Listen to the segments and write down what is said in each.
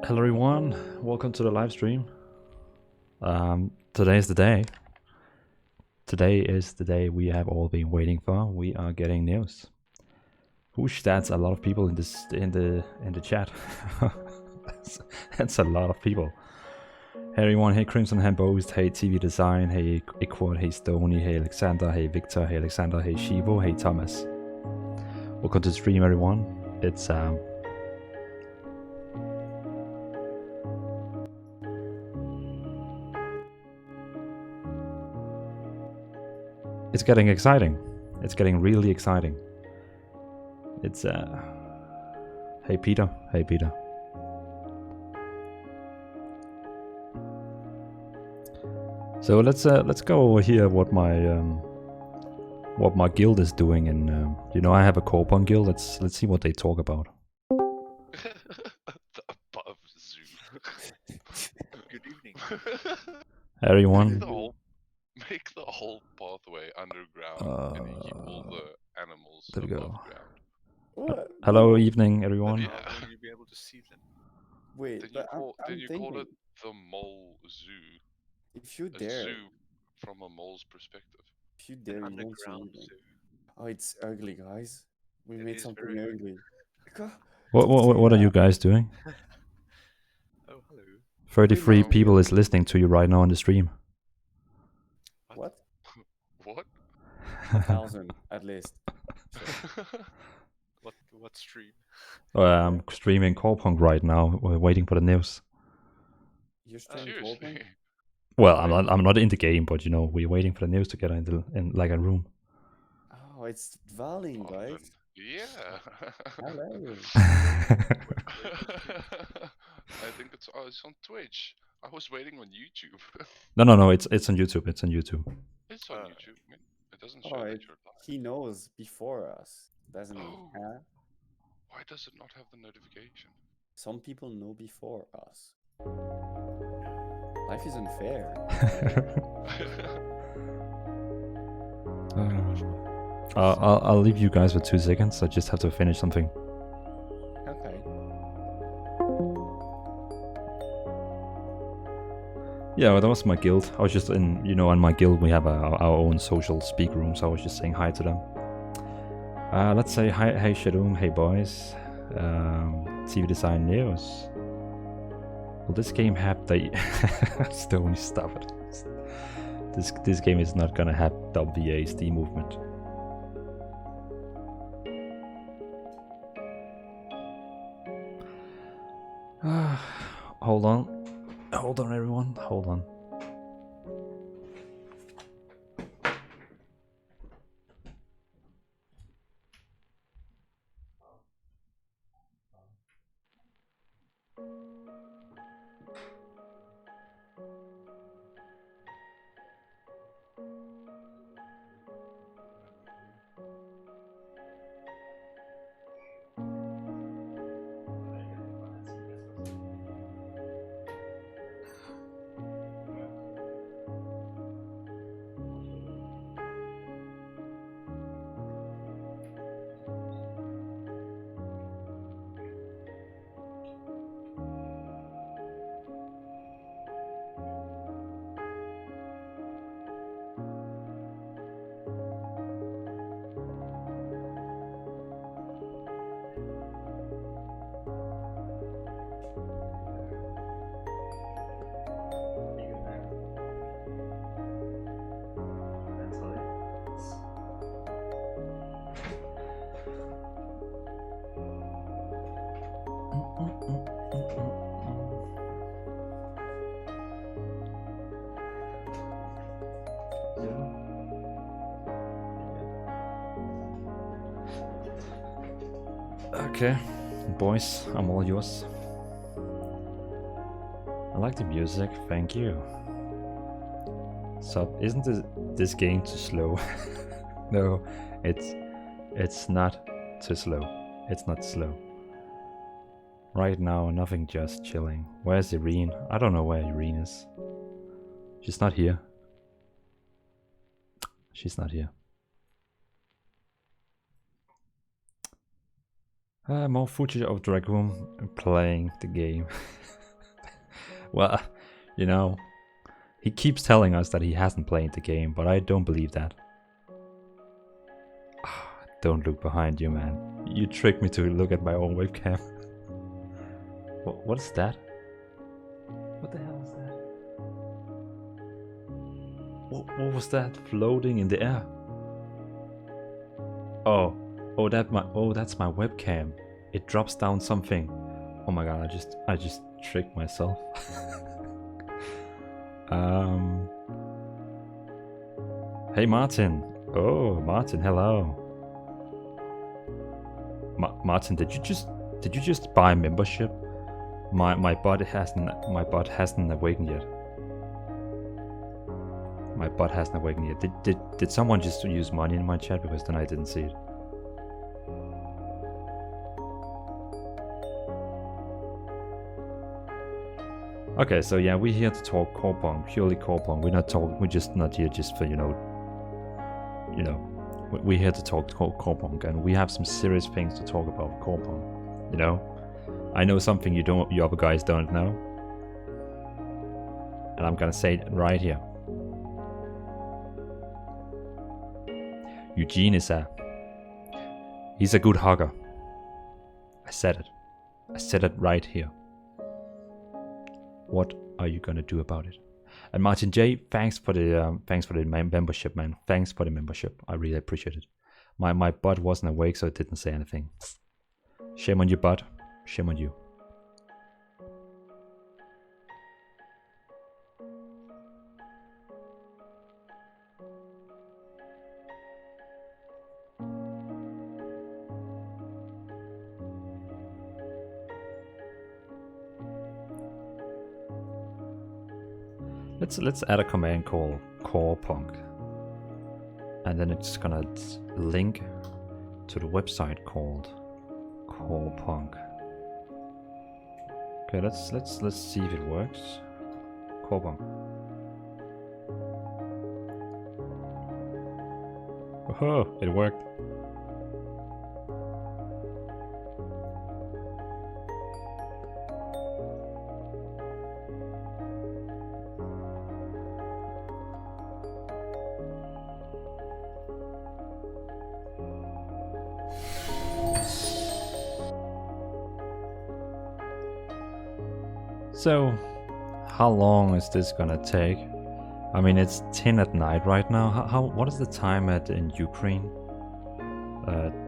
Hello everyone, welcome to the live stream. Today is the day. Today is the day we have all been waiting for. We are getting news. Whoosh, that's a lot of people in the chat. That's a lot of people. Hey everyone, hey Crimson, hey Boast, hey TV Design, hey Equad, hey Stony, hey Alexander, hey Victor, hey Alexander, hey Shivo, hey Thomas. Welcome to the stream everyone. It's getting exciting. It's getting really exciting. It's Hey Peter. Hey Peter. So let's go over here what my guild is doing, and you know I have a Corepunk guild. Let's see what they talk about. The above zoo. Good evening. Everyone. Make the whole pathway underground and keep all the animals there we above go. ground. What? Hello, evening, everyone. Yeah. How will you be able to see them? Wait, Then but you call it the mole zoo. If you A dare, zoo from a mole's perspective. if you dare, An you won't see underground anything. zoo. Oh, it's ugly, guys. We It made is something very ugly. What are you guys doing? Oh, hello. 33 know. people is listening to you right now on the stream. What? What? 1,000 at least. What stream? I'm streaming Corepunk right now. We're waiting for the news. You're streaming Seriously? Corepunk? Well, I'm not in the game, but you know we're waiting for the news to get in like a room. Oh, it's Valin, guys. Yeah. Hello. I think it's on Twitch. I was waiting on YouTube. No. It's on YouTube. It's on YouTube. It's on YouTube. I mean, it doesn't show Oh, that you're live. he knows before us, doesn't he? Oh. Huh? Why does it not have the notification? Some people know before us. Life is unfair. I'll leave you guys for 2 seconds. I just have to finish something. Okay. Yeah, well, that was my guild. I was just in my guild we have our own social speak room, so I was just saying hi to them. Let's say hi, hey Shadoom, hey boys. TV Design News. Will this game have the Stony, stop it. This game is not gonna have WASD movement. Hold on everyone, hold on. Okay, boys, I'm all yours. I like the music, thank you. So, isn't this game too slow? No, it's not too slow. It's not slow. Right now, nothing, just chilling. Where's Irene? I don't know where Irene is. She's not here. She's not here. More footage of Dragoon playing the game. Well, you know, he keeps telling us that he hasn't played the game, but I don't believe that. Don't look behind you, man. You tricked me to look at my own webcam. What is that? What the hell is that? What was that floating in the air? Oh, that's my webcam. It drops down something. Oh my god, I just tricked myself. Hey Martin. Oh, Martin, hello. Martin, did you just buy membership? My bot hasn't awakened yet. My bot hasn't awakened yet. Did someone just use money in my chat, because then I didn't see it. Okay, so yeah, we're here to talk Corepunk, purely Corepunk. We're just not here just for we're here to talk Corepunk, and we have some serious things to talk about Corepunk. You know, I know something you other guys don't know, and I'm gonna say it right here. Eugene he's a good hugger. I said it. I said it right here. What are you gonna do about it? And Martin J, thanks for the membership, man. Thanks for the membership. I really appreciate it. My bot wasn't awake, so it didn't say anything. Shame on you, bot. Shame on you. Let's add a command called Corepunk, and then it's gonna link to the website called Corepunk. Okay, let's see if it works. Corepunk. Oh, it worked. So, how long is this gonna take? I mean, it's 10 at night right now. What is the time in Ukraine?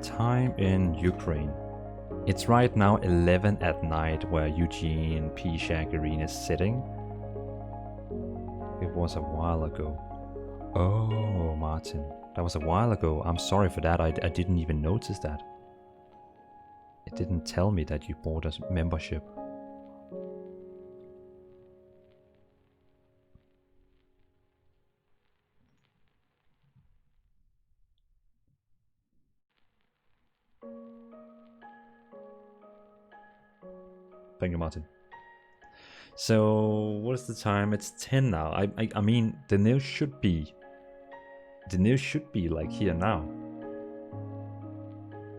Time in Ukraine. It's right now 11 at night where Eugene P. Shagreen is sitting. It was a while ago. Oh, Martin, that was a while ago. I'm sorry for that. I didn't even notice that. It didn't tell me that you bought a membership. Thank you, Martin. So, what is the time? It's 10 now. I mean, the news should be like here now.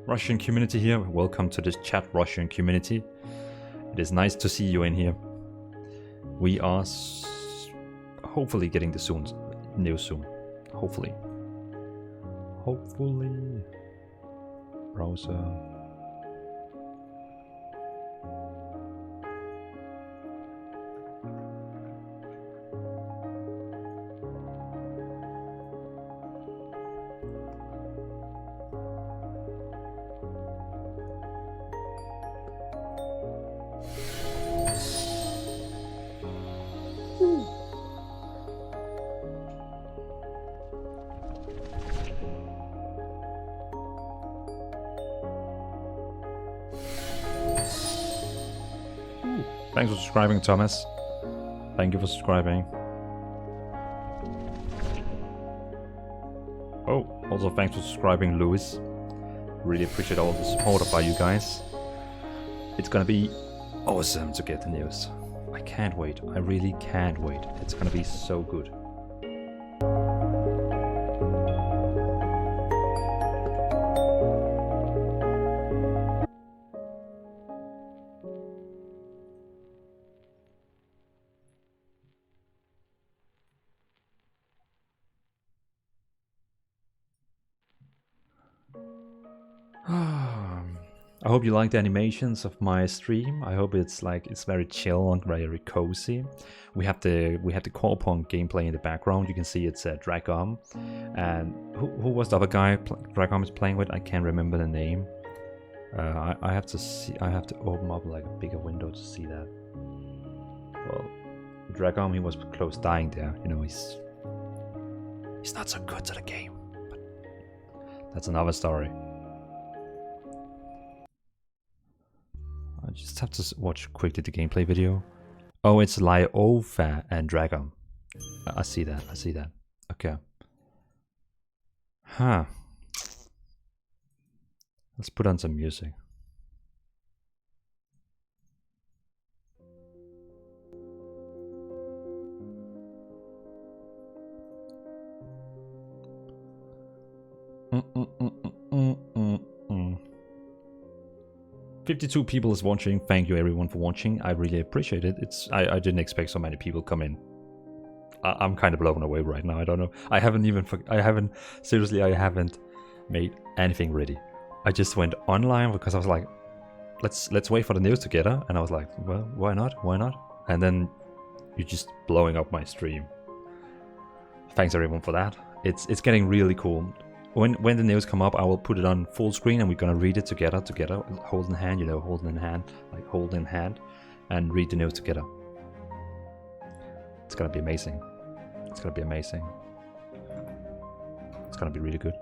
Russian community here. Welcome to this chat, Russian community. It is nice to see you in here. We are hopefully getting the news soon. Hopefully. Browser. Thanks for subscribing, Thomas. Thank you for subscribing. Oh, also thanks for subscribing, Louis. Really appreciate all the support by you guys. It's gonna be awesome to get the news. I can't wait. I really can't wait. It's gonna be so good. I hope you like the animations of my stream. I hope it's very chill and very cozy. We have the Corepunk gameplay in the background. You can see it's Dragon. And who was the other guy Dragon is playing with? I can't remember the name. I have to see. I have to open up like a bigger window to see that. Well, Dragon, he was close dying there. You know, he's not so good to the game. But that's another story. I just have to watch quickly the gameplay video. Oh, it's Lyofa and Dragon. I see that. I see that. Okay. Huh. Let's put on some music. Mm. 52 people is watching. Thank you everyone for watching. I really appreciate it. I didn't expect so many people come in. I'm kind of blown away right now. I don't know. I haven't made anything ready. I just went online because I was like, let's wait for the news together. And I was like, well, why not? Why not? And then you're just blowing up my stream. Thanks everyone for that. It's getting really cool. When the news come up, I will put it on full screen and we're gonna read it together, hold in hand, you know, hold in hand, and read the news together. It's gonna be amazing. It's gonna be amazing. It's gonna be really good.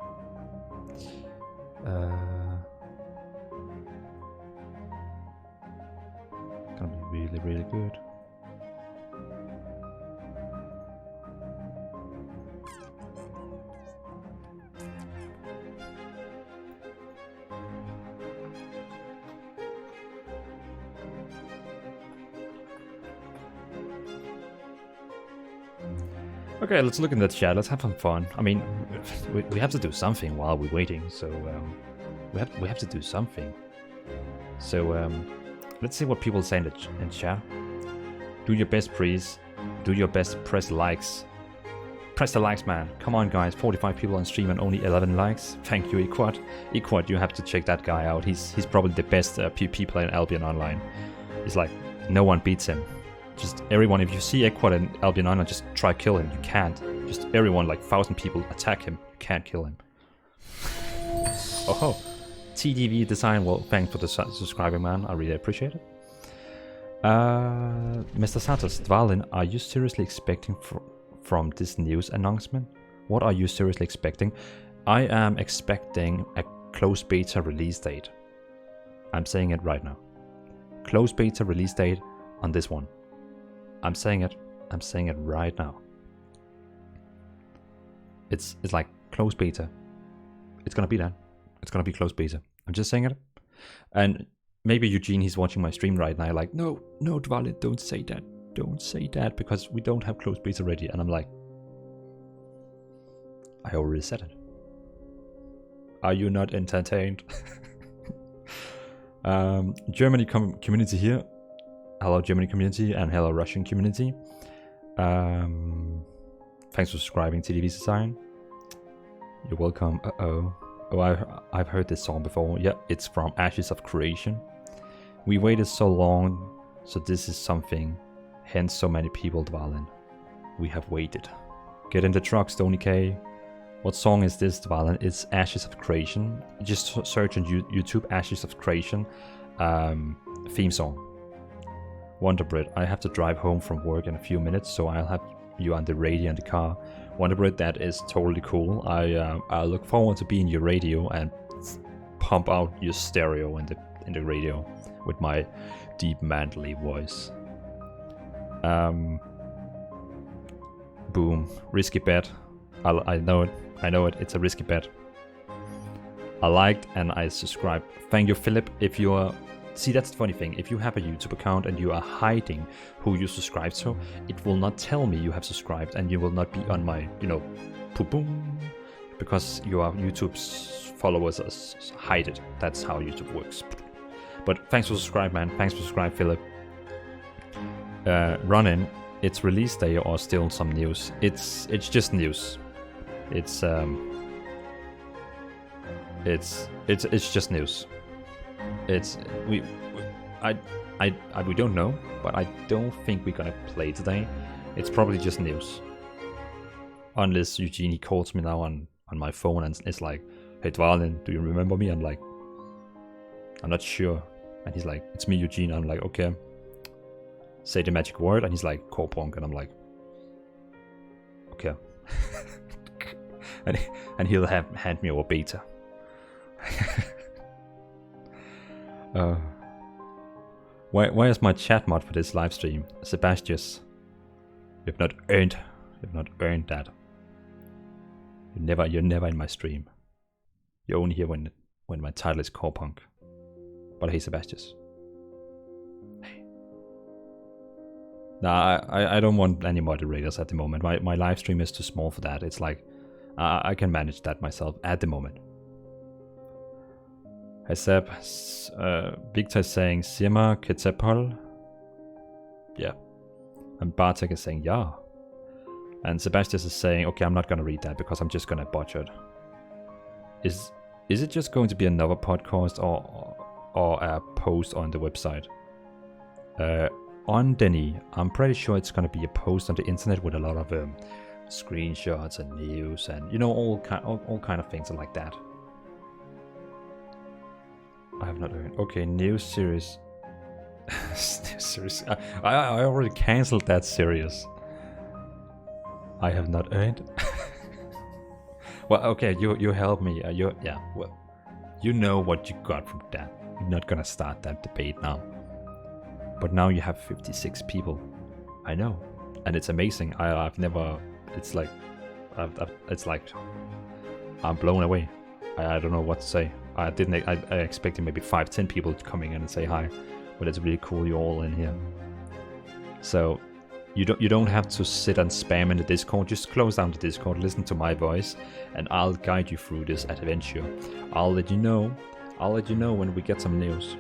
It's gonna be really, really good. Okay, let's look in the chat. Let's have some fun. I mean, we have to do something while we're waiting. So we have to do something. So let's see what people say in chat. Do your best, please. Do your best. Press likes. Press the likes, man. Come on, guys. 45 people on stream and only 11 likes. Thank you, Equad. Equad, you have to check that guy out. He's probably the best PvP player in Albion Online. It's like no one beats him. Just everyone, if you see Equad in Albion Online, just try kill him. You can't. Just everyone, like 1,000 people, attack him. You can't kill him. Oh, TDV design. Well, thanks for the subscribing, man. I really appreciate it. Mr. Santos, Dvalin, are you seriously expecting from this news announcement? What are you seriously expecting? I am expecting a closed beta release date. I'm saying it right now. Closed beta release date on this one. I'm saying it right now. It's like closed beta. It's gonna be that. It's gonna be closed beta. I'm just saying it. And maybe Eugene, he's watching my stream right now, like, no, Dvalin, don't say that. Don't say that, because we don't have closed beta ready. And I'm like, I already said it. Are you not entertained? Germany community here. Hello Germany community and hello Russian community. Thanks for subscribing to TDV Design. You're welcome. Oh, I've heard this song before. Yeah, it's from Ashes of Creation. We waited so long, so this is something. Hence so many people, Dvalin. We have waited. Get in the truck, Stony K. What song is this, Dvalin? It's Ashes of Creation. Just search on YouTube, Ashes of Creation theme song. Wonderbread, I have to drive home from work in a few minutes, so I'll have you on the radio in the car. Wonderbread, that is totally cool. I look forward to being your radio and pump out your stereo in the radio with my deep manly voice. Boom, risky bet. I know it. It's a risky bet. I liked and I subscribed. Thank you, Philip. If you are See, that's the funny thing. If you have a YouTube account and you are hiding who you subscribe to, it will not tell me you have subscribed and you will not be on my, boom, because your YouTube's followers hide it. That's how YouTube works. But thanks for subscribing, man. Thanks for subscribing, Philip. Run-in, it's release day or still some news? It's just news. It's just news. it's I, we don't know, but I don't think we're gonna play today. It's probably just news, unless Eugene he calls me now on my phone and it's like, "Hey Dvalin, do you remember me?" I'm like, "I'm not sure," and he's like, "It's me, Eugene." I'm like, "Okay." Say the magic word, and he's like, "Corepunk," and I'm like, "Okay." and he'll hand me over beta. Why is my chat mod for this live stream? Sebastius, you've not earned that. You're never in my stream. You're only here when my title is Corepunk. But hey, Sebastius. Hey. Nah, I don't want any moderators at the moment. My live stream is too small for that. It's like I can manage that myself at the moment. Hey Seb, Victor is saying Sima Ketepol. Yeah. And Bartek is saying yeah. And Sebastian is saying, okay, I'm not gonna read that because I'm just gonna butcher it. Is it just going to be another podcast or a post on the website? On Denny, I'm pretty sure it's gonna be a post on the internet with a lot of screenshots and news and all kind of things like that. I have not heard. Okay, news series. Series. I already cancelled that series. I have not earned. Well, okay, you help me. Well, you know what you got from that. You're not gonna start that debate now. But now you have 56 people. I know, and it's amazing. I've never. It's like, I'm blown away. I don't know what to say. I expected maybe 5-10 people coming in and say hi, but it's really cool you're all in here. So you don't have to sit and spam in the Discord. Just close down the Discord, listen to my voice, and I'll guide you through this adventure. I'll let you know when we get some news.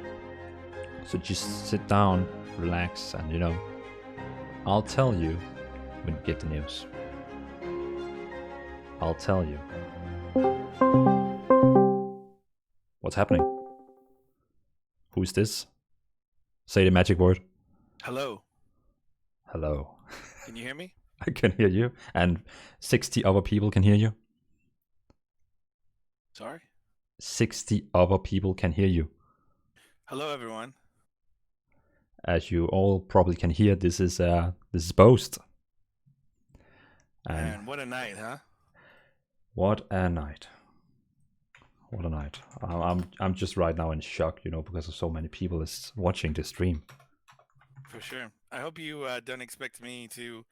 So just sit down, relax, and I'll tell you when we get the news. I'll tell you. What's happening? Who is this? Say the magic word. Hello. Hello. Can you hear me? I can hear you, and 60 other people can hear you. Sorry? 60 other people can hear you. Hello, everyone. As you all probably can hear, this is Boast. And what a night, huh? What a night. What a night. I'm just right now in shock, because of so many people is watching the stream. For sure. I hope you don't expect me to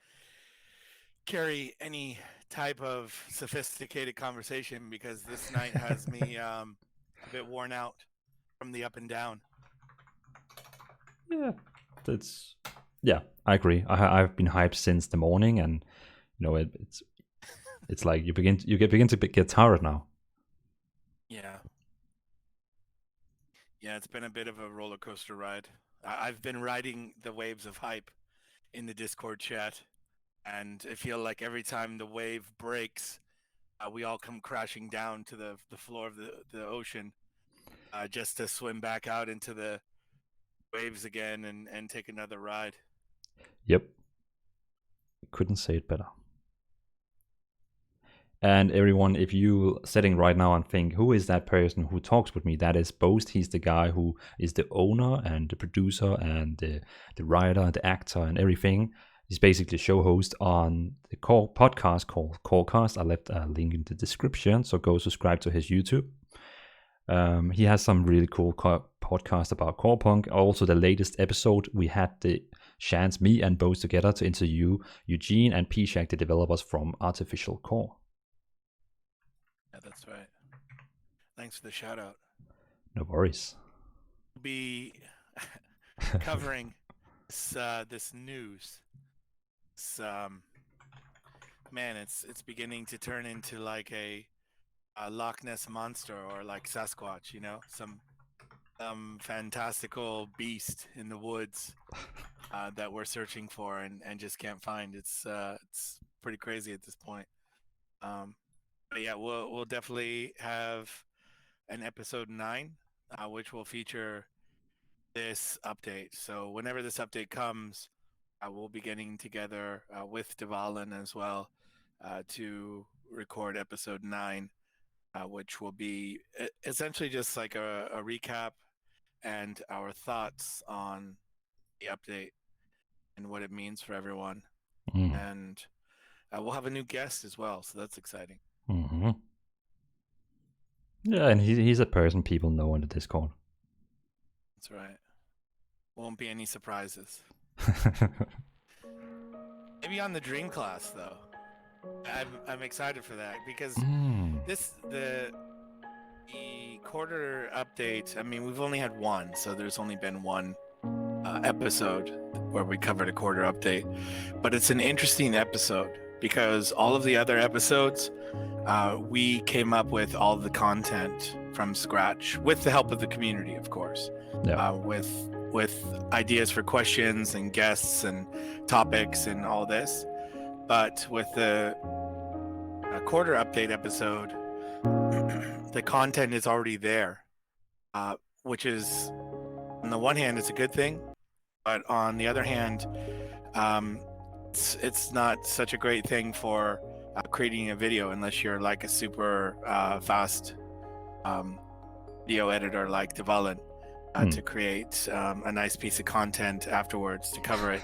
carry any type of sophisticated conversation because this night has me a bit worn out from the up and down. Yeah, I agree. I've been hyped since the morning, and it's like you begin to get tired now. Yeah, it's been a bit of a roller coaster ride. I've been riding the waves of hype in the Discord chat, and I feel like every time the wave breaks, we all come crashing down to the floor of the ocean, just to swim back out into the waves again and take another ride. Yep. Couldn't say it better. And everyone, if you sitting right now and think, who is that person who talks with me? That is Boast. He's the guy who is the owner and the producer and the writer and the actor and everything. He's basically a show host on the podcast called Corecast. I left a link in the description, so go subscribe to his YouTube. He has some really cool podcast about Corepunk. Also, the latest episode, we had the chance, me and Boast together, to interview Eugene and P-Shack, the developers from Artificial Core. Yeah, that's right. Thanks for the shout out. No worries. We'll be covering this news. Man, it's beginning to turn into like a Loch Ness monster or like Sasquatch, some fantastical beast in the woods that we're searching for and just can't find. It's pretty crazy at this point. But yeah, we'll definitely have an episode 9 which will feature this update. So whenever this update comes, we'll be getting together with Devalin as well to record episode 9, which will be essentially just like a recap and our thoughts on the update and what it means for everyone. And we'll have a new guest as well, so that's exciting. Mm-hmm. Yeah, and he's a person people know on the Discord. That's right. Won't be any surprises. Maybe on the Dream class though. I'm excited for that because the quarter update. I mean, we've only had one, so there's only been one episode where we covered a quarter update, but it's an interesting episode because all of the other episodes, we came up with all the content from scratch with the help of the community, of course. Yeah. With ideas for questions and guests and topics and all this. But with the quarter update episode, the content is already there, which is, on the one hand, it's a good thing, but on the other hand, it's not such a great thing for creating a video unless you're like a super fast video editor like Devalin. To create a nice piece of content afterwards to cover it.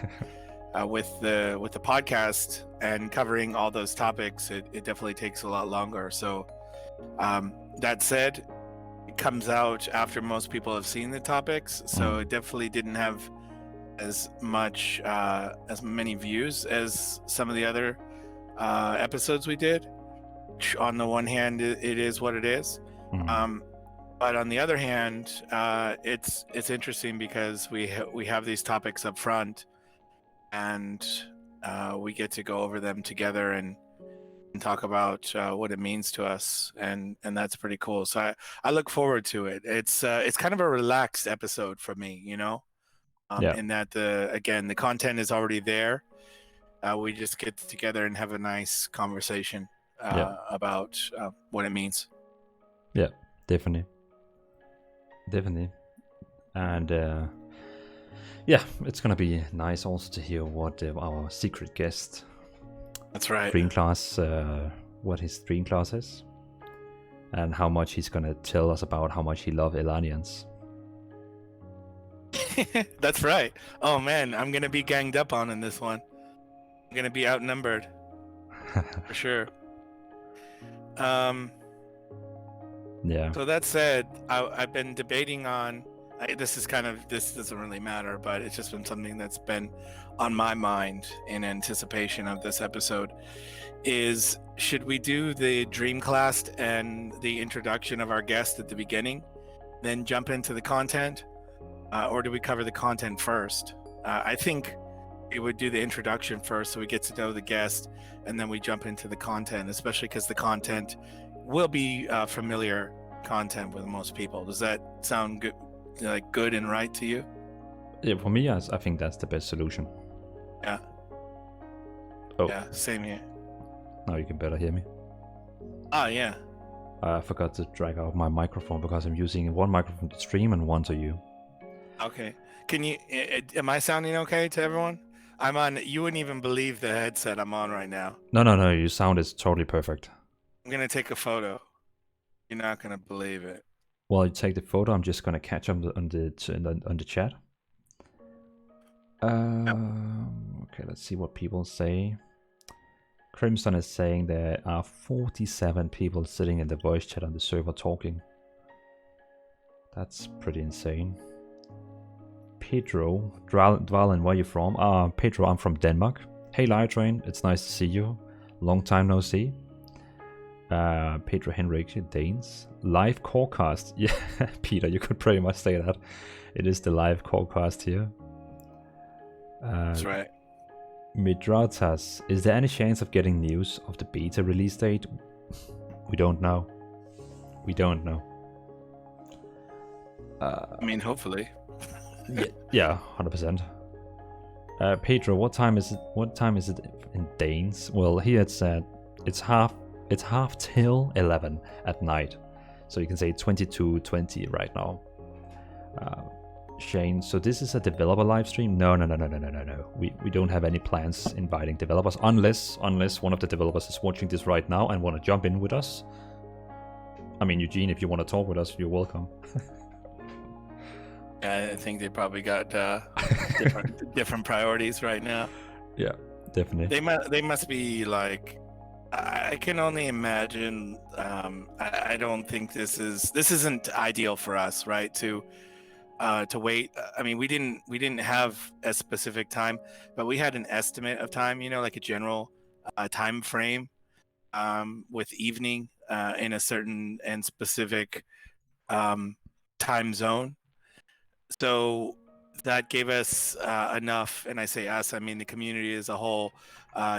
With the podcast and covering all those topics, it definitely takes a lot longer. So that said, it comes out after most people have seen the topics, so it definitely didn't have as many views as some of the other episodes we did. On the one hand, it is what it is. But on the other hand, it's interesting because we have these topics up front, and we get to go over them together and talk about what it means to us, and that's pretty cool. So I look forward to it. It's kind of a relaxed episode for me, you know, in that the content is already there. We just get together and have a nice conversation about what it means. Yeah, definitely. And it's gonna be nice also to hear what our secret guest, that's right, Dream Class, what his Dream Class is, and how much he's gonna tell us about how much he loves Elanians. That's right. Oh man, I'm gonna be ganged up on in this one. I'm gonna be outnumbered for sure. Yeah. So that said, I've been debating on. This doesn't really matter, but it's just been something that's been on my mind in anticipation of this episode. Is should we do the Dream Class and the introduction of our guest at the beginning, then jump into the content, or do we cover the content first? I think we would do the introduction first, so we get to know the guest, and then we jump into the content, especially because the content will be familiar content with most people. Does that sound good? Like good and right to you? Yeah, for me, I think that's the best solution. Yeah. Oh. Yeah, same here. Now you can better hear me. Oh, yeah. I forgot to drag out my microphone because I'm using one microphone to stream and one to you. Okay. Can you? Am I sounding okay to everyone? I'm on. You wouldn't even believe the headset I'm on right now. No. Your sound is totally perfect. I'm gonna take a photo. You're not gonna believe it. While you take the photo, I'm just gonna catch up on the chat. Okay, let's see what people say. Crimson is saying there are 47 people sitting in the voice chat on the server talking. That's pretty insane. Pedro, Dvalin, where are you from? Pedro, I'm from Denmark. Hey, Light Train, it's nice to see you. Long time no see. Pedro Henrik, Danes. Live Corecast. Yeah, Peter, you could pretty much say that. It is the live Corecast here. That's right. Midratas, is there any chance of getting news of the beta release date? We don't know. I mean, hopefully. Yeah, 100%. Pedro, what time is it? What time is it in Danes? Well, here it's half till 11 at night, so you can say 22:20 right now. Shane, so this is a developer live stream? No. We don't have any plans inviting developers unless one of the developers is watching this right now and want to jump in with us. I mean, Eugene, if you want to talk with us, you're welcome. I think they probably got different priorities right now. Yeah, definitely. They must be like, I can only imagine. I don't think this isn't ideal for us, right? To wait. I mean, we didn't have a specific time, but we had an estimate of time. You know, like a general time frame with evening in a certain and specific time zone. So that gave us enough, and I say us, I mean the community as a whole,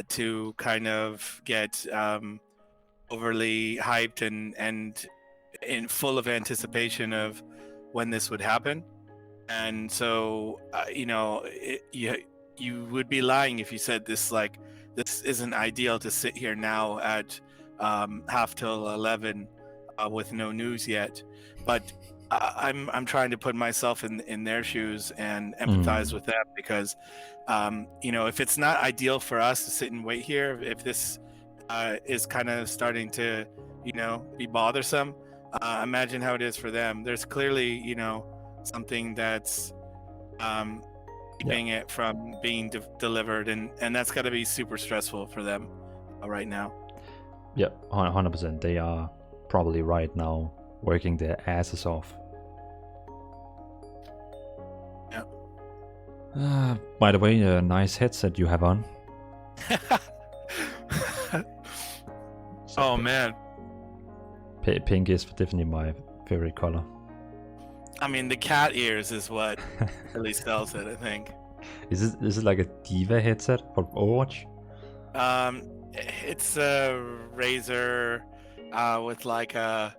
to kind of get overly hyped and in full of anticipation of when this would happen. And so, you would be lying if you said this isn't ideal to sit here now at 11:30 with no news yet. But I'm trying to put myself in their shoes and empathize with them, because if it's not ideal for us to sit and wait here, if this is kind of starting to be bothersome, imagine how it is for them. There's clearly something that's keeping it from being delivered, and that's got to be super stressful for them right now. Yep, 100%. They are probably right now working their asses off. Yeah. By the way, a nice headset you have on. Oh man, Pink is definitely my favorite color. I mean, the cat ears is what really sells it, I think. Is it like a Diva headset for Overwatch? It's a Razer with like a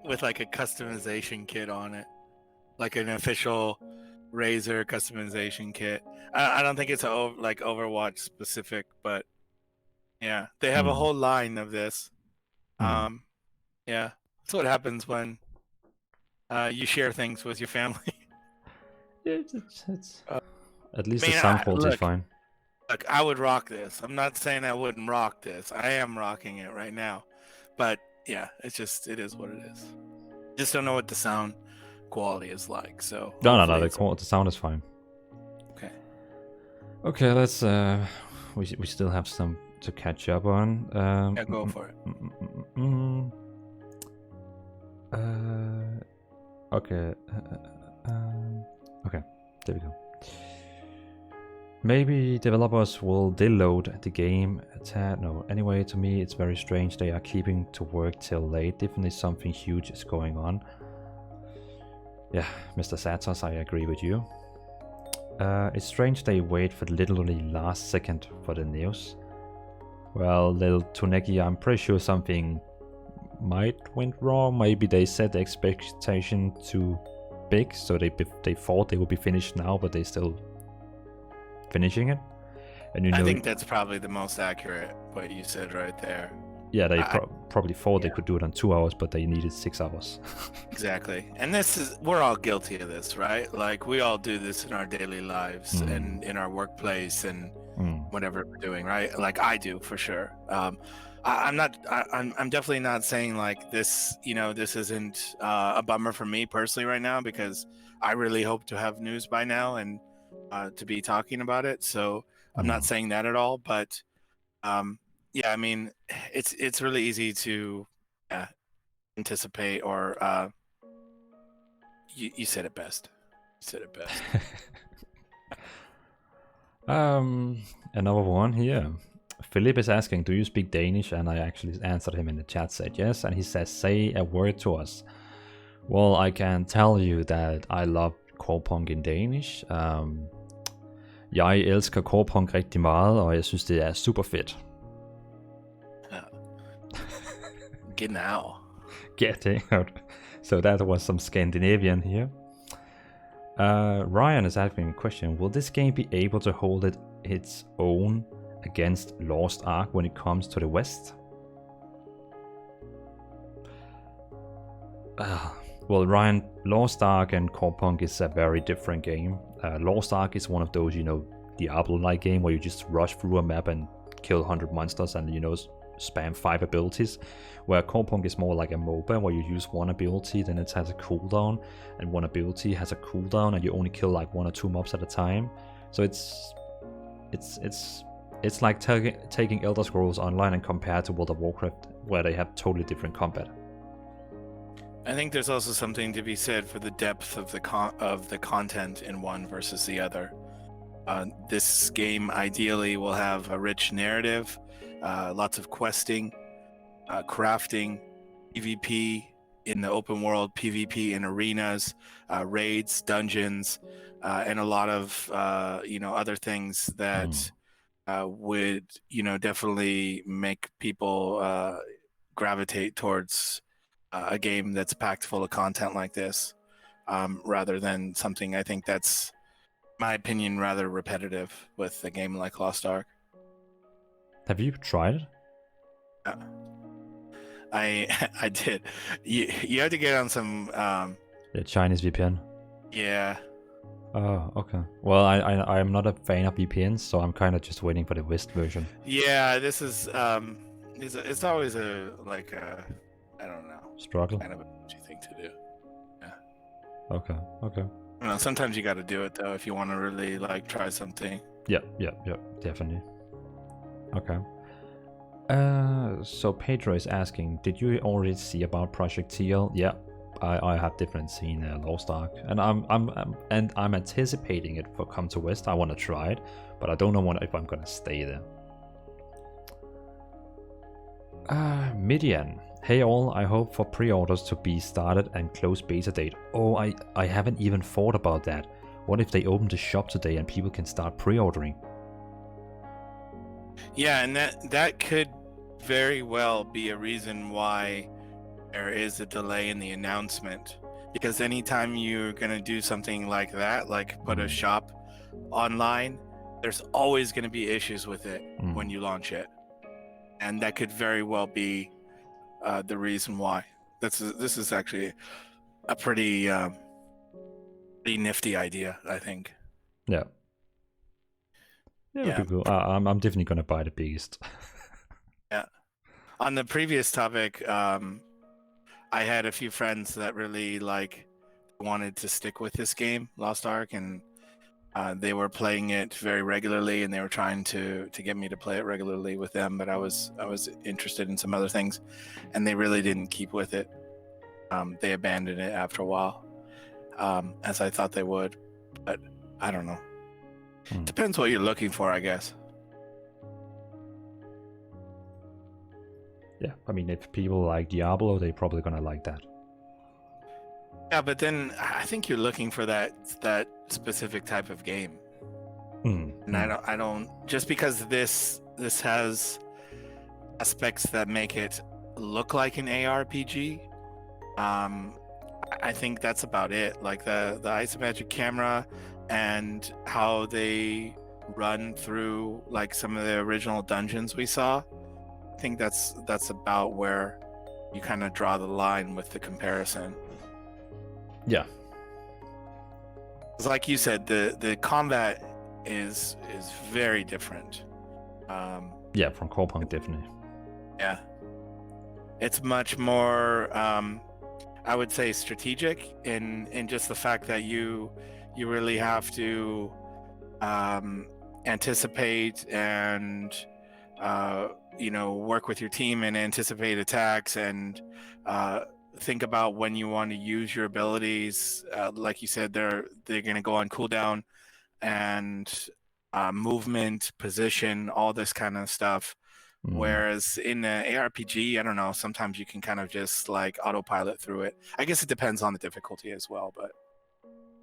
customization kit on it, like an official Razer customization kit. I don't think it's like Overwatch specific, but yeah, they have a whole line of this. Yeah, that's what happens when you share things with your family. Yeah, it's at least the sound quality is fine. Look, I would rock this. I'm not saying I wouldn't rock this. I am rocking it right now. But yeah, it is what it is. Just don't know what the sound quality is like. So No. The sound is fine. Okay, let's we still have some to catch up on. Yeah, go for it. Okay. Okay, there we go. Maybe developers will deload the game a tad. No, anyway, to me it's very strange they are keeping to work till late. Definitely something huge is going on. Yeah, Mr. Satos, I agree with you. It's strange they wait for literally last second for the news. Well, little Tuneki, I'm pretty sure something might went wrong. Maybe they set the expectation too big, so they thought they would be finished now, but they still finishing it. And I think that's probably the most accurate what you said right there. Yeah, they probably thought they could do it in 2 hours, but they needed 6 hours. Exactly. And we're all guilty of this, right? Like, we all do this in our daily lives and in our workplace and whatever we're doing, right? Like, I do for sure. I'm definitely not saying like this, this isn't a bummer for me personally right now, because I really hope to have news by now and to be talking about it. So I'm not saying that at all, but yeah, I mean, it's really easy to anticipate, or you said it best. You said it best. Another one here. Philip is asking, do you speak Danish? And I actually answered him in the chat, said yes, and he says, say a word to us. Well, I can tell you that I love Corepunk in Danish. Jeg elsker Corepunk rigtig meget, og jeg synes, det er super fedt. Genau. Getting out. So that was some Scandinavian here. Ryan is asking a question. Will this game be able to hold its own against Lost Ark when it comes to the West? Well, Ryan, Lost Ark and Corepunk is a very different game. Lost Ark is one of those, Diablo-like game where you just rush through a map and kill 100 monsters and, spam 5 abilities. Where Corepunk is more like a MOBA where you use one ability, then it has a cooldown, and one ability has a cooldown, and you only kill like 1 or 2 mobs at a time. So it's like taking Elder Scrolls Online and compared to World of Warcraft, where they have totally different combat. I think there's also something to be said for the depth of the content in one versus the other. This game ideally will have a rich narrative, lots of questing, crafting, PvP in the open world, PvP in arenas, raids, dungeons, and a lot of other things that would definitely make people gravitate towards a game that's packed full of content like this, rather than something, I think that's, my opinion, rather repetitive with a game like Lost Ark. Have you tried it? I did. You have to get on some The Chinese VPN? yeah. Oh, okay. Well, I'm not a fan of VPNs, so I'm kind of just waiting for the West version. Yeah, this is it's always a I don't know, Struggle? kind of a easy thing to do. Okay. Sometimes you got to do it though if you want to really try something. Yeah, definitely. Okay. So Pedro is asking, did you already see about Project TL? Yeah, I have definitely seen Lost Ark, and I'm anticipating it for Come to West. I want to try it, but I don't know if I'm gonna stay there. Midian. Hey all, I hope for pre-orders to be started and close beta date. Oh, I haven't even thought about that. What if they open the shop today and people can start pre-ordering? Yeah, and that could very well be a reason why there is a delay in the announcement. Because anytime you're going to do something like that, like put a shop online, there's always going to be issues with it when you launch it. And that could very well be the reason why. This is actually a pretty nifty idea, I think. Yeah. Yeah, it'll be cool. I'm definitely gonna buy the Beast. Yeah. On the previous topic, I had a few friends that really wanted to stick with this game, Lost Ark, and they were playing it very regularly, and they were trying to get me to play it regularly with them. But I was interested in some other things, and they really didn't keep with it. They abandoned it after a while, as I thought they would. But I don't know. Depends what you're looking for, I guess. Yeah, I mean, if people like Diablo, they're probably gonna like that. Yeah, but then I think you're looking for that specific type of game. And I don't just because this has aspects that make it look like an ARPG. I think that's about it. Like the isometric camera and how they run through some of the original dungeons we saw. I think that's about where you kind of draw the line with the comparison. Yeah. Like you said, the combat is very different. Yeah, from Corepunk, definitely. Yeah. It's much more I would say strategic in just the fact that you really have to anticipate and work with your team and anticipate attacks and think about when you want to use your abilities. Like you said, they're going to go on cooldown, and movement, position, all this kind of stuff. Whereas in the ARPG, I don't know, sometimes you can kind of just autopilot through it. I guess it depends on the difficulty as well, but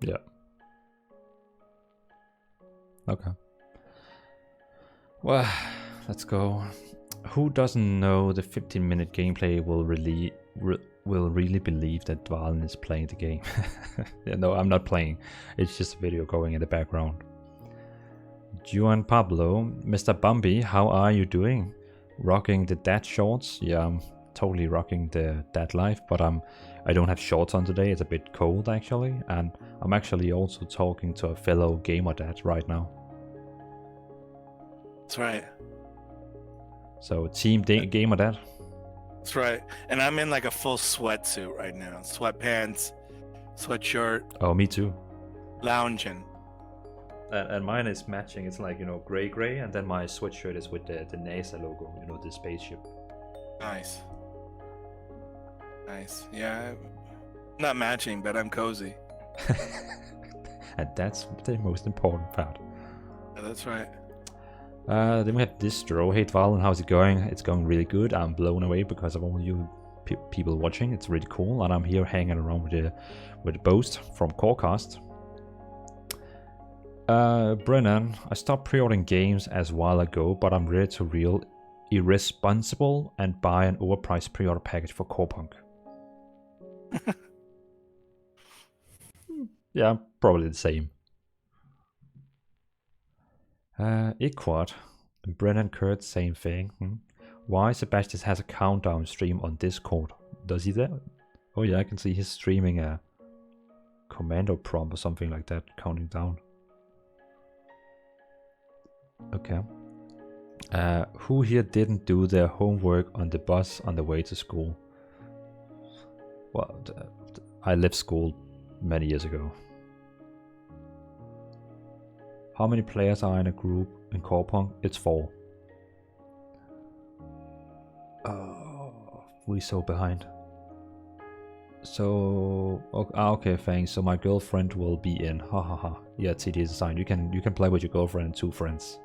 yeah. Okay. Well, let's go. Who doesn't know the 15-minute gameplay will really believe that Dvalen is playing the game? Yeah, no, I'm not playing. It's just a video going in the background. Juan Pablo, Mr. Bambi, how are you doing? Rocking the dad shorts? Yeah, I'm totally rocking that life, but I don't have shorts on today. It's a bit cold actually, and I'm actually also talking to a fellow gamer dad right now. That's right. So team gamer dad. That's right. And I'm in like a full sweatsuit right now. Sweatpants, sweatshirt, Oh, me too. lounging. And mine is matching. It's like, gray, and then my sweatshirt is with the NASA logo, the spaceship. Nice. Nice. Yeah. Not matching, but I'm cozy. And that's the most important part. Yeah, that's right. Then we have Distro. Hey Valen, how's it going? It's going really good. I'm blown away because of all you people watching. It's really cool, and I'm here hanging around with Boast from Corecast. Brennan, I stopped pre-ordering games as a while ago, but I'm ready to real irresponsible and buy an overpriced pre-order package for Corepunk. Yeah, probably the same. Iquad, Brennan Kurt, same thing. Why Sebastian has a countdown stream on Discord? Does he that? Oh yeah, I can see he's streaming a commando prompt or something like that, counting down. Okay. Who here didn't do their homework on the bus on the way to school? Well, I left school many years ago. How many players are in a group in Corepunk? It's 4. Oh, we're so behind. So, okay, thanks. So my girlfriend will be in. Ha ha ha. Yeah, TD is assigned. You can play with your girlfriend and 2 friends.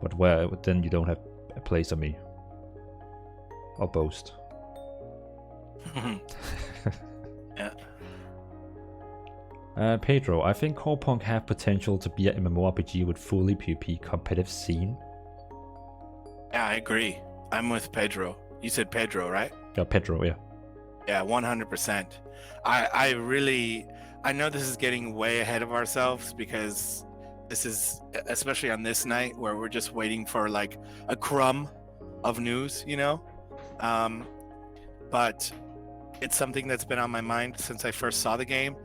But then you don't have a place on me. Or Boast. Yeah. Pedro, I think Corepunk have potential to be an MMORPG with fully PvP competitive scene. Yeah, I agree. I'm with Pedro. You said Pedro, right? Yeah, Pedro, yeah. Yeah, 100%. I know this is getting way ahead of ourselves because this is, especially on this night where we're just waiting for like a crumb of news, but it's something that's been on my mind since I first saw the game,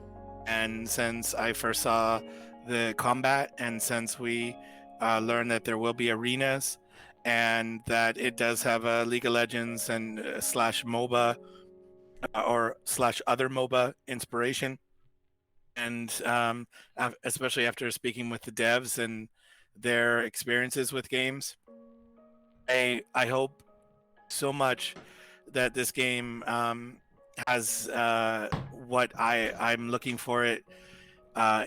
and since I first saw the combat, and since we learned that there will be arenas, and that it does have a League of Legends and slash MOBA or slash other MOBA inspiration. And especially after speaking with the devs and their experiences with games, I hope so much that this game has what I'm looking for it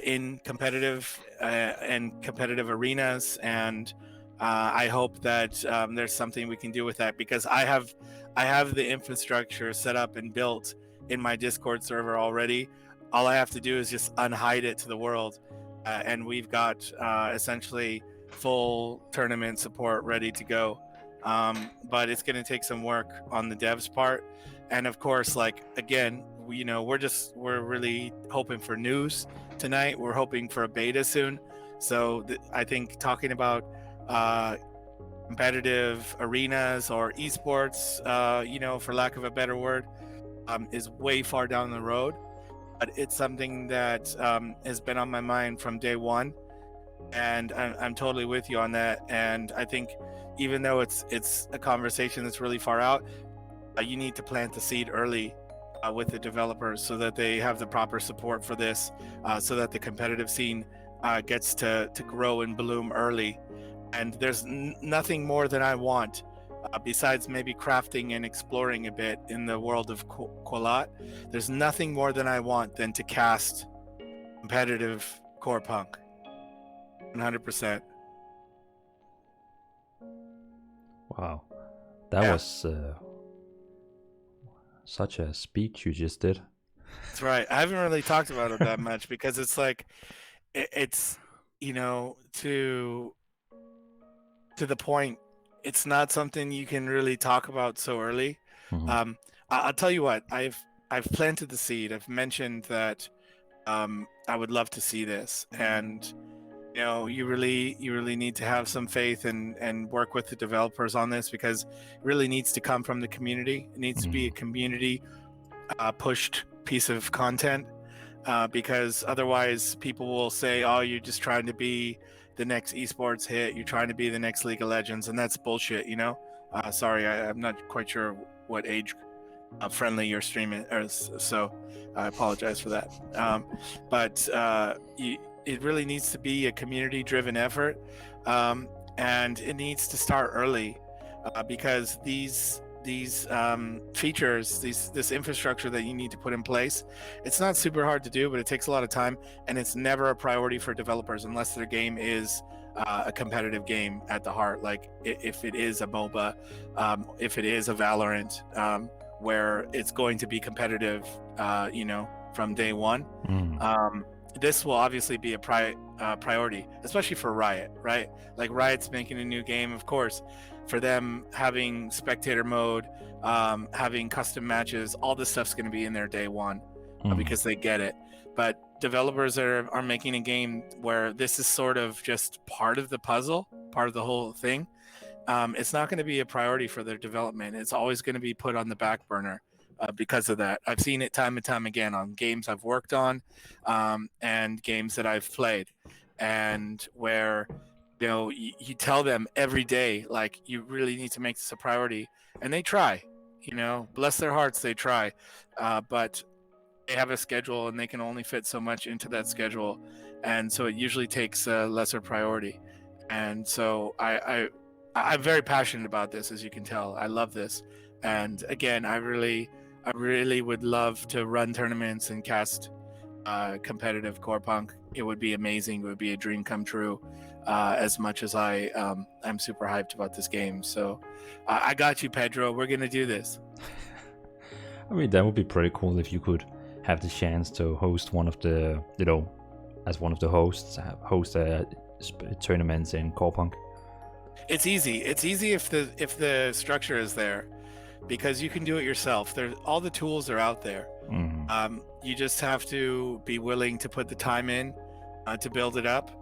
in competitive and competitive arenas, and I hope that there's something we can do with that, because I have the infrastructure set up and built in my Discord server already. All I have to do is just unhide it to the world, and we've got essentially full tournament support ready to go. But it's going to take some work on the devs part, and of course, like again, we're really hoping for news tonight. We're hoping for a beta soon. So I think talking about competitive arenas or esports, for lack of a better word, is way far down the road. But it's something that has been on my mind from day one, and I'm totally with you on that. And I think even though it's a conversation that's really far out, you need to plant the seed early with the developers so that they have the proper support for this, so that the competitive scene gets to grow and bloom early. And there's nothing more than I want, besides maybe crafting and exploring a bit in the world of Qualat. There's nothing more than I want than to cast competitive Corepunk. 100%. Wow. That was such a speech you just did. That's right. I haven't really talked about it that much because it's like, it's, to the point. It's not something you can really talk about so early. Mm-hmm. I'll tell you what, I've planted the seed. I've mentioned that I would love to see this, and You know, you really need to have some faith and work with the developers on this, because it really needs to come from the community. It needs to be a community pushed piece of content, because otherwise people will say, oh, you're just trying to be the next esports hit, you're trying to be the next League of Legends, and that's bullshit, you know. Sorry, I'm not quite sure what age friendly your stream is, so I apologize for that. But it really needs to be a community driven effort, and it needs to start early, because these features, this infrastructure that you need to put in place, it's not super hard to do, but it takes a lot of time, and it's never a priority for developers unless their game is a competitive game at the heart. Like if it is a MOBA, if it is a Valorant, where it's going to be competitive, you know, from day one. This will obviously be a priority, especially for Riot, right? Like Riot's making a new game, of course. For them, having spectator mode, having custom matches, all this stuff's going to be in there day one, because they get it. But developers are making a game where this is sort of just part of the puzzle, part of the whole thing. It's not going to be a priority for their development. It's always going to be put on the back burner because of that. I've seen it time and time again on games I've worked on, and games that I've played, and where, you know, you tell them every day, like, you really need to make this a priority, and they try, you know, bless their hearts, they try, but they have a schedule and they can only fit so much into that schedule, and so it usually takes a lesser priority. And so I'm very passionate about this, as you can tell. I love this, and again, I really would love to run tournaments and cast competitive Corepunk. It would be amazing. It would be a dream come true. As much as I'm super hyped about this game, so I got you, Pedro. We're gonna do this. I mean, that would be pretty cool if you could have the chance to host one of the, you know, as one of the hosts, host tournaments in Corepunk. It's easy. It's easy if the structure is there, because you can do it yourself. There's all the tools are out there. You just have to be willing to put the time in to build it up.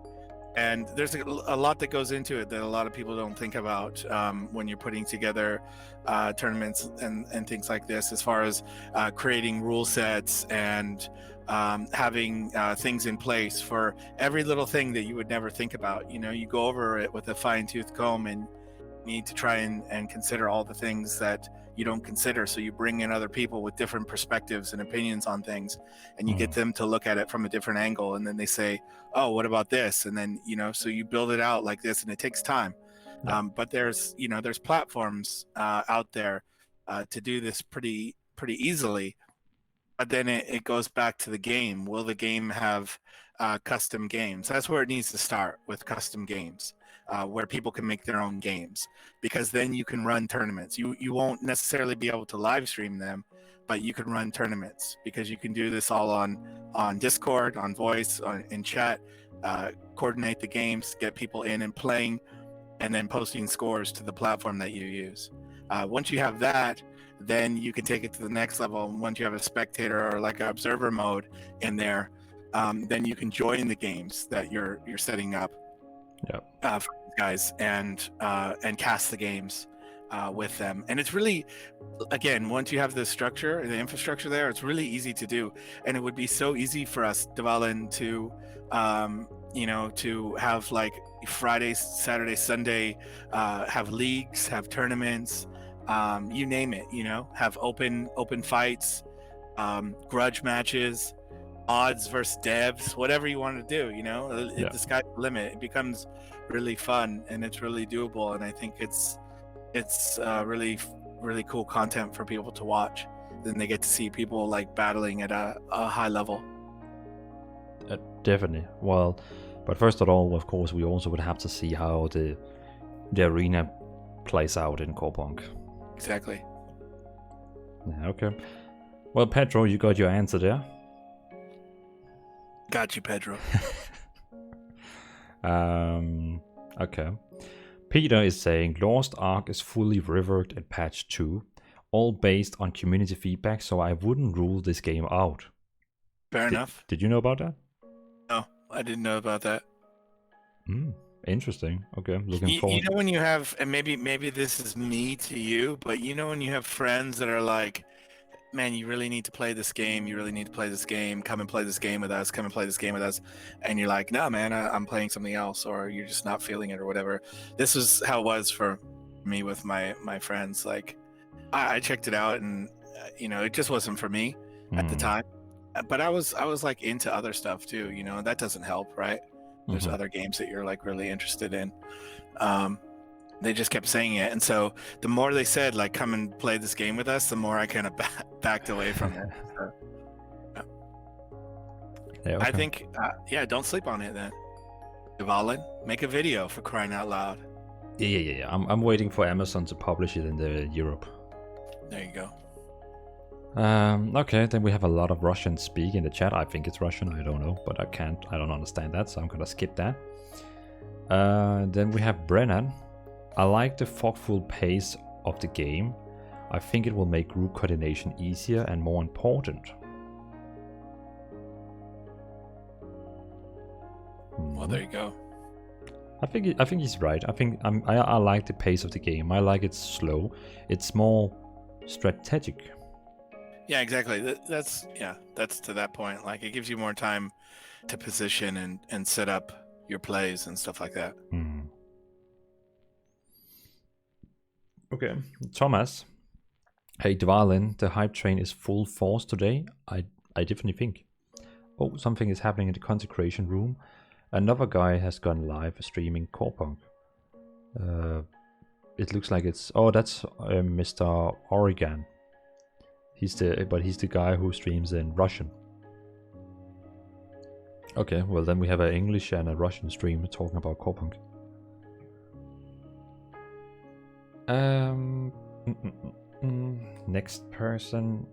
And there's a lot that goes into it that a lot of people don't think about when you're putting together tournaments and things like this, as far as creating rule sets and having things in place for every little thing that you would never think about. You know, you go over it with a fine-tooth comb and need to try and consider all the things that you don't consider. So you bring in other people with different perspectives and opinions on things, and you get them to look at it from a different angle, and then they say, oh, what about this? And then, you know, so you build it out like this, and it takes time. But there's, you know, there's platforms out there to do this pretty easily. But then it goes back to the game. Will the game have custom games? That's where it needs to start, with custom games, where people can make their own games, because then you can run tournaments. You won't necessarily be able to live stream them, but you can run tournaments, because you can do this all on Discord, on voice, in chat, coordinate the games, get people in and playing, and then posting scores to the platform that you use. Once you have that, then you can take it to the next level. Once you have a spectator or like an observer mode in there, then you can join the games that you're setting up for these guys, and cast the games with them. And it's really, again, once you have the structure and the infrastructure there, it's really easy to do. And it would be so easy for us, Dvalin, to you know, to have like Friday, Saturday, Sunday, have leagues, have tournaments, you name it, you know, have open fights, grudge matches, odds versus devs, whatever you want to do, you know. The sky's the limit. It becomes really fun, and it's really doable, and I think it's really cool content for people to watch. Then they get to see people like battling at a high level. Definitely. Well, but first of all, of course, we also would have to see how the arena plays out in Corepunk. Exactly. Yeah, okay. Well, Pedro, you got your answer there. Got you, Pedro. Okay. Peter is saying Lost Ark is fully reworked in patch 2, all based on community feedback, so I wouldn't rule this game out. Fair enough. Did you know about that? No, I didn't know about that. Interesting. Okay, looking You forward. know when you have, and maybe this is me to you, but you know when you have friends that are like, man, you really need to play this game. You really need to play this game. Come and play this game with us. Come and play this game with us. And you're like, no, man, I'm playing something else, or you're just not feeling it, or whatever. This is how it was for me with my friends. Like, I checked it out, and it just wasn't for me at the time. But I was like into other stuff too. That doesn't help, right? There's other games that you're like really interested in. They just kept saying it, and so the more they said like come and play this game with us, the more I kind of backed away from it. So, Yeah, okay. I think don't sleep on it then. Devalin, make a video, for crying out loud. Yeah. I'm waiting for Amazon to publish it in the Europe. There you go. Okay, then we have a lot of Russian speak in the chat. I think it's Russian, I don't know, but I don't understand that, so I'm gonna skip that. Then we have Brennan. I like the thoughtful pace of the game. I think it will make group coordination easier and more important. Well, there you go. I think he's right. I like the pace of the game. I like it slow. It's more strategic. Yeah, exactly. That's to that point. Like, it gives you more time to position and set up your plays and stuff like that. Okay, Thomas. Hey Dvalin, the hype train is full force today. I definitely think. Oh, something is happening in the consecration room. Another guy has gone live streaming Corepunk. It looks like it's that's Mr. Oregon. He's the guy who streams in Russian. Okay, well then we have an English and a Russian stream talking about Corepunk. Next person.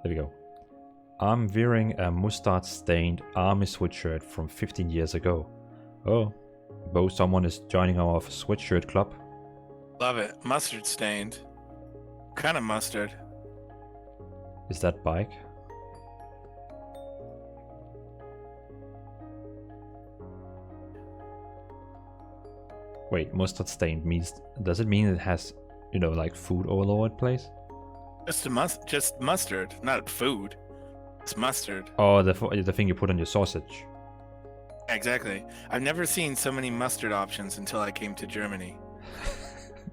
There we go. I'm wearing a mustard-stained army sweatshirt from 15 years ago. Oh, Boast, someone is joining our sweatshirt club. Love it. Mustard stained. Kind of mustard. Is that bike? Wait, mustard stained means, does it mean it has, like food all over the place? Just mustard, not food. It's mustard. Oh, the thing you put on your sausage. Exactly. I've never seen so many mustard options until I came to Germany.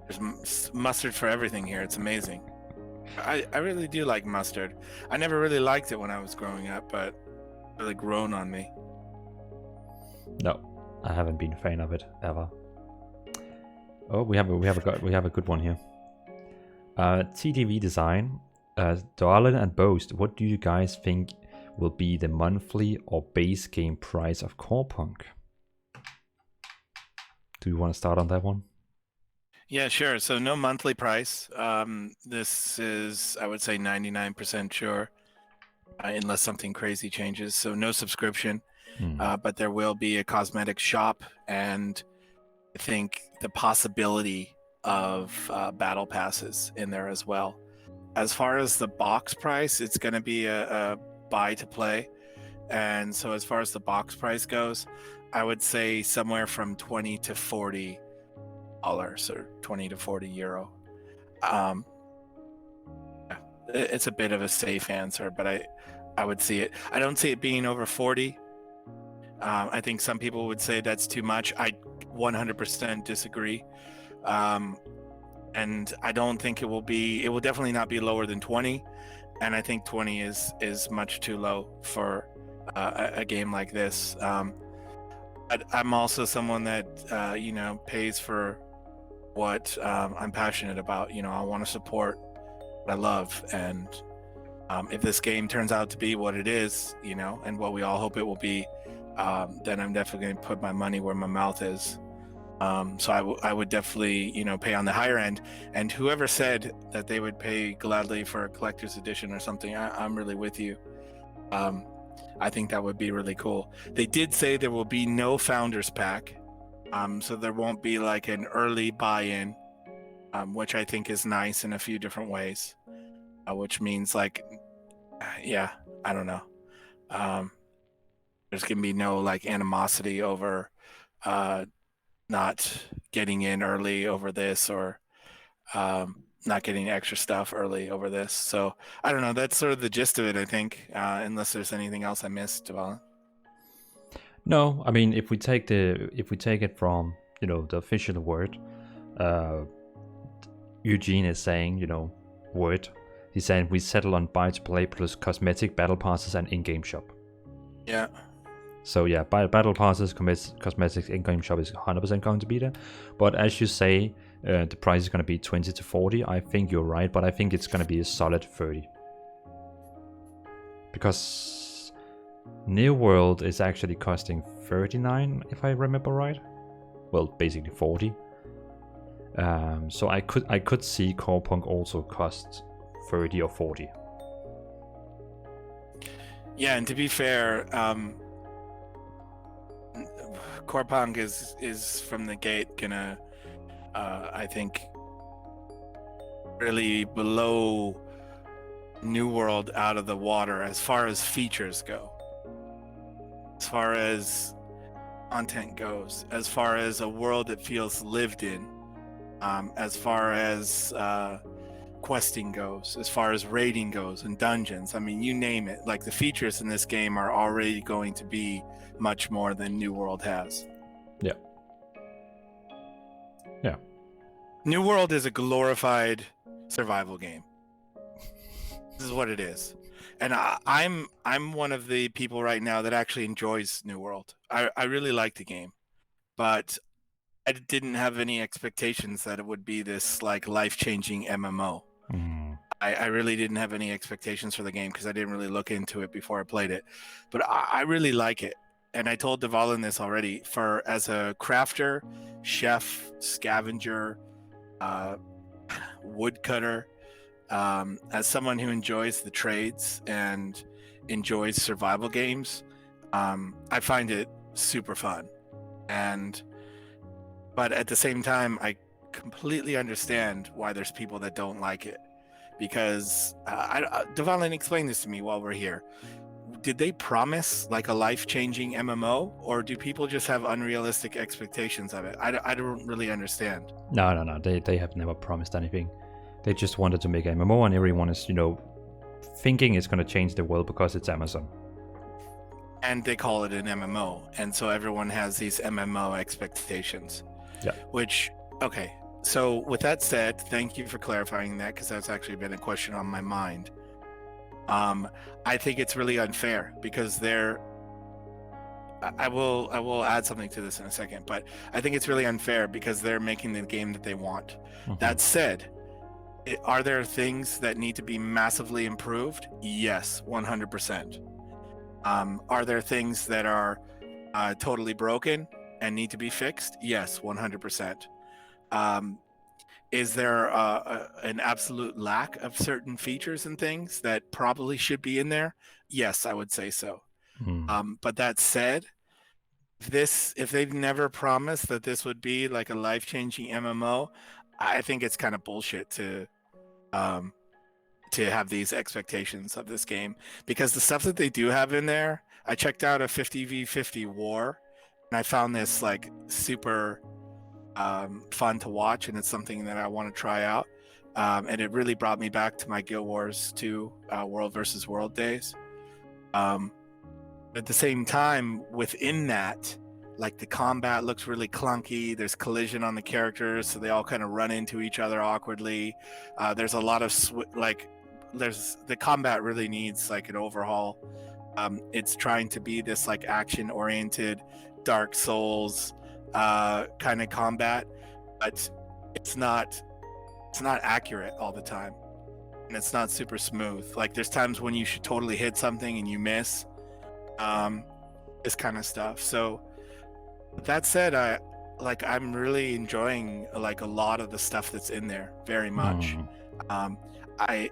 There's mustard for everything here. It's amazing. I really do like mustard. I never really liked it when I was growing up, but it's really grown on me. No, I haven't been a fan of it ever. Oh, we have a good one here. TTV design, Darlin and Boast. What do you guys think will be the monthly or base game price of Corepunk? Do you want to start on that one? Yeah, sure. So no monthly price. This is, I would say, 99% sure, unless something crazy changes. So no subscription, but there will be a cosmetic shop, and I think the possibility of battle passes in there as well. As far as the box price, it's going to be a buy to play. And so as far as the box price goes, I would say somewhere from $20 to $40 or 20 to 40 euro. It's a bit of a safe answer, but I would see it. I don't see it being over 40. I think some people would say that's too much. I 100% disagree. And I don't think it will definitely not be lower than 20. And I think 20 is much too low for a game like this. But I'm also someone that, pays for what I'm passionate about. I want to support what I love. And if this game turns out to be what it is, and what we all hope it will be, then I'm definitely going to put my money where my mouth is. So I would definitely, pay on the higher end. And whoever said that they would pay gladly for a collector's edition or something, I'm really with you. I think that would be really cool. They did say there will be no founders pack. So there won't be like an early buy-in, which I think is nice in a few different ways, which means like, I don't know. There's gonna be no like animosity over not getting in early over this, or not getting extra stuff early over this. So I don't know. That's sort of the gist of it, I think. Unless there's anything else I missed, Devon. No, I mean if we take it from the official word, Eugene is saying word. He's saying we settle on buy to play plus cosmetic battle passes and in-game shop. Yeah. So yeah, battle passes, cosmetics, in-game shop is 100% going to be there. But as you say, the price is going to be 20 to 40. I think you're right, but I think it's going to be a solid 30. Because New World is actually costing 39, if I remember right. Well, basically 40. So I could see Corepunk also cost 30 or 40. Yeah, and to be fair, Corepunk is from the gate gonna, I think, really blow New World out of the water as far as features go, as far as content goes, as far as a world that feels lived in, as far as questing goes, as far as raiding goes and dungeons. I mean, you name it. Like, the features in this game are already going to be much more than New World has. Yeah. Yeah. New World is a glorified survival game. This is what it is. And I'm one of the people right now that actually enjoys New World. I really like the game, but I didn't have any expectations that it would be this like life-changing MMO. I really didn't have any expectations for the game because I didn't really look into it before I played it. But I really like it. And I told Devalin this already. As a crafter, chef, scavenger, woodcutter, as someone who enjoys the trades and enjoys survival games, I find it super fun. But at the same time, I completely understand why there's people that don't like it. Because Devalin, explain this to me while we're here. Did they promise like a life-changing MMO, or do people just have unrealistic expectations of it? I don't really understand. No. They have never promised anything. They just wanted to make MMO, and everyone is, thinking it's going to change the world because it's Amazon. And they call it an MMO, and so everyone has these MMO expectations. Yeah. Which, okay. So with that said, thank you for clarifying that, because that's actually been a question on my mind. I think it's really unfair because I will add something to this in a second, but I think it's really unfair because they're making the game that they want. Mm-hmm. That said, are there things that need to be massively improved? Yes, 100%. Are there things that are totally broken and need to be fixed? Yes, 100%. Is there an absolute lack of certain features and things that probably should be in there? Yes, I would say so. But that said, if they've never promised that this would be like a life-changing MMO, I think it's kind of bullshit to have these expectations of this game, because the stuff that they do have in there, I checked out a 50v50 war, and I found this like super fun to watch, and it's something that I want to try out. And it really brought me back to my Guild Wars 2 World versus World days. At the same time, within that, like, the combat looks really clunky. There's collision on the characters, so they all kind of run into each other awkwardly. There's a lot of the combat really needs like an overhaul. It's trying to be this like action-oriented Dark Souls kind of combat, but it's not accurate all the time, and it's not super smooth. Like, there's times when you should totally hit something and you miss, this kind of stuff. So that said, I'm really enjoying like a lot of the stuff that's in there very much. I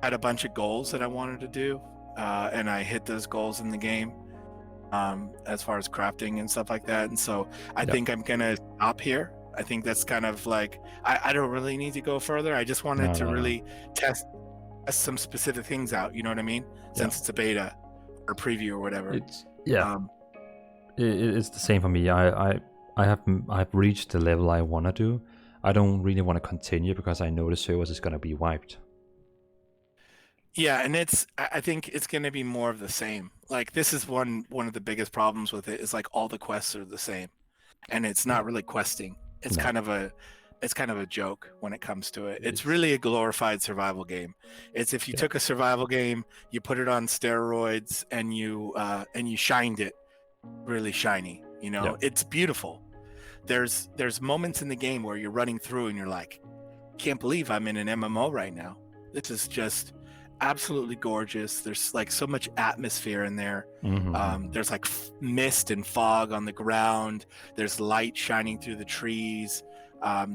had a bunch of goals that I wanted to do, and I hit those goals in the game, as far as crafting and stuff like that. And so I think I'm gonna stop here. I think that's kind of like, I don't really need to go further. I just wanted to really test some specific things out, you know what I mean? Since it's a beta or preview or whatever. Yeah, it's the same for me. I have reached the level I want to do. I don't really want to continue because I know the servers is gonna be wiped. Yeah, and I think it's going to be more of the same. Like this is one of the biggest problems with it is like all the quests are the same, and it's not really questing. It's No. kind of a joke when it comes to it. It's It's- really a glorified survival game. It's if you Yeah. took a survival game, you put it on steroids, and you shined it really shiny. You know, Yeah. it's beautiful. There's moments in the game where you're running through and you're like, can't believe I'm in an MMO right now. This is just absolutely gorgeous. There's like so much atmosphere in there. Mhm. There's like mist and fog on the ground. There's light shining through the trees.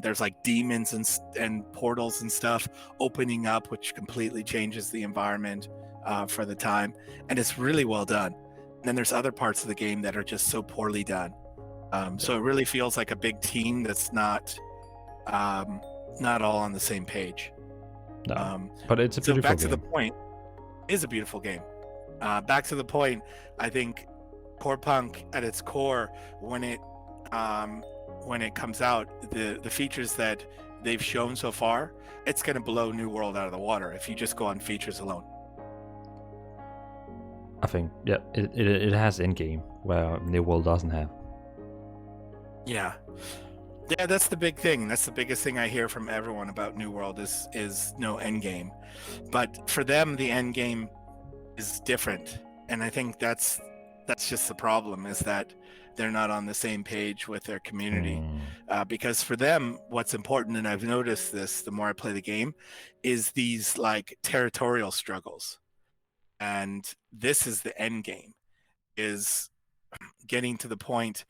There's like demons and portals and stuff opening up, which completely changes the environment for the time. And it's really well done. And then there's other parts of the game that are just so poorly done. So it really feels like a big team that's not all on the same page. No. But it's a So beautiful back to the game. point, it is a beautiful game. Back to the point, I think Corepunk at its core, when it comes out, the features that they've shown so far, it's going to blow New World out of the water if you just go on features alone. I think, yeah, it has in-game where New World doesn't have. Yeah. Yeah, that's the big thing. That's the biggest thing I hear from everyone about New World is no end game. But for them, the end game is different, and I think that's just the problem, is that they're not on the same page with their community. Because for them, what's important, and I've noticed this the more I play the game, is these like territorial struggles, and this is the end game, is getting to the point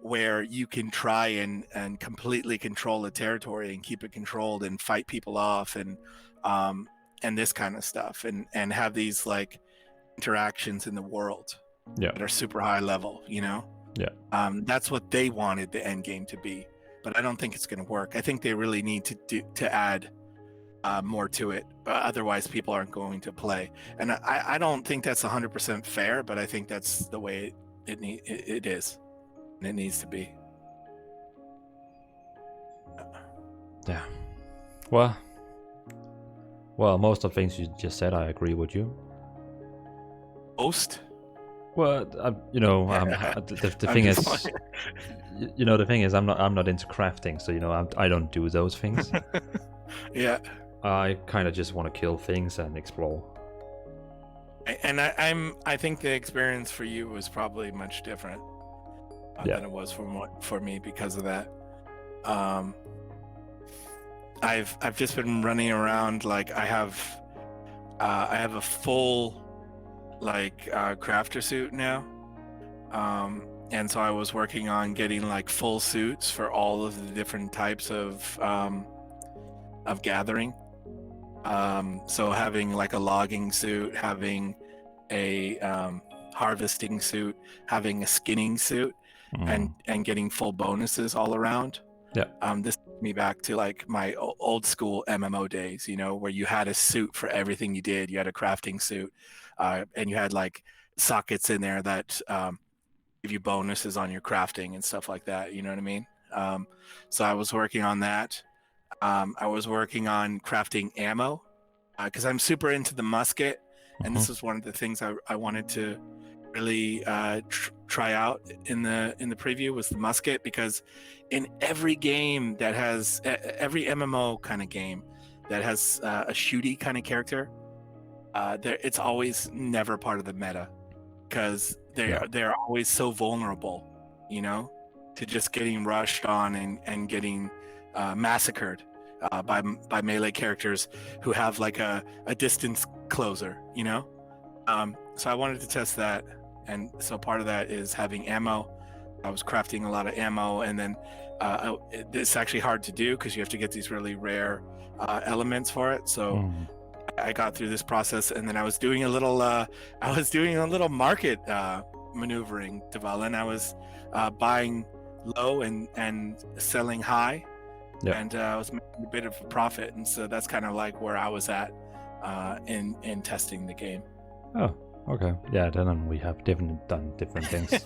where you can try and completely control a territory and keep it controlled and fight people off and this kind of stuff and have these like interactions in the world that are super high level, you know? Yeah. That's what they wanted the end game to be, but I don't think it's going to work. I think they really need to add more to it. Otherwise, people aren't going to play. And I don't think that's 100% fair, but I think that's the way it is. And it needs to be. Yeah. Well, most of the things you just said, I agree with you. Boast? Well, the thing is, the thing is, I'm not into crafting, so I don't do those things. Yeah. I kind of just want to kill things and explore. And I think the experience for you was probably much different than it was for me because of that. I've just been running around, like I have a full like crafter suit now, and so I was working on getting like full suits for all of the different types of gathering. So having like a logging suit, having a harvesting suit, having a skinning suit, and getting full bonuses all around. Yeah. This took me back to like my old school MMO days, where you had a suit for everything you did. You had a crafting suit, and you had like sockets in there that give you bonuses on your crafting and stuff like that. You know what I mean? So I was working on that. I was working on crafting ammo because I'm super into the musket, and this was one of the things I wanted to really try out in the preview was the musket, because in every game that has every MMO kind of game that has a shooty kind of character, it's always never part of the meta because they're always so vulnerable, to just getting rushed on and getting massacred by melee characters who have like a distance closer, so I wanted to test that, and so part of that is having ammo. I was crafting a lot of ammo, and then it's actually hard to do because you have to get these really rare elements for it. So I got through this process, and then I was doing a little market maneuvering, Devalin. I was buying low and selling high, and I was making a bit of a profit, and so that's kind of like where I was at in testing the game. Oh, Okay. Yeah, then we have done different things.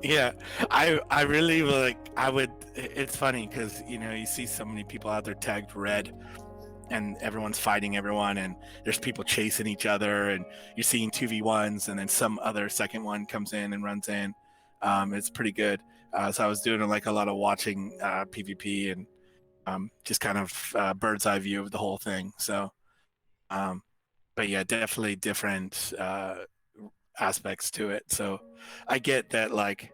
Yeah, I really like. I would. It's funny because you see so many people out there tagged red, and everyone's fighting everyone, and there's people chasing each other, and you're seeing 2v1s, and then some other second one comes in and runs in. It's pretty good. So I was doing like a lot of watching PvP and just kind of bird's eye view of the whole thing. So, but yeah, definitely different aspects to it. So I get that, like,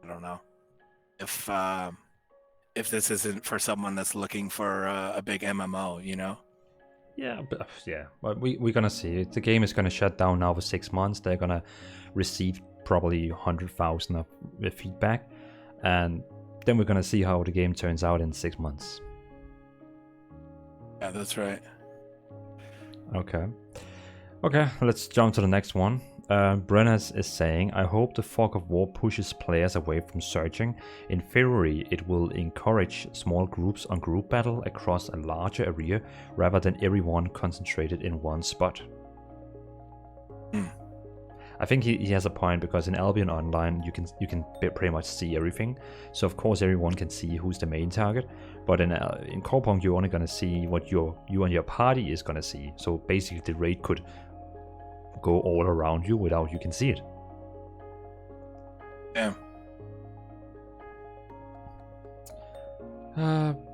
I don't know if this isn't for someone that's looking for a big MMO, Yeah, but we're gonna see. The game is gonna shut down now for 6 months. They're gonna receive probably 100,000 of feedback, and then we're gonna see how the game turns out in 6 months. Yeah, that's right. Okay, let's jump to the next one. Brennas is saying, I hope the Fog of War pushes players away from searching. In theory, it will encourage small groups on group battle across a larger area rather than everyone concentrated in one spot. I think he has a point, because in Albion Online you can pretty much see everything. So of course everyone can see who's the main target, but in Corepunk you're only gonna see what you and your party is gonna see. So basically the raid could go all around you without you can see it. Yeah.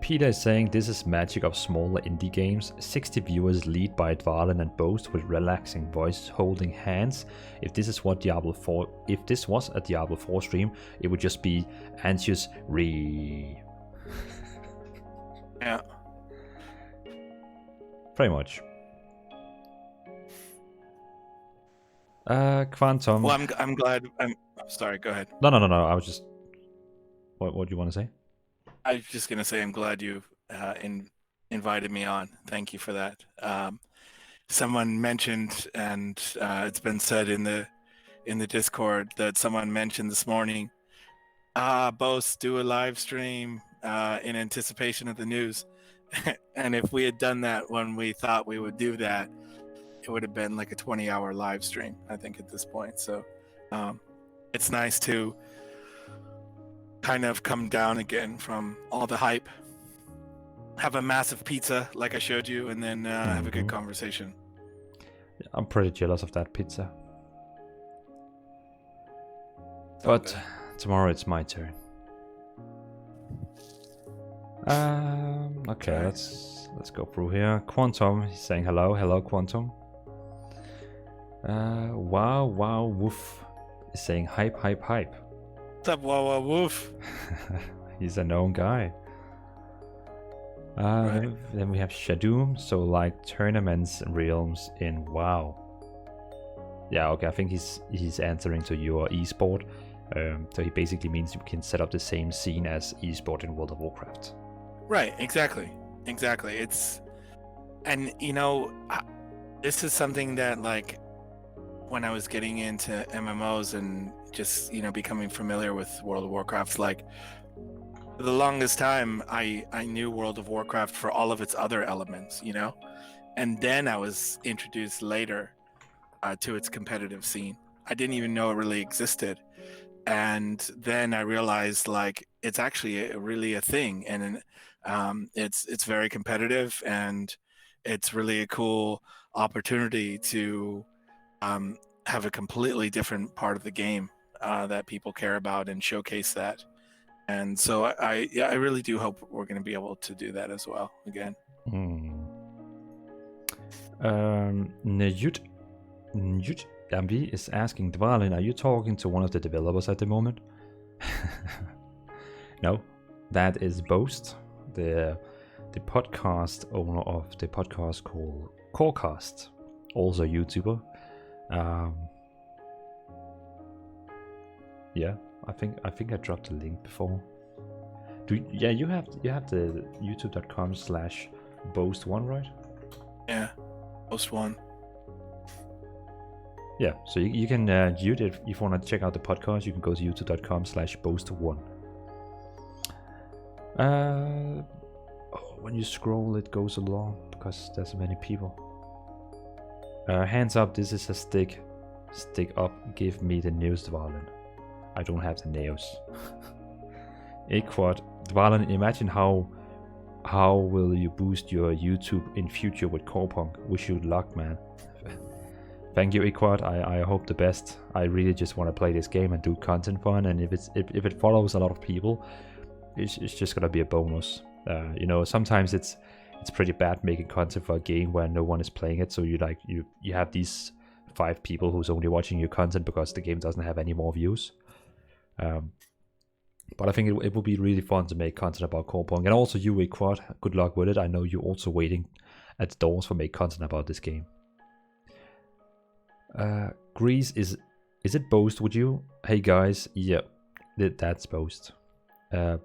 Peter is saying, this is magic of smaller indie games. 60 viewers lead by Dvalin and Boast with relaxing voice holding hands. If this was a Diablo 4 stream, it would just be Anxious Re. Yeah. Pretty much. Quantum. Well, I'm glad. I'm sorry. Go ahead. No. I was just. What do you want to say? I was just gonna say I'm glad you invited me on. Thank you for that. Someone mentioned, and it's been said in the Discord, that someone mentioned this morning, Boast, do a live stream in anticipation of the news. And if we had done that when we thought we would do that, it would have been like a 20-hour live stream, I think, at this point. So it's nice to kind of come down again from all the hype, have a massive pizza like I showed you, and then have a good conversation. Yeah, I'm pretty jealous of that pizza. But tomorrow it's my turn. Okay, let's go through here. Quantum, he's saying hello Quantum. Wow woof is saying hype. What's up, wow woof? He's a known guy. Right. Then we have Shadoom, so like tournaments and realms in WoW. Yeah, okay, I think he's answering to your esport. So he basically means you can set up the same scene as esport in World of Warcraft. Right, exactly. It's, and this is something that, like, when I was getting into MMOs and just becoming familiar with World of Warcraft, like, for the longest time I knew World of Warcraft for all of its other elements, and then I was introduced later to its competitive scene. I didn't even know it really existed, and then I realized, like, it's actually really a thing, and it's very competitive, and it's really a cool opportunity to have a completely different part of the game that people care about and showcase that. And so I really do hope we're going to be able to do that as well again. Njut Dambi is asking, Dvalin, are you talking to one of the developers at the moment? No, that is Boast, the podcast owner of the podcast called Corecast, also a YouTuber. Yeah, I think I dropped a link before. You have the youtube.com/boast1, right? Yeah, Boast1. Yeah, so you can if you want to check out the podcast, you can go to youtube.com/boast1. When you scroll, it goes along because there's many people. Hands up, this is a stick. Stick up, give me the news, Dvalin. I don't have the nails. Equad, Dvalin, imagine how will you boost your YouTube in future with Corepunk? Wish you luck, man. Thank you, Equad. I hope the best. I really just want to play this game and do content fun, and if it follows a lot of people, it's just gonna be a bonus. You know, sometimes it's pretty bad making content for a game where no one is playing it, so you have these 5 people who's only watching your content because the game doesn't have any more views. But I think it will be really fun to make content about Corepunk, and also you, Equad, good luck with it. I know you're also waiting at the doors for make content about this game. Grease, is it Boast? Would you? Hey guys, yeah, that's Boast.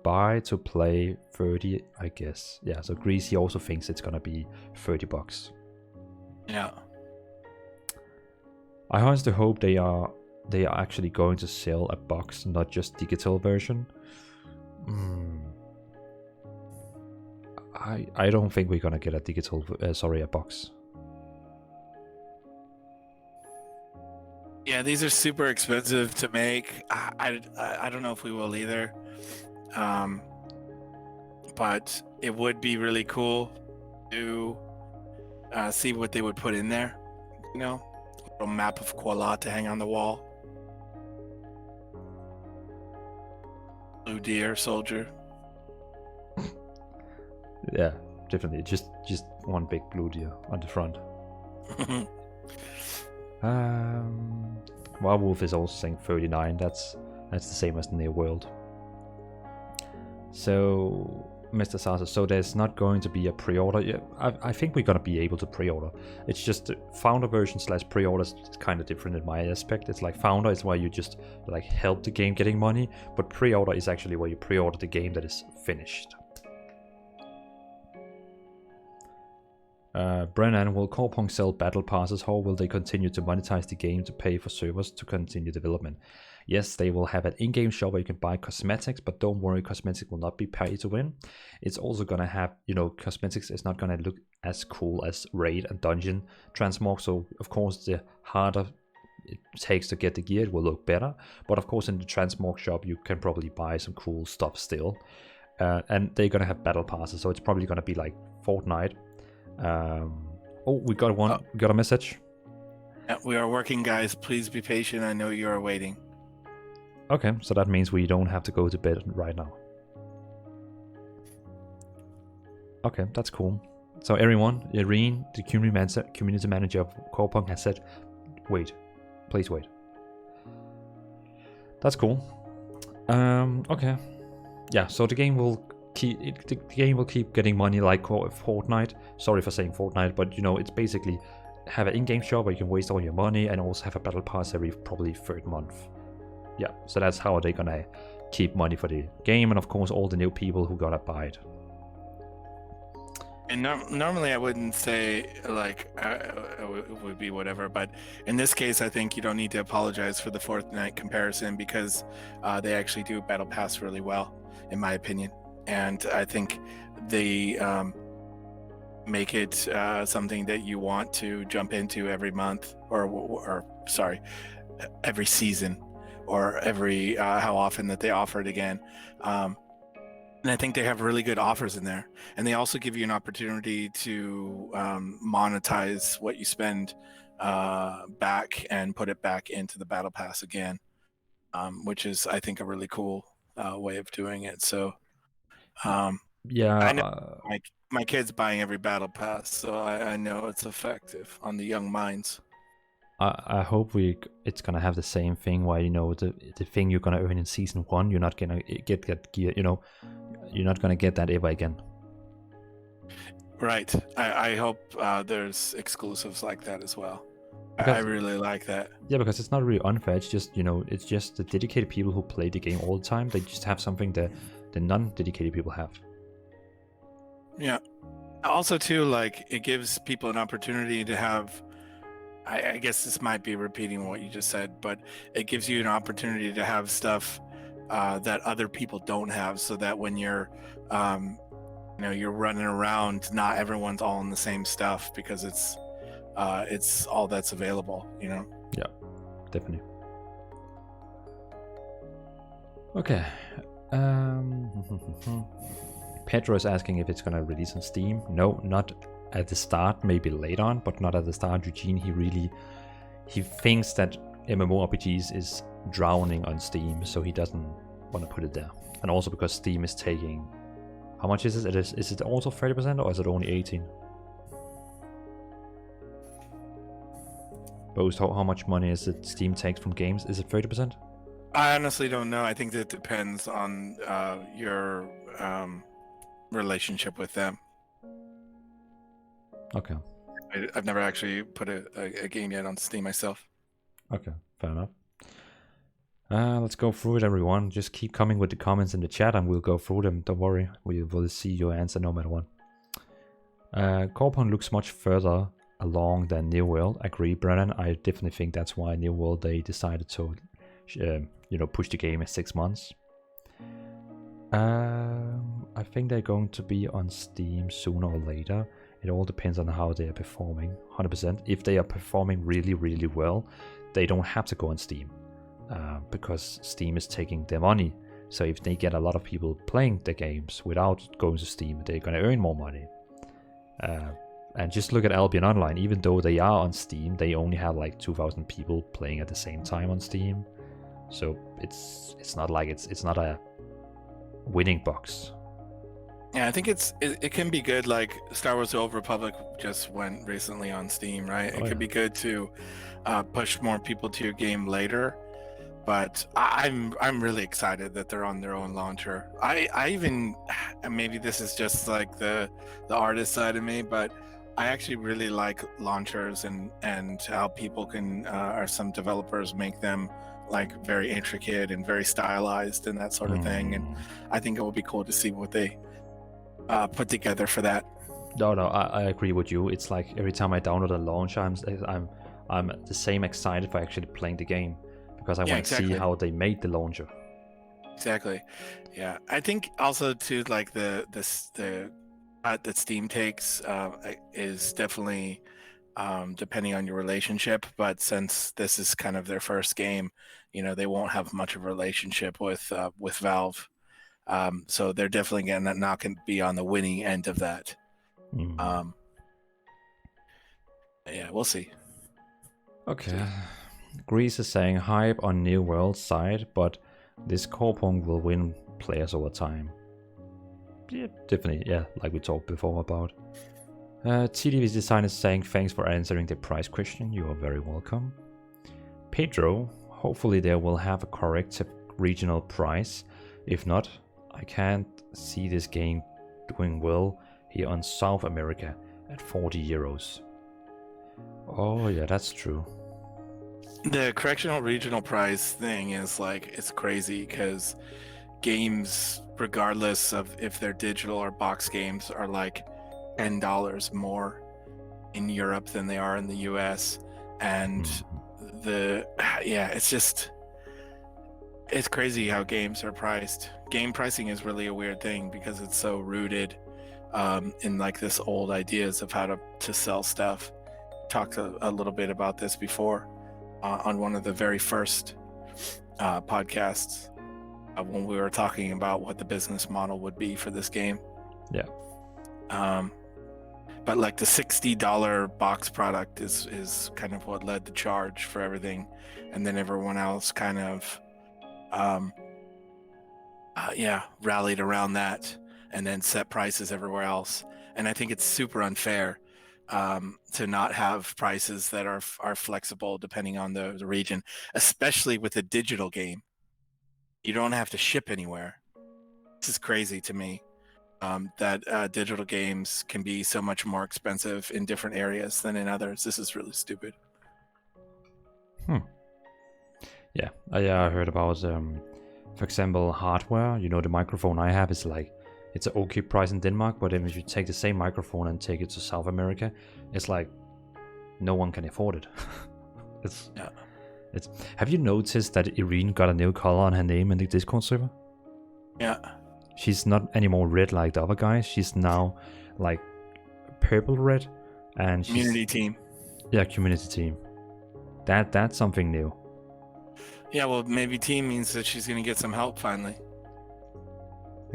Buy to play 30, I guess. Yeah, so Grease, he also thinks it's gonna be $30. Yeah. I honestly hope they are actually going to sell a box, not just digital version. I don't think we're gonna get a digital, a box. Yeah, these are super expensive to make. I don't know if we will either. But it would be really cool to see what they would put in there. You know, a little map of Kuala to hang on the wall. Blue deer soldier. Yeah, definitely. Just one big blue deer on the front. Werewolf is also saying 39. That's the same as the New World. So, Mr. Sasa, so there's not going to be a pre-order. Yeah, I think we're gonna be able to pre-order. It's just the founder version / pre-order is kind of different in my aspect. It's like founder is where you just like help the game getting money, but pre-order is actually where you pre-order the game that is finished. Brennan, will Corepunk sell battle passes, or will they continue to monetize the game to pay for servers to continue development? Yes, they will have an in-game shop where you can buy cosmetics, but don't worry, cosmetics will not be pay to win. It's also gonna have, you know, cosmetics is not gonna look as cool as raid and dungeon transmog, so of course the harder it takes to get the gear, it will look better, but of course in the transmog shop you can probably buy some cool stuff still. And they're gonna have battle passes, so it's probably gonna be like Fortnite. Oh, we got one. We got a message. Yeah, we are working, guys. Please be patient. I know you are waiting. Okay, so that means we don't have to go to bed right now. Okay, that's cool. So everyone, Irene, the community manager of Corepunk, has said, wait, please wait. That's cool. Okay. Yeah, so the game will keep getting money like Fortnite. Sorry for saying Fortnite, but you know, it's basically have an in-game shop where you can waste all your money and also have a battle pass every probably 3rd month. Yeah, so that's how they're gonna keep money for the game, and of course all the new people who gotta buy it. And normally I wouldn't say like it would be whatever, but in this case I think you don't need to apologize for the Fortnite comparison, because they actually do battle pass really well, in my opinion. And I think they make it something that you want to jump into every month, or sorry, every season, or every how often that they offer it again. And I think they have really good offers in there, and they also give you an opportunity to monetize what you spend back and put it back into the battle pass again, which is, I think, a really cool way of doing it. So. Yeah, I know my kid's buying every battle pass, so I know it's effective on the young minds. I hope it's gonna have the same thing where, you know, the thing you're gonna earn in season 1, you're not gonna get gear. You know, you're not gonna get that ever again. Right. I hope there's exclusives like that as well. I really like that. Yeah, because it's not really unfair. It's just, you know, it's just the dedicated people who play the game all the time. They just have something that the non-dedicated people have. Yeah. Also, too, like, it gives people an opportunity to have, I guess this might be repeating what you just said, but it gives you an opportunity to have stuff that other people don't have, so that when you're, you know, you're running around, not everyone's all in the same stuff, because it's it's all that's available. You know. Yeah, definitely. Okay. Pedro is asking if it's gonna release on Steam. No, not at the start. Maybe later on, but not at the start. Eugene, he thinks that MMORPGs is drowning on Steam, so he doesn't want to put it there. And also because Steam is taking, how much is it? Is it also 30% or is it only 18? Boast, how much money is it Steam takes from games? Is it 30%? I honestly don't know. I think that depends on your relationship with them. Okay. I've never actually put a game yet on Steam myself. Okay, fair enough. Let's go through it, everyone. Just keep coming with the comments in the chat and we'll go through them. Don't worry, we will see your answer no matter what. Corepunk looks much further along than New World. Agree, Brennan. I definitely think that's why New World, they decided to push the game in 6 months. I think they're going to be on Steam sooner or later. It all depends on how they are performing, 100%. If they are performing really, really well, they don't have to go on Steam. Because Steam is taking their money. So if they get a lot of people playing the games without going to Steam, they're going to earn more money. And just look at Albion Online. Even though they are on Steam, they only have like 2,000 people playing at the same time on Steam. So it's not like it's not a winning box. Yeah, I think it can be good. Like Star Wars: The Old Republic just went recently on Steam, right? It could be good to push more people to your game later. But I'm really excited that they're on their own launcher. I even, maybe this is just like the artist side of me, but I actually really like launchers and how people can or some developers make them like very intricate and very stylized and that sort of thing. And I think it will be cool to see what they put together for that. No, I agree with you. It's like every time I download a launcher, I'm the same excited for actually playing the game. Because I want to see how they made the launcher. Exactly. Yeah. I think also too, like the cut that Steam takes is definitely depending on your relationship. But since this is kind of their first game, they won't have much of a relationship with Valve. So they're definitely not going to be on the winning end of that. Yeah, we'll see. Okay. Grease is saying hype on New World side, but this Corepunk will win players over time. Yeah, definitely, yeah, like we talked before about. TDV Design is saying thanks for answering the price question, you are very welcome. Pedro, hopefully they will have a correct regional price. If not, I can't see this game doing well here on South America at 40 euros. Oh yeah, that's true. The correctional regional price thing is like, it's crazy because games, regardless of if they're digital or box games, are like $10 more in Europe than they are in the US. And it's crazy how games are priced. Game pricing is really a weird thing because it's so rooted in like this old ideas of how to sell stuff. Talked a little bit about this before. On one of the very first podcasts when we were talking about what the business model would be for this game. Yeah. But like the $60 box product is kind of what led the charge for everything. And then everyone else kind of, rallied around that and then set prices everywhere else. And I think it's super unfair to not have prices that are flexible depending on the region, especially with a digital game. You don't have to ship anywhere. This is crazy to me that digital games can be so much more expensive in different areas than in others. This is really stupid. Yeah, I heard about, for example, hardware. The microphone I have is like, it's an okay price in Denmark, but if you take the same microphone and take it to South America, it's like no one can afford it. Have you noticed that Irene got a new color on her name in the Discord server? Yeah. She's not anymore red like the other guys. She's now like purple red, and she's Community team. Yeah, community team. That's something new. Yeah, well, maybe team means that she's gonna get some help finally.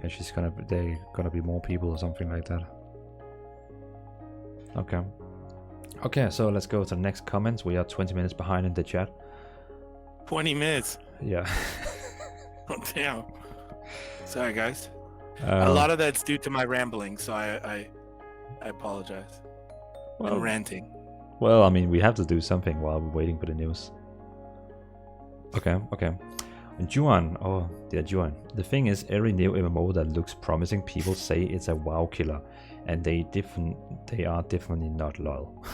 Yeah, they're gonna be more people or something like that. Okay. Okay, so let's go to the next comments. We are 20 minutes behind in the chat. 20 minutes. Yeah. Oh, damn. Sorry, guys. A lot of that's due to my rambling, so I apologize. I'm ranting. Well, I mean, we have to do something while we're waiting for the news. Okay. Juan, oh yeah, Juan. The thing is, every new MMO that looks promising, people say it's a WoW killer, and they are definitely not lol.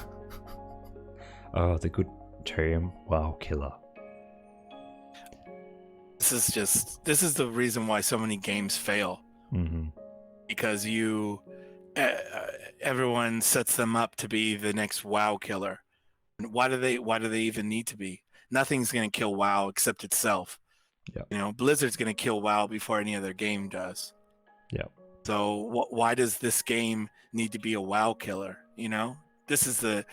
Oh, the good term, WoW killer. This is the reason why so many games fail. Mm-hmm. Because everyone sets them up to be the next WoW killer. Why do they even need to be? Nothing's gonna kill WoW except itself. Yeah. You know, Blizzard's gonna kill WoW before any other game does. Yeah. So why does this game need to be a WoW killer? You know, this is the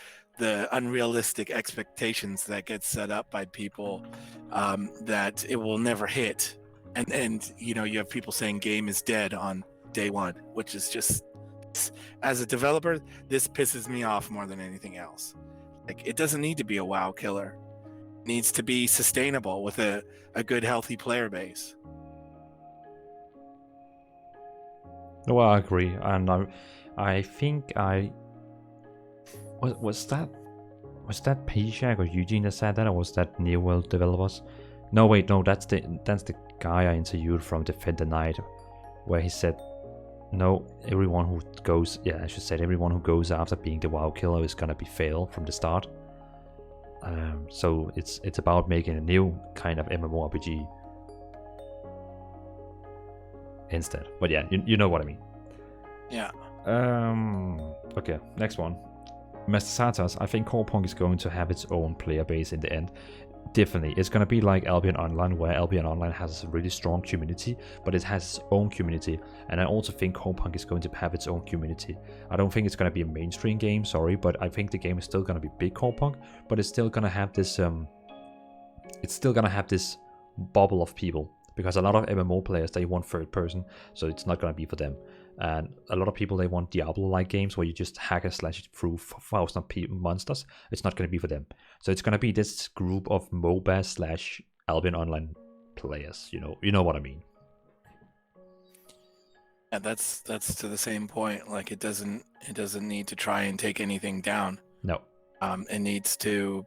unrealistic expectations that get set up by people that it will never hit, and you know, you have people saying game is dead on day one, which is just, as a developer, this pisses me off more than anything else. Like, it doesn't need to be a WoW killer. It needs to be sustainable with a good, healthy player base. No, I agree, and I think was that Pishak or Eugene that said that, or was that New World Developers? No, wait, no, that's the guy I interviewed from Defend the Night, where he said, no, everyone who goes after being the WoW killer is gonna be fail from the start. So it's about making a new kind of MMORPG instead. But yeah, you know what I mean. Yeah. Okay, next one. Master Satas, I think Corepunk is going to have its own player base in the end. Definitely, it's going to be like Albion Online, where Albion Online has a really strong community, but it has its own community. And I also think Corepunk is going to have its own community. I don't think it's going to be a mainstream game, sorry, but I think the game is still going to be big Corepunk, but it's still going to have this bubble of people, because a lot of MMO players, they want third person, so it's not going to be for them. And a lot of people, they want Diablo-like games where you just hack and slash through thousands of monsters. It's not going to be for them. So it's going to be this group of MOBA / Albion Online players. You know what I mean. Yeah, that's to the same point. Like, it doesn't need to try and take anything down. No. It needs to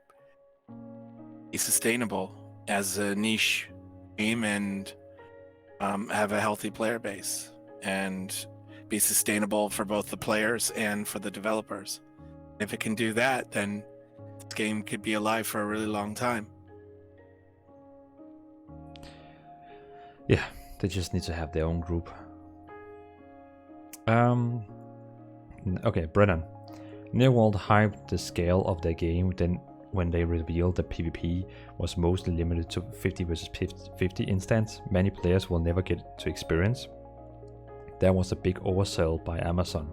be sustainable as a niche game and have a healthy player base and be sustainable for both the players and for the developers. If it can do that, then this game could be alive for a really long time. Yeah, they just need to have their own group. Okay, Brennan. New World hyped the scale of their game, then when they revealed that PvP was mostly limited to 50 versus 50 instance, many players will never get to experience. There was a big oversell by Amazon.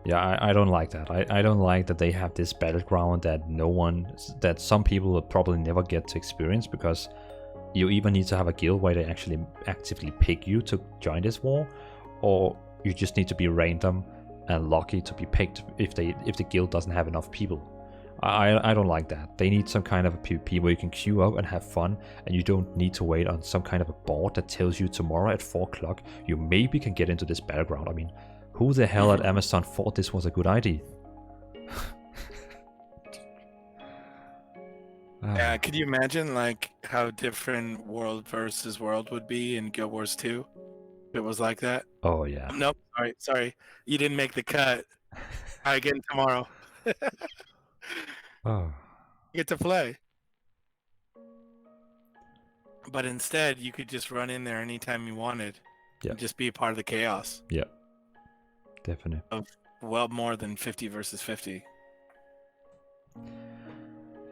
Yeah, I don't like that. I don't like that they have this battleground that some people will probably never get to experience, because you either need to have a guild where they actually actively pick you to join this war, or you just need to be random and lucky to be picked if the guild doesn't have enough people. I don't like that. They need some kind of a PvP where you can queue up and have fun, and you don't need to wait on some kind of a board that tells you tomorrow at 4 o'clock you maybe can get into this battleground. I mean, who the hell at Amazon thought this was a good idea? Yeah, could you imagine like how different World versus World would be in Guild Wars 2 if it was like that? Oh yeah. Nope, sorry. You didn't make the cut. Try again tomorrow. Oh. You get to play. But instead, you could just run in there anytime you wanted. Yeah. And just be a part of the chaos. Yeah. Definitely. Of well more than 50 versus 50.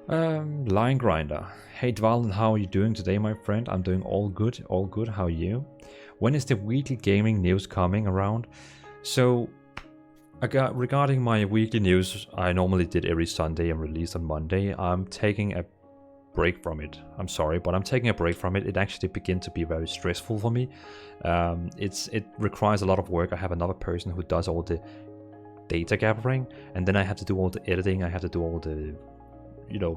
Line Grinder. Hey Dvalin, how are you doing today, my friend? I'm doing all good. How are you? When is the weekly gaming news coming around? So Regarding my weekly news, I normally did every Sunday and released on Monday. I'm taking a break from it. I'm sorry, but I'm taking a break from it. It actually began to be very stressful for me. It requires a lot of work. I have another person who does all the data gathering, and then I have to do all the editing. I have to do all the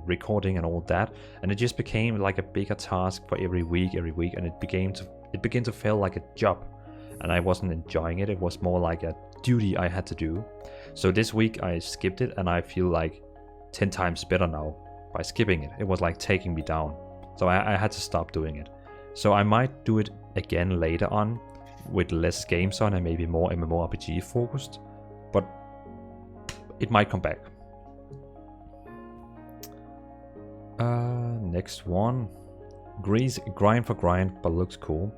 recording and all that, and it just became like a bigger task for every week, and it began to feel like a job, and I wasn't enjoying it. It was more like a duty I had to do. So this week I skipped it, and I feel like 10 times better now by skipping it. It was like taking me down, so I had to stop doing it. So I might do it again later on with less games on and maybe more MMORPG focused, but it might come back. Next one. Grind for grind, but looks cool.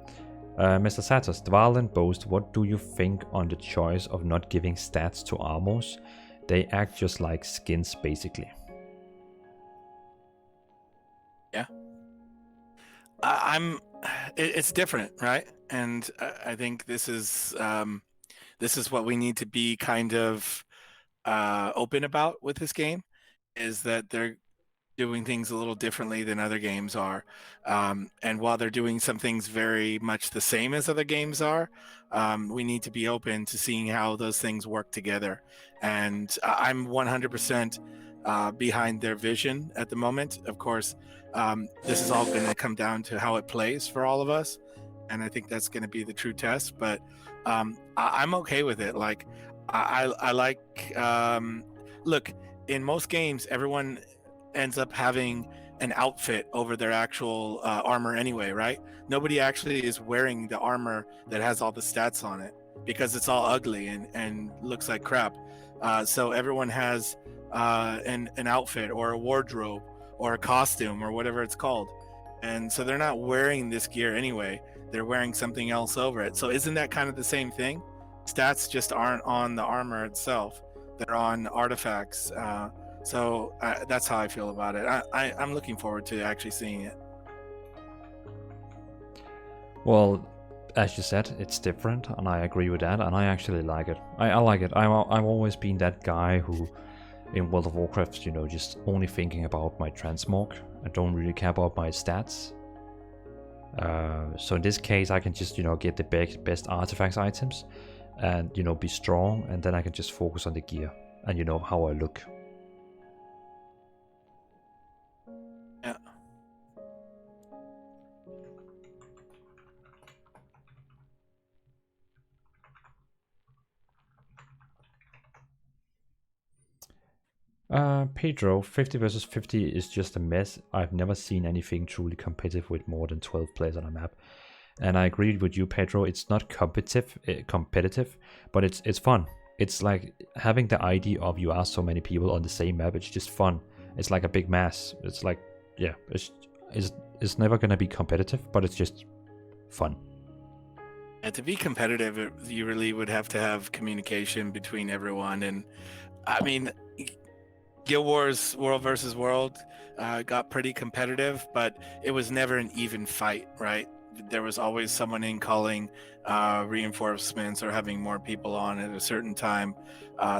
Mr. Satos, Dval and Boast, what do you think on the choice of not giving stats to armors? They act just like skins, basically. Yeah. It's different, right? And I think this is what we need to be kind of open about with this game, is that they're doing things a little differently than other games are. And while they're doing some things very much the same as other games are, we need to be open to seeing how those things work together. And I'm 100% behind their vision at the moment. Of course, this is all going to come down to how it plays for all of us. And I think that's going to be the true test. But I'm okay with it. Like, I like, look, in most games, everyone ends up having an outfit over their actual armor anyway, right? Nobody actually is wearing the armor that has all the stats on it because it's all ugly and looks like crap. So everyone has an outfit or a wardrobe or a costume or whatever it's called. And so they're not wearing this gear anyway. They're wearing something else over it. So isn't that kind of the same thing? Stats just aren't on the armor itself. They're on artifacts. So that's how I feel about it. I'm looking forward to actually seeing it. Well, as you said, it's different, and I agree with that, and I actually like it. I like it. I've always been that guy who, in World of Warcraft, just only thinking about my transmog. I don't really care about my stats. So in this case, I can just, get the best artifacts items, and, be strong, and then I can just focus on the gear, and, how I look. Yeah. Pedro, 50 versus 50 is just a mess. I've never seen anything truly competitive with more than 12 players on a map. And I agree with you, Pedro. It's not competitive, but it's fun. It's like having the idea of you are so many people on the same map. It's just fun. It's like a big mass. It's like, yeah, it's never gonna be competitive, but it's just fun. And to be competitive, you really would have to have communication between everyone. And I mean, Guild Wars World versus World got pretty competitive, but it was never an even fight, right? There was always someone in calling reinforcements or having more people on at a certain time.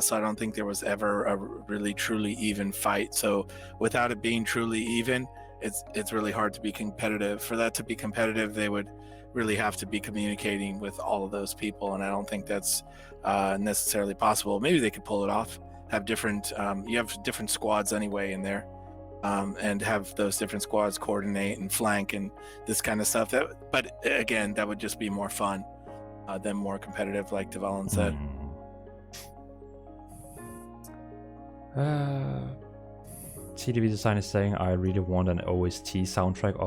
So I don't think there was ever a really truly even fight. So without it being truly even, it's really hard to be competitive. For that to be competitive, they would really have to be communicating with all of those people, and I don't think that's necessarily possible. Maybe they could pull it off. Have different you have different squads anyway in there, and have those different squads coordinate and flank and this kind of stuff. But again, that would just be more fun than more competitive, like Devalin said. TDV Design is saying, I really want an OST soundtrack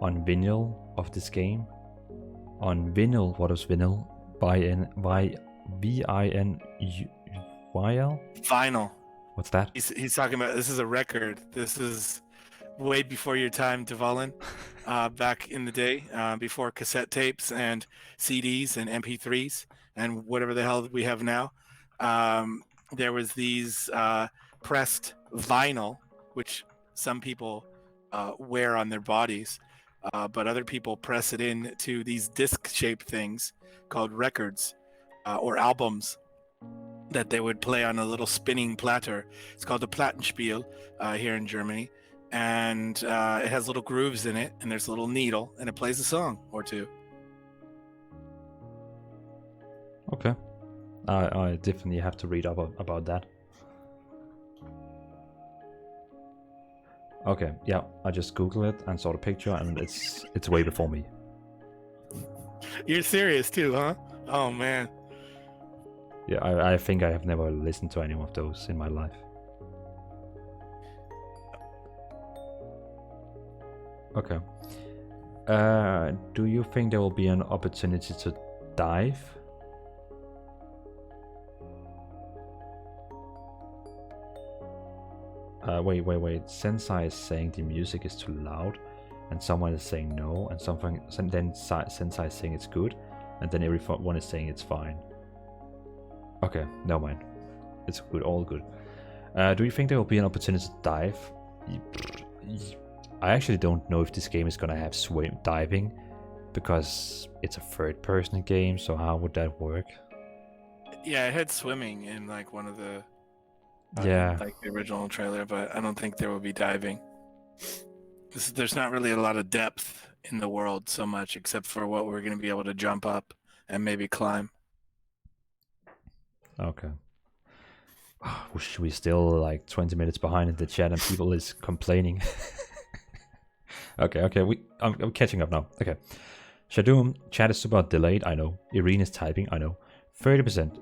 on vinyl of this game. On vinyl, what is vinyl? V-I-N-Y-L? Vinyl. What's that? He's talking about, this is a record. This is way before your time, Devalin. Back in the day, before cassette tapes and CDs and MP3s and whatever the hell we have now. There was these pressed vinyl, which some people wear on their bodies, but other people press it into these disc-shaped things called records or albums that they would play on a little spinning platter. It's called the Plattenspiel here in Germany, and it has little grooves in it, and there's a little needle, and it plays a song or two. Okay. I definitely have to read up about that. Okay, yeah, I just googled it and saw the picture, and it's way before me. You're serious too, huh? Oh man. Yeah, I think I have never listened to any of those in my life. Okay. Do you think there will be an opportunity to dive? Wait. Sensei is saying the music is too loud, and someone is saying no, and then Sensei is saying it's good, and then everyone is saying it's fine. Okay, never mind. It's good, all good. Do you think there will be an opportunity to dive? I actually don't know if this game is gonna have diving, because it's a third-person game. So how would that work? Yeah, it had swimming in like one of the Yeah. like the original trailer, but I don't think there will be diving. There's not really a lot of depth in the world so much, except for what we're going to be able to jump up and maybe climb. Okay. We still like 20 minutes behind in the chat, and people is complaining. Okay. I'm catching up now. Okay. Shadoom, chat is super delayed. I know. Irene is typing. I know. 30%.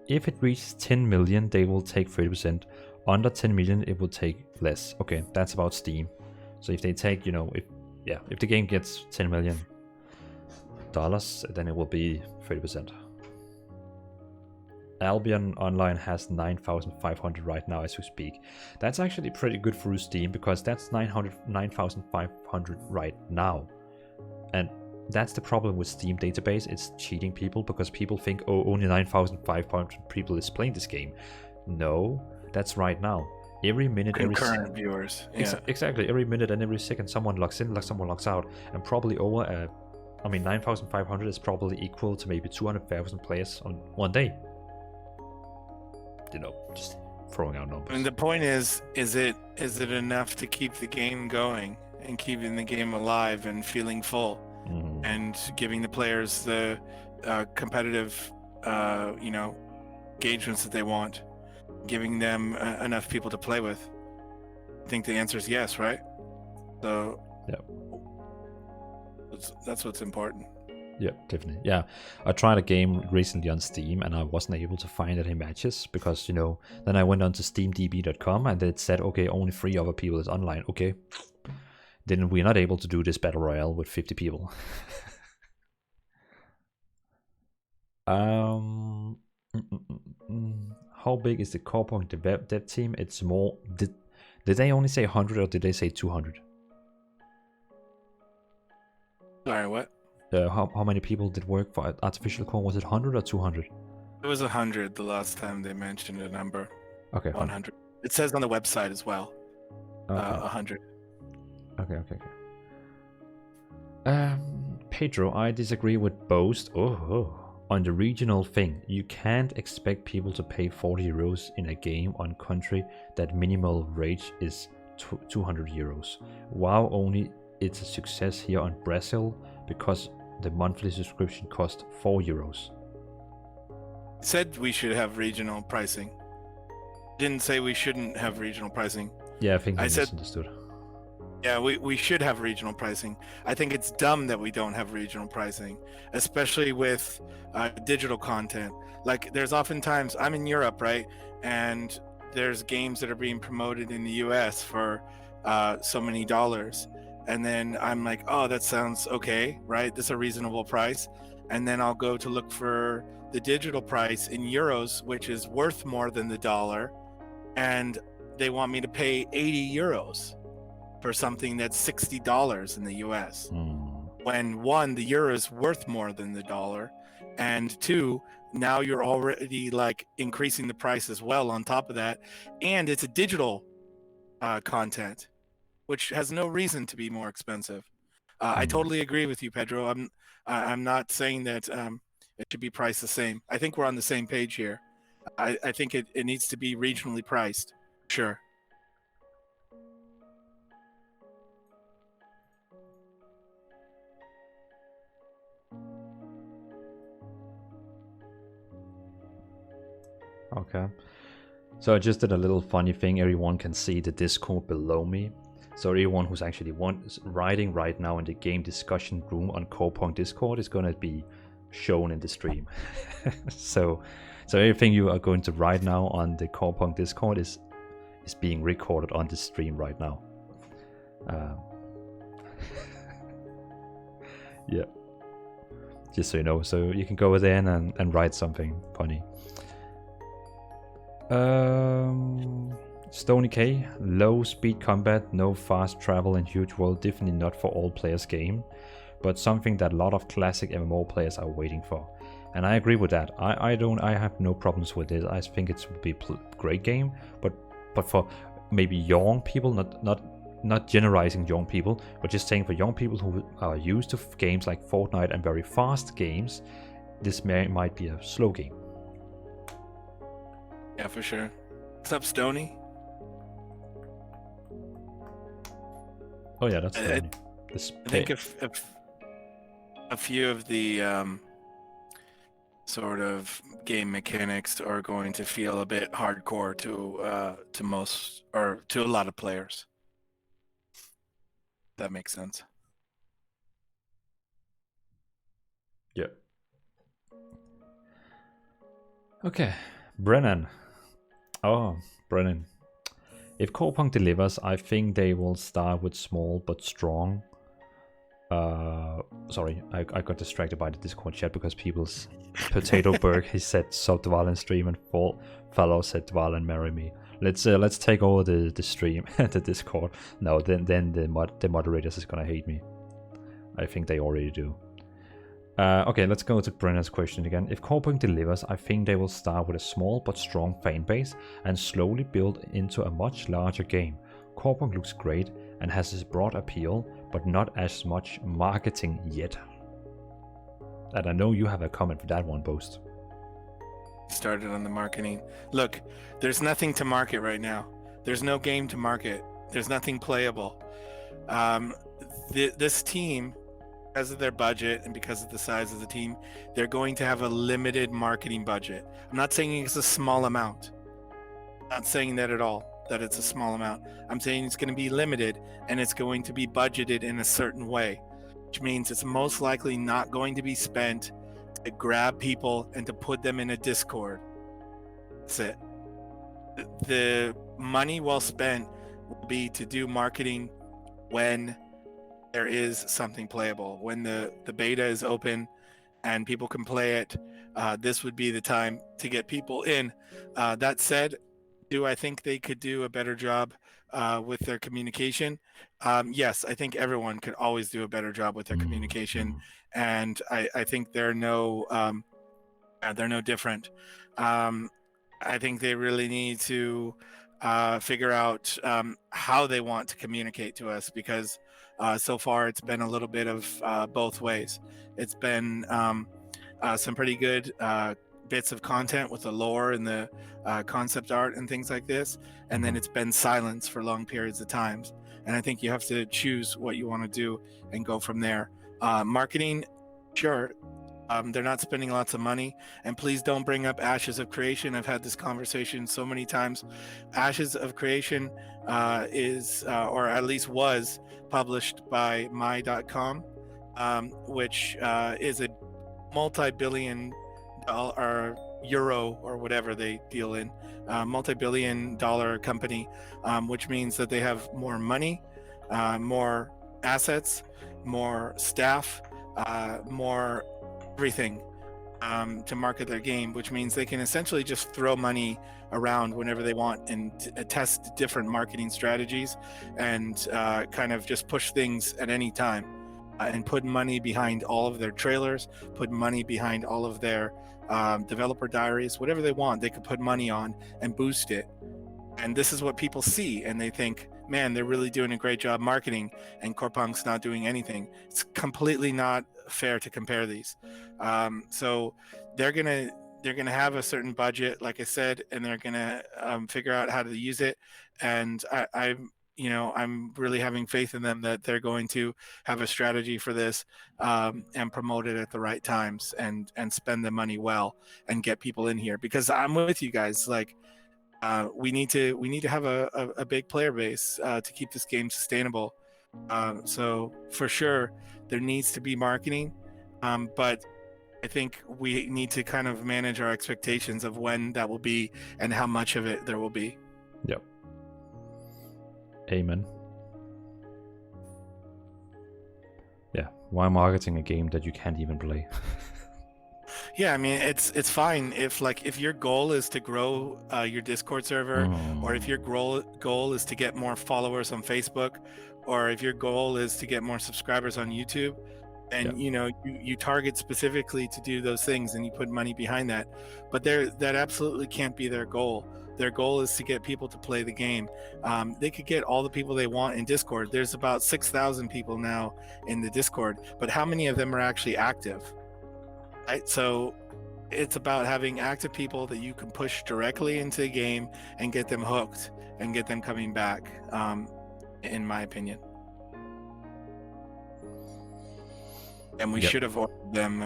If it reaches 10 million, they will take 30%. Under 10 million, it will take less. Okay, that's about Steam. So if they take, if the game gets $10 million, then it will be 30%. Albion Online has 9,500 right now as we speak. That's actually pretty good for Steam, because that's 9,500 right now. And that's the problem with Steam database. It's cheating people, because people think, oh, only 9,500 people is playing this game. No, that's right now. Every minute, concurrent viewers. Yeah. Exactly. Every minute and every second, someone logs in, someone logs out, and probably over. 9,500 is probably equal to maybe 200,000 players on one day. Just throwing out numbers. And the point is it enough to keep the game going and keeping the game alive and feeling full, and giving the players the competitive, engagements that they want, giving them enough people to play with? I think the answer is yes, right? So yeah, that's what's important. Yeah, definitely. Yeah, I tried a game recently on Steam, and I wasn't able to find any matches, because then I went on to steamdb.com, and it said, okay, only 3 other people is online. Okay, then we're not able to do this battle royale with 50 people. How big is the Corepunk dev team? It's more. Did they only say 100, or did they say 200? Sorry, what? How many people did work for Artificial Core? Was it 100 or 200? It was 100 the last time they mentioned a number. Okay, 100. It says on the website as well. Okay. 100. Okay. Pedro, I disagree with Boast. On the regional thing, you can't expect people to pay 40 euros in a game on country that minimal wage is 200 euros. WoW only it's a success here on Brazil because the monthly subscription cost 4 euros. Said we should have regional pricing. Didn't say we shouldn't have regional pricing. Yeah, I think I said misunderstood. Yeah, we should have regional pricing. I think it's dumb that we don't have regional pricing, especially with digital content. Like, there's oftentimes, I'm in Europe, right? And there's games that are being promoted in the US for so many dollars. And then I'm like, oh, that sounds okay, right? That's a reasonable price. And then I'll go to look for the digital price in euros, which is worth more than the dollar. And they want me to pay 80 euros. For something that's $60 in the US. When 1, the euro is worth more than the dollar, and 2, now you're already like increasing the price as well on top of that, and it's a digital content, which has no reason to be more expensive. I totally agree with you, Pedro. I'm not saying that it should be priced the same. I think we're on the same page here. I think it needs to be regionally priced. Sure. Okay. So I just did a little funny thing. Everyone can see the Discord below me. So everyone who's actually writing right now in the game discussion room on Corepunk Discord is going to be shown in the stream. so everything you are going to write now on the Corepunk Discord is being recorded on the stream right now. Yeah. Just so you know. So you can go there and write something funny. Stony K, low speed combat, no fast travel and huge world, definitely not for all players game, but something that a lot of classic MMO players are waiting for. And I agree with that. I have no problems with it. I think it would be a great game, but for maybe young people, not generalizing young people, but just saying for young people who are used to games like Fortnite and very fast games, this might be a slow game. Yeah, for sure. What's up, Stony? Oh yeah, that's I think if a few of the sort of game mechanics are going to feel a bit hardcore to most, or to a lot of players. That makes sense. Yeah. Okay, Brennan. Oh, Brennan. If Corepunk delivers, I think they will start with small but strong. Sorry, I got distracted by the Discord chat because people's Potato Berg, he said sub Dval stream, and fellow said Dval and marry me. Let's take over the stream, the Discord. No, then the moderators is gonna hate me. I think they already do. Okay, let's go to Brennan's question again. If Corepunk delivers, I think they will start with a small but strong fan base and slowly build into a much larger game. Corepunk looks great and has this broad appeal, but not as much marketing yet. And I know you have a comment for that one, Boast. Started on the marketing. Look, there's nothing to market right now. There's no game to market. There's nothing playable. This team, because of their budget and because of the size of the team, they're going to have a limited marketing budget. I'm not saying it's a small amount. I'm not saying that at all, that it's a small amount. I'm saying it's going to be limited and it's going to be budgeted in a certain way, which means it's most likely not going to be spent to grab people and to put them in a Discord. That's it. The money well spent will be to do marketing when there is something playable, when the beta is open and people can play it. This would be the time to get people in. That said, do I think they could do a better job with their communication? Yes, I think everyone could always do a better job with their communication, and I think they're no different. I think they really need to figure out how they want to communicate to us, because so far it's been a little bit of both ways. It's been some pretty good bits of content with the lore and the concept art and things like this, and then it's been silence for long periods of times. And I think you have to choose what you want to do and go from there. Marketing, sure. They're not spending lots of money, and please don't bring up Ashes of Creation. I've had this conversation so many times. Ashes of Creation is, or at least was, published by my.com, which is a multi-billion or euro or whatever they deal in, multi-billion dollar company, which means that they have more money, more assets, more staff, more everything to market their game, which means they can essentially just throw money around whenever they want and test different marketing strategies and kind of just push things at any time and put money behind all of their trailers, put money behind all of their developer diaries, whatever they want, they could put money on and boost it. And this is what people see, and they think, man, they're really doing a great job marketing, and Corepunk's not doing anything. It's completely not fair to compare these. So they're gonna have a certain budget, like I said, and they're gonna figure out how to use it. And I'm really having faith in them that they're going to have a strategy for this, and promote it at the right times, and spend the money well and get people in here. Because I'm with you guys. Like, we need to have a big player base to keep this game sustainable. So for sure, there needs to be marketing, but I think we need to kind of manage our expectations of when that will be and how much of it there will be. Yep. Amen. Yeah. Why marketing a game that you can't even play? Yeah, I mean, it's fine if your goal is to grow your Discord server, or if your goal is to get more followers on Facebook, or if your goal is to get more subscribers on YouTube, and you target specifically to do those things and you put money behind that. But that absolutely can't be their goal. Their goal is to get people to play the game. They could get all the people they want in Discord. There's about 6,000 people now in the Discord, but how many of them are actually active? Right? So it's about having active people that you can push directly into the game and get them hooked and get them coming back, in my opinion. And we should have ordered them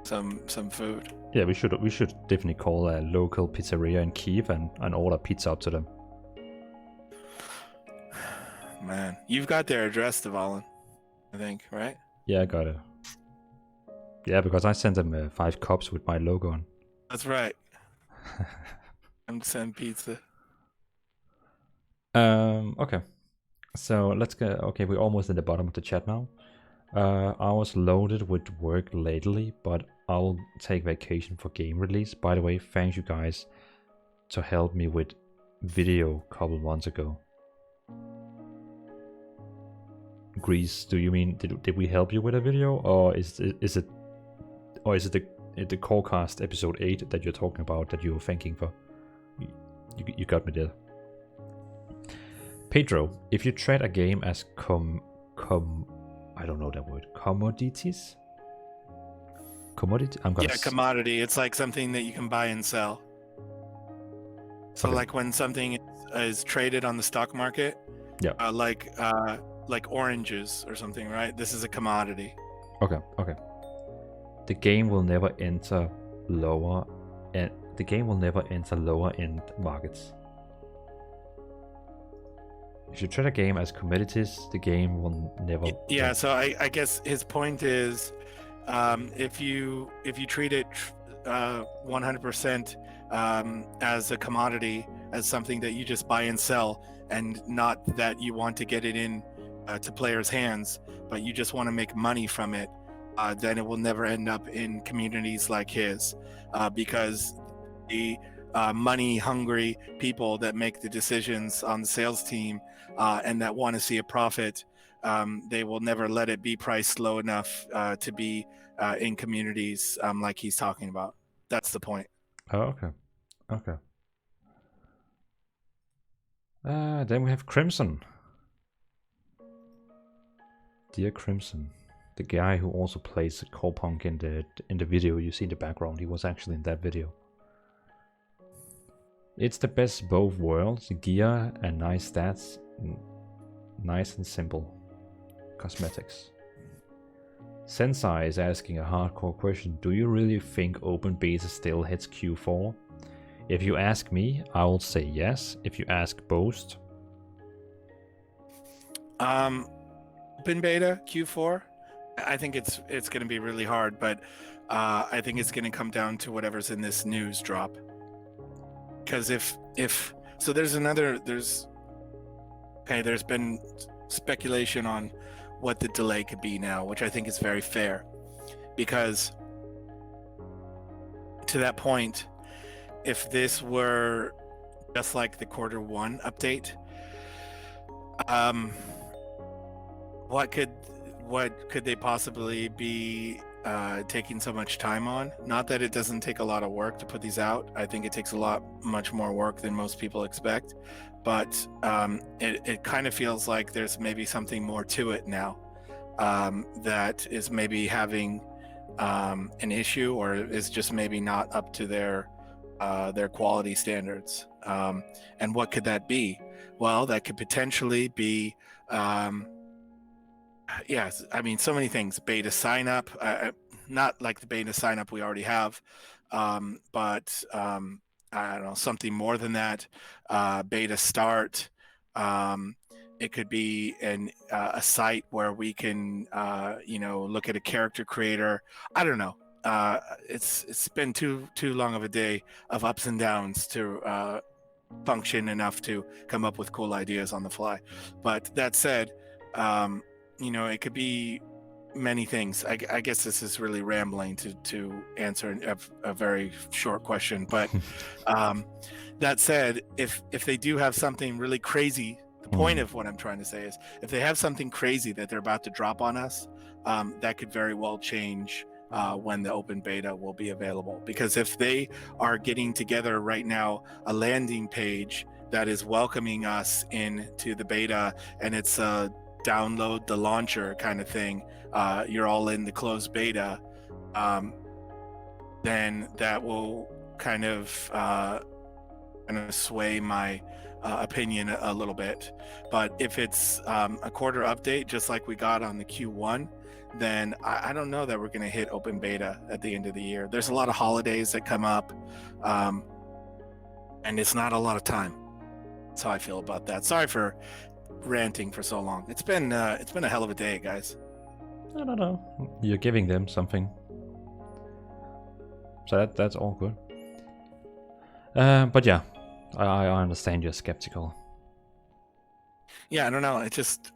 some food. Yeah, we should definitely call a local pizzeria in Kiev and order pizza up to them. Man, you've got their address, Devalin, I think, right? Yeah, I got it. Yeah, because I sent them 5 cups with my logo on. That's right. I'm sending pizza. Okay. So let's go. Okay, we're almost at the bottom of the chat now. I was loaded with work lately, but I'll take vacation for game release. By the way, thank you guys to help me with video a couple months ago. Grease, do you mean did we help you with a video, or is it the Corecast episode 8 that you're talking about that you were thanking for? You got me there. Pedro, if you treat a game as I don't know that word. Commodities? Commodity? Commodity. It's like something that you can buy and sell. So Okay. like when something is traded on the stock market, like oranges or something, right? This is a commodity. Okay. The game will never enter lower end markets. If you treat a game as commodities, the game will never. Yeah, so I guess his point is, if you treat it 100% as a commodity, as something that you just buy and sell, and not that you want to get it in to players' hands, but you just want to make money from it, then it will never end up in communities like his, because the money-hungry people that make the decisions on the sales team and that want to see a profit, they will never let it be priced low enough to be in communities like he's talking about. That's the point. Oh, okay. Then we have Crimson. Dear Crimson, the guy who also plays Corepunk in the video you see in the background. He was actually in that video. It's the best of both worlds, gear and nice stats, nice and simple cosmetics. Sensei is asking a hardcore question. Do you really think open beta still hits Q4? If you ask me, I will say yes. If you ask Boast, open beta Q4, I think it's going to be really hard, but I think it's going to come down to whatever's in this news drop. Because if so, there's been speculation on what the delay could be now, which I think is very fair, because to that point, if this were just like the Q1 update, what could they possibly be taking so much time on? Not that it doesn't take a lot of work to put these out. I think it takes much more work than most people expect, but it kind of feels like there's maybe something more to it now, that is maybe having an issue, or is just maybe not up to their quality standards. And what could that be? Well, that could potentially be, yes, I mean, so many things. Beta sign up, not like the beta sign up we already have, but I don't know, something more than that. Beta start. It could be a site where we can, look at a character creator. I don't know. It's been too long of a day of ups and downs to function enough to come up with cool ideas on the fly. But that said, it could be many things. I guess this is really rambling to answer a very short question. But that said, if they do have something really crazy, the point of what I'm trying to say is, if they have something crazy that they're about to drop on us, that could very well change when the open beta will be available. Because if they are getting together right now a landing page that is welcoming us into the beta, and it's a download the launcher kind of thing, you're all in the closed beta, then that will kind of sway my opinion a little bit. But if it's a quarter update, just like we got on the Q1, then I don't know that we're going to hit open beta at the end of the year. There's a lot of holidays that come up, and it's not a lot of time. That's how I feel about that. Sorry for ranting for so long. It's been a hell of a day, guys. No. You're giving them something, so that's all good. But yeah, I understand you're skeptical. Yeah, I don't know. It just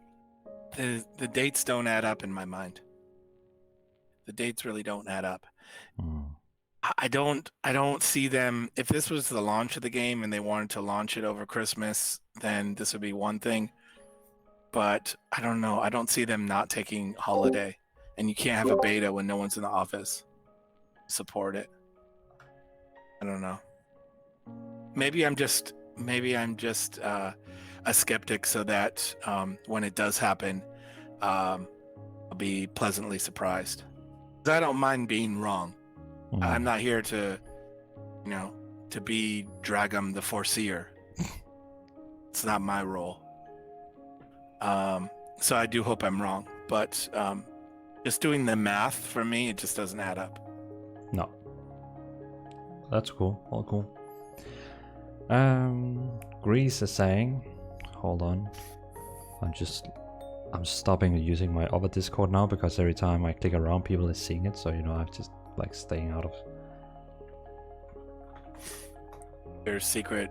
the dates don't add up in my mind. The dates really don't add up. I don't see them. If this was the launch of the game and they wanted to launch it over Christmas, then this would be one thing. But I don't know. I don't see them not taking holiday, and you can't have a beta when no one's in the office. Support it. I don't know. Maybe I'm just a skeptic, so that when it does happen, I'll be pleasantly surprised. I don't mind being wrong. I'm not here to be Dragum the Foreseer. It's not my role. So I do hope I'm wrong, but just doing the math for me, it just doesn't add up. No. That's cool. All cool. Grease is saying, hold on. I'm stopping using my other Discord now, because every time I click around, people are seeing it. So I'm just like staying out of. There's secret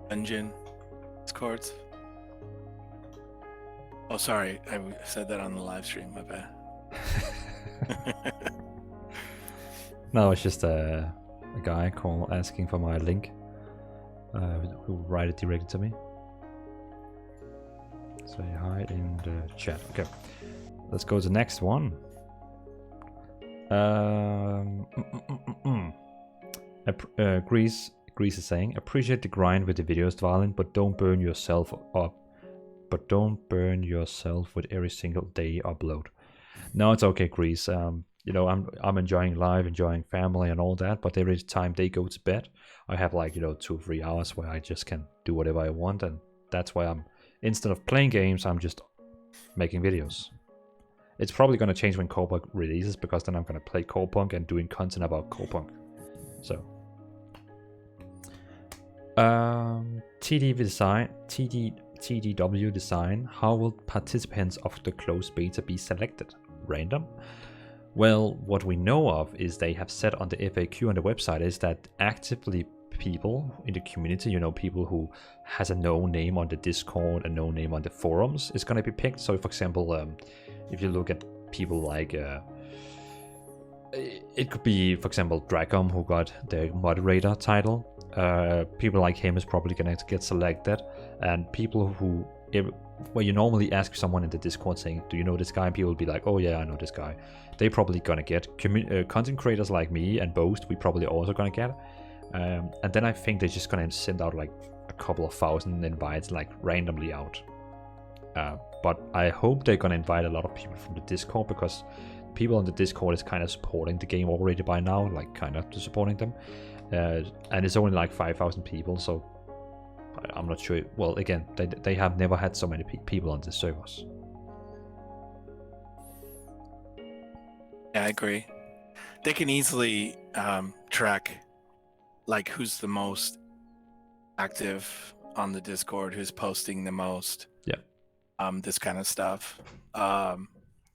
dungeon Discords. Oh, sorry, I said that on the live stream. My bad. No, it's just a guy asking for my link, who write it directly to me. Say hi in the chat. Okay, let's go to the next one. Grease is saying, appreciate the grind with the videos, Dvalin, but don't burn yourself up. But don't burn yourself with every single day upload. No, it's okay, Grease. I'm enjoying live, enjoying family and all that, but every time they go to bed, I have 2 or 3 hours where I just can do whatever I want, and that's why instead of playing games, I'm just making videos. It's probably going to change when Corepunk releases, because then I'm going to play Corepunk and doing content about Corepunk. So TDW design, how will participants of the closed beta be selected? Random? Well, what we know of is they have said on the FAQ on the website is that actively people in the community, people who has a no name on the Discord, a no name on the forums, is going to be picked. So for example, if you look at people like it could be, for example, Dragum, who got the moderator title. People like him is probably going to get selected, and people who, where you normally ask someone in the Discord saying, do you know this guy? And people will be like, oh yeah, I know this guy. They probably gonna get content creators like me and Boast. We probably also gonna get, and then I think they're just gonna send out a couple of thousand invites randomly out. but I hope they're gonna invite a lot of people from the Discord, because people on the Discord is kind of supporting the game already by now, like kind of supporting them, and it's only like 5,000 people, so I'm not sure. Well, again, they have never had so many people on the servers. Yeah, I agree. They can easily track like who's the most active on the Discord, who's posting the most. Yeah. This kind of stuff.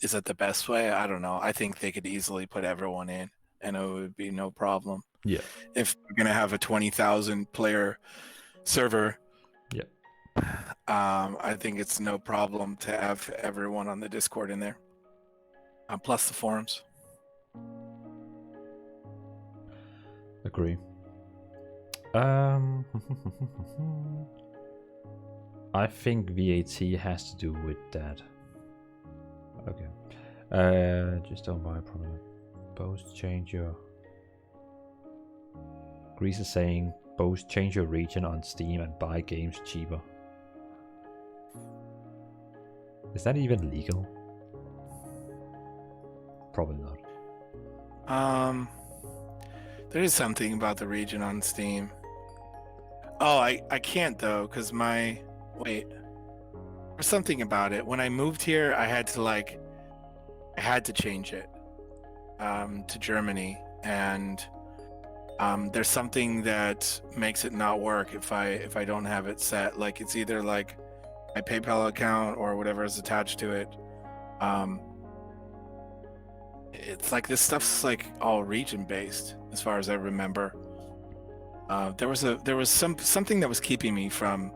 Is that the best way? I don't know. I think they could easily put everyone in, and it would be no problem. Yeah. If we're gonna have a 20,000 player server, yeah, I think it's no problem to have everyone on the Discord in there, plus the forums. Agree. I think VAT has to do with that. Okay. Just don't buy a problem. Boast, change your. Grease is saying, Boast, change your region on Steam and buy games cheaper. Is that even legal? Probably not. There is something about the region on Steam. Oh, I can't though, because wait. There's something about it. When I moved here, I had to change it to Germany, and there's something that makes it not work if I don't have it set. Like it's either like my PayPal account or whatever is attached to it. It's like this stuff's like all region based, as far as I remember. There was something that was keeping me from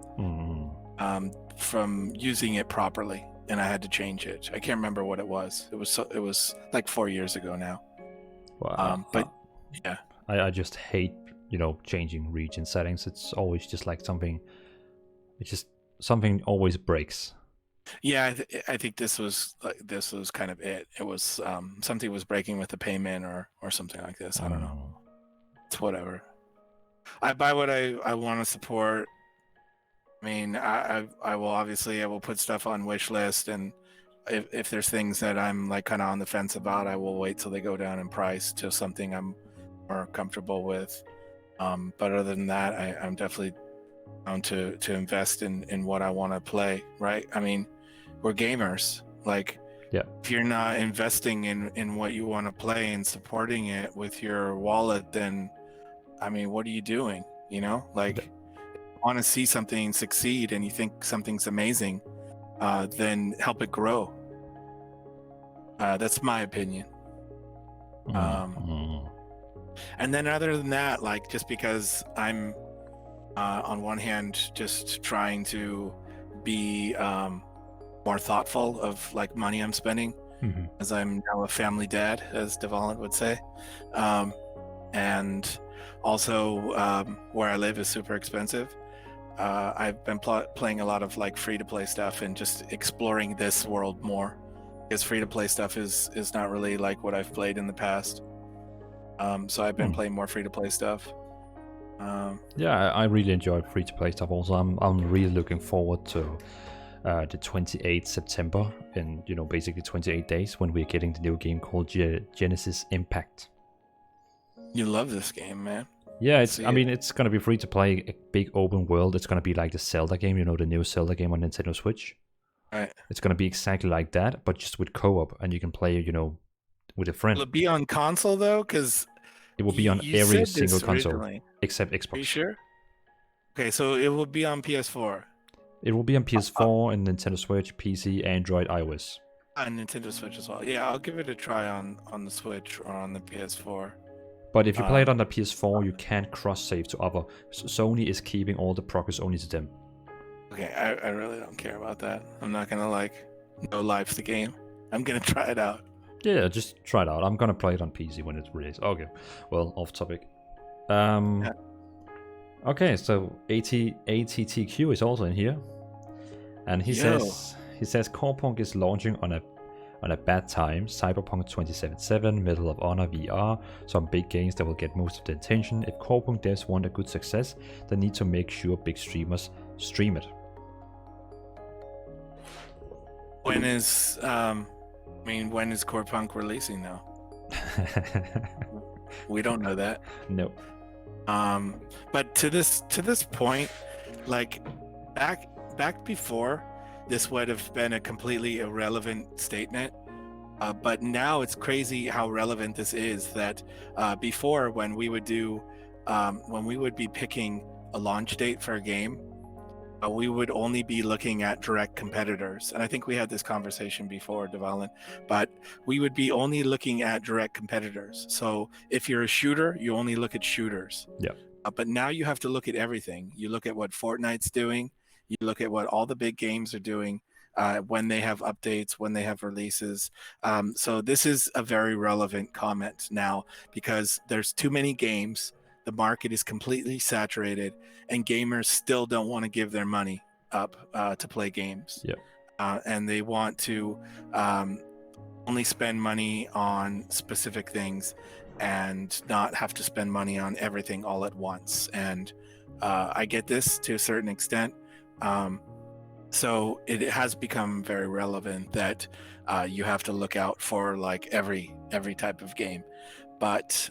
using it properly, and I had to change it. I can't remember what it was. It was like 4 years ago now. Well, but yeah, I just hate changing region settings. It's always just like something. It's just something always breaks. Yeah, I think this was kind of it. It was something was breaking with the payment or something like this. I don't know. It's whatever. I buy what I want to support. I mean, I will put stuff on wish list, and if there's things that I'm like kind of on the fence about, I will wait till they go down in price to something I'm more comfortable with. But other than that, I'm definitely down to invest in what I want to play. Right? I mean, we're gamers. Like, yeah. If you're not investing in what you want to play and supporting it with your wallet, then I mean, what are you doing? Like, if you want to see something succeed and you think something's amazing, then help it grow. That's my opinion. And then other than that, like, just because I'm on one hand just trying to be more thoughtful of like money I'm spending, as I'm now a family dad, as Devalent would say, and also where I live is super expensive. I've been playing a lot of like free-to-play stuff and just exploring this world more, because free-to-play stuff is not really like what I've played in the past. So I've been playing more free-to-play stuff. Yeah, I really enjoy free-to-play stuff also. I'm really looking forward to the 28th September, in basically 28 days, when we're getting the new game called Genesis Impact. You love this game, man. Yeah, it's gonna be free to play, a big open world. It's gonna be like the Zelda game, the new Zelda game on Nintendo Switch. Right. It's gonna be exactly like that, but just with co-op, and you can play, with a friend. Will it be on console though? Because it will be on every single console originally. Except Xbox. Are you sure? Okay, so it will be on PS4. It will be on PS4 and Nintendo Switch, PC, Android, iOS. On Nintendo Switch as well. Yeah, I'll give it a try on the Switch or on the PS4. But if you play it on the PS4, you can't cross-save to other. Sony is keeping all the progress only to them. Okay, I really don't care about that. I'm not gonna no live the game. I'm gonna try it out. Yeah, just try it out. I'm gonna play it on PC when it's released. Okay, well, off topic. Yeah. Okay, so ATTQ is also in here, and he says Corepunk is launching on a bad time. Cyberpunk 2077, Medal of Honor VR, some big games that will get most of the attention. If Corepunk devs want a good success, they need to make sure big streamers stream it. When is when is Corepunk releasing though? We don't know that. No. But to this point, like back before, this would have been a completely irrelevant statement. But now it's crazy how relevant this is. That before, when we would be picking a launch date for a game, we would only be looking at direct competitors. And I think we had this conversation before, Devalin, but we would be only looking at direct competitors. So if you're a shooter, you only look at shooters. Yeah. But now you have to look at everything. You look at what Fortnite's doing. You look at what all the big games are doing, when they have updates, when they have releases. So this is a very relevant comment now, because there's too many games. The market is completely saturated, and gamers still don't want to give their money up to play games. Yeah. And they want to only spend money on specific things and not have to spend money on everything all at once. And I get this to a certain extent. So it has become very relevant that you have to look out for like every type of game. But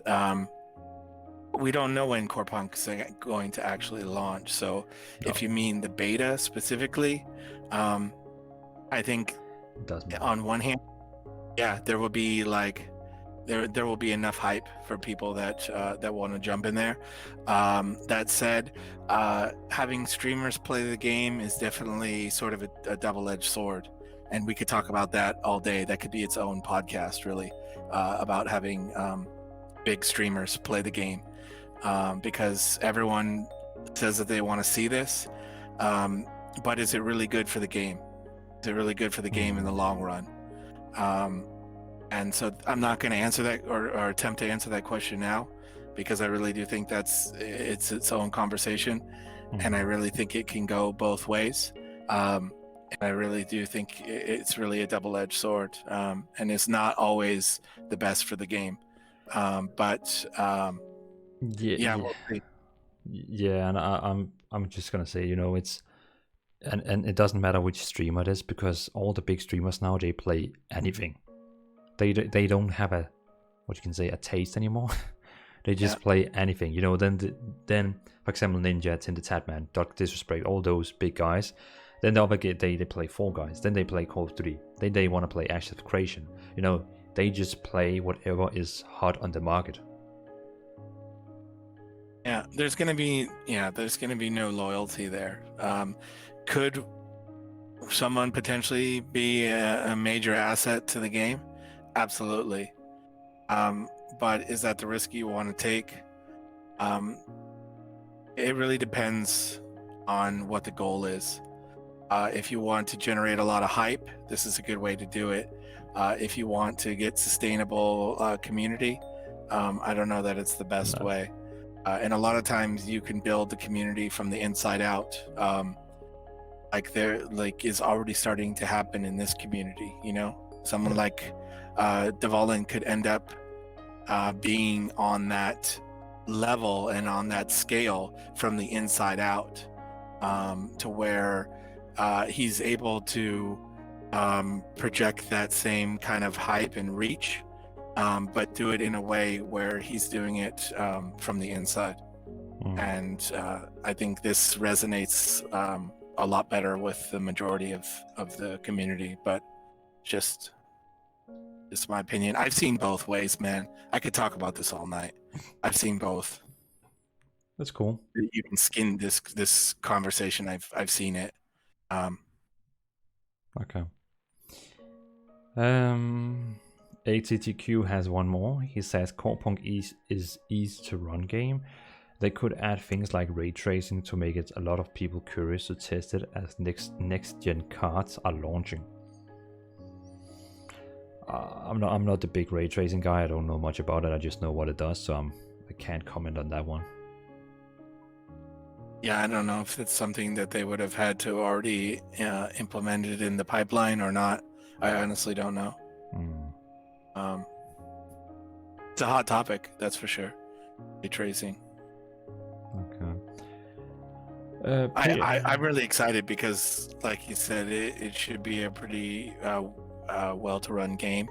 we don't know when Corepunk is going to actually launch. So if you mean the beta specifically, I think Doesn't matter. on one hand, yeah, there will be like there will be enough hype for people that want to jump in there. That said, having streamers play the game is definitely sort of a double-edged sword, and we could talk about that all day. That could be its own podcast, really, about having big streamers play the game, because everyone says that they want to see this, but is it really good for the game? Is it really good for the game in the long run? And so I'm not going to answer that or attempt to answer that question now, because I really do think it's its own conversation, and I really think it can go both ways. And I really do think it's really a double-edged sword, and it's not always the best for the game. But Yeah. we'll see. Yeah, and I'm just gonna say, it's and it doesn't matter which streamer it is, because all the big streamers now, they play anything. They don't have a taste anymore. They just play anything. Then for example, Ninja, Tindertatman, Dr. Disrespect, all those big guys. Then the other they play Fall Guys. Then they play Call of Duty. Then they want to play Ashes of Creation. They just play whatever is hot on the market. Yeah, there's gonna be no loyalty there. Could someone potentially be a major asset to the game? Absolutely. But is that the risk you want to take? It really depends on what the goal is. If you want to generate a lot of hype, this is a good way to do it. If you want to get sustainable community, I don't know that it's the best way. And a lot of times you can build the community from the inside out. Is already starting to happen in this community. Someone like Devalin could end up being on that level and on that scale from the inside out, to where he's able to project that same kind of hype and reach, but do it in a way where he's doing it from the inside. And I think this resonates a lot better with the majority of the community, but just my opinion. I've seen both ways, man. I could talk about this all night. I've seen both. That's cool. You can skin this conversation. I've seen it. Okay. ATTQ has one more. He says Corepunk is easy to run game. They could add things like ray tracing to make it a lot of people curious to test it as next gen cards are launching. I'm not the big ray tracing guy. I don't know much about it. I just know what it does, so I can't comment on that one. Yeah, I don't know if it's something that they would have had to already implemented in the pipeline or not. I honestly don't know. It's a hot topic, that's for sure. Ray tracing. Okay. I'm really excited because, like you said, it should be a pretty well to run game,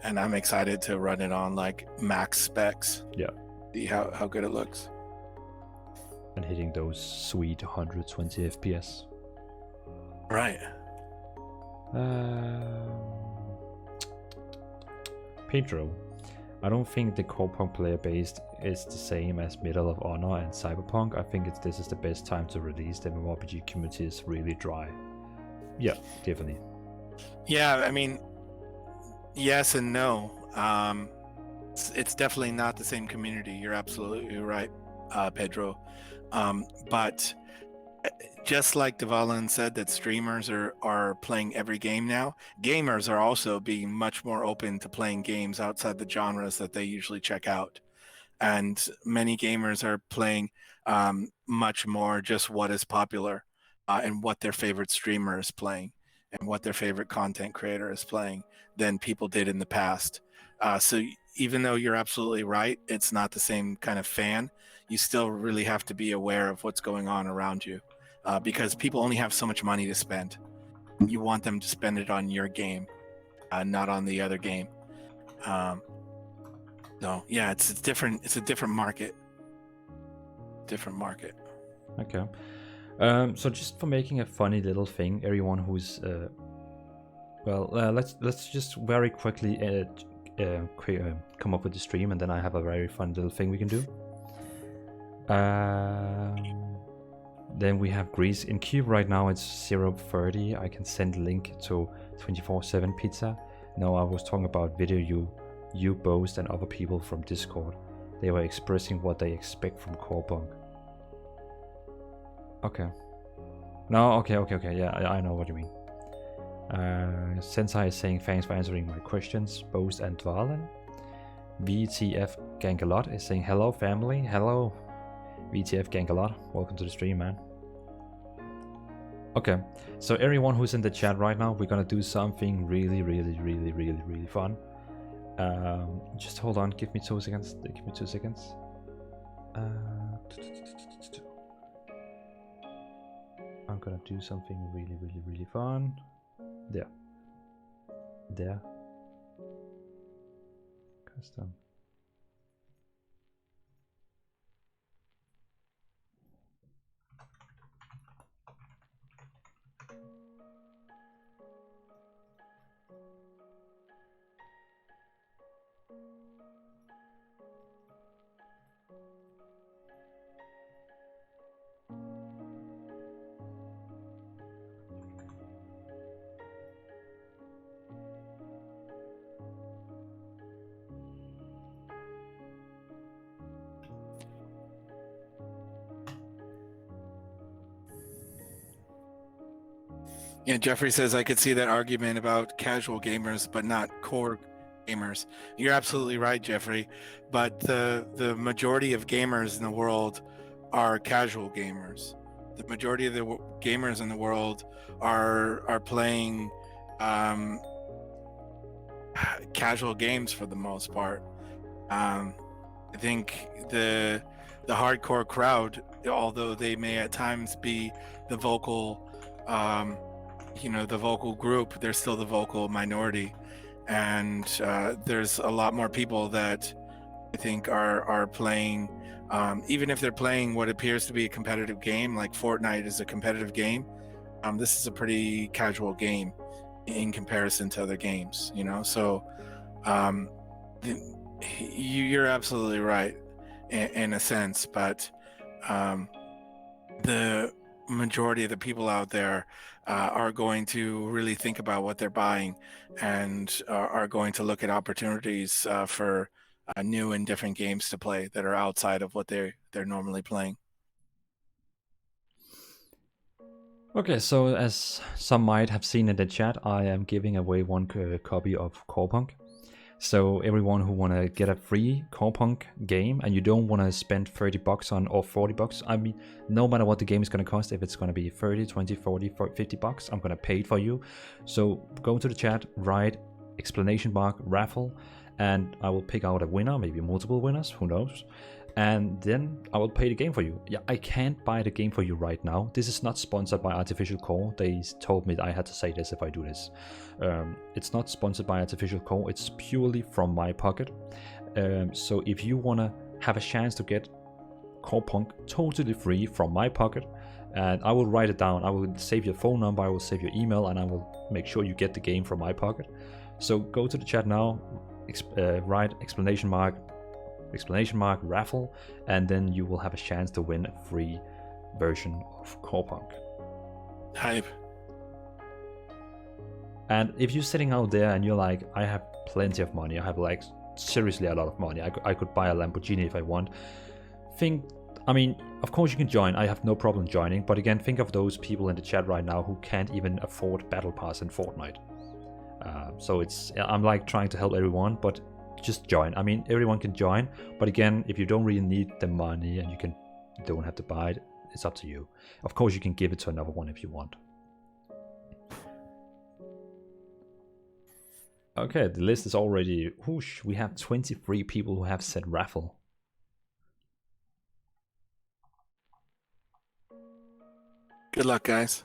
and I'm excited to run it on like max specs. Yeah. See how good it looks. And hitting those sweet 120 FPS. Right. Pedro, I don't think the Corepunk player base is the same as Medal of Honor and Cyberpunk. I think this is the best time to release. The MMORPG community is really dry. Yeah, definitely. Yeah, I mean, yes and no. It's definitely not the same community. You're absolutely right, Pedro. But just like Devalan said that streamers are playing every game now, gamers are also being much more open to playing games outside the genres that they usually check out. And many gamers are playing much more just what is popular and what their favorite streamer is playing and what their favorite content creator is playing than people did in the past. So even though you're absolutely right, it's not the same kind of fan, you still really have to be aware of what's going on around you because people only have so much money to spend. You want them to spend it on your game, not on the other game. So yeah, it's different. It's a different market. Different market. Okay. So just for making a funny little thing, everyone who's let's just very quickly come up with the stream, and then I have a very fun little thing we can do. Then we have Greece in queue right now. It's 0:30. I can send link to 24/7 pizza. No, I was talking about video. You Boast and other people from Discord. They were expressing what they expect from Corepunk. Okay. No, okay. Yeah, I know what you mean. Sensei is saying thanks for answering my questions, Boast and Dwalen. VTF Gangalot is saying hello family. Hello VTF Gangalot. Welcome to the stream, man. Okay, so everyone who's in the chat right now, we're gonna do something really fun. Just hold on, give me 2 seconds. I'm gonna do something really fun. There. Custom. Yeah, Jeffrey says I could see that argument about casual gamers, but not core gamers. You're absolutely right, Jeffrey. But the majority of gamers in the world are casual gamers. The majority of the gamers in the world are playing casual games for the most part. I think the hardcore crowd, although they may at times be the vocal the vocal group, they're still the vocal minority, and there's a lot more people that I think are playing, even if they're playing what appears to be a competitive game, like Fortnite is a competitive game. This is a pretty casual game in comparison to other games, so you're absolutely right in a sense, but the majority of the people out there are going to really think about what they're buying and are going to look at opportunities for new and different games to play that are outside of what they're normally playing. Okay, so as some might have seen in the chat, I am giving away one copy of Corepunk. So everyone who want to get a free Corepunk game and you don't want to spend $30 on or $40, I mean, no matter what the game is going to cost, if it's going to be 30, 20, 40, $50, I'm going to pay it for you. So go to the chat, write exclamation mark raffle, and I will pick out a winner, maybe multiple winners, who knows. and then I will pay the game for you. Yeah, I can't buy the game for you right now. This is not sponsored by Artificial Core. They told me that I had to say this if I do this. It's not sponsored by Artificial Core. It's purely from my pocket. So if you want to have a chance to get Corepunk totally free from my pocket, and I will write it down. I will save your phone number, I will save your email, and I will make sure you get the game from my pocket. So go to the chat now, write exclamation mark raffle, and then you will have a chance to win a free version of Corepunk. Hype. And if you're sitting out there and you're like, I have plenty of money, I have like seriously a lot of money, I could buy a Lamborghini if I want. I mean, of course you can join, I have no problem joining, but again, think of those people in the chat right now who can't even afford Battle Pass in Fortnite. So I'm like trying to help everyone, but just join. I mean, everyone can join, but again, if you don't really need the money and you don't have to buy it, it's up to you. Of course, you can give it to another one if you want. Okay, the list is already, whoosh, we have 23 people who have said raffle. Good luck, guys.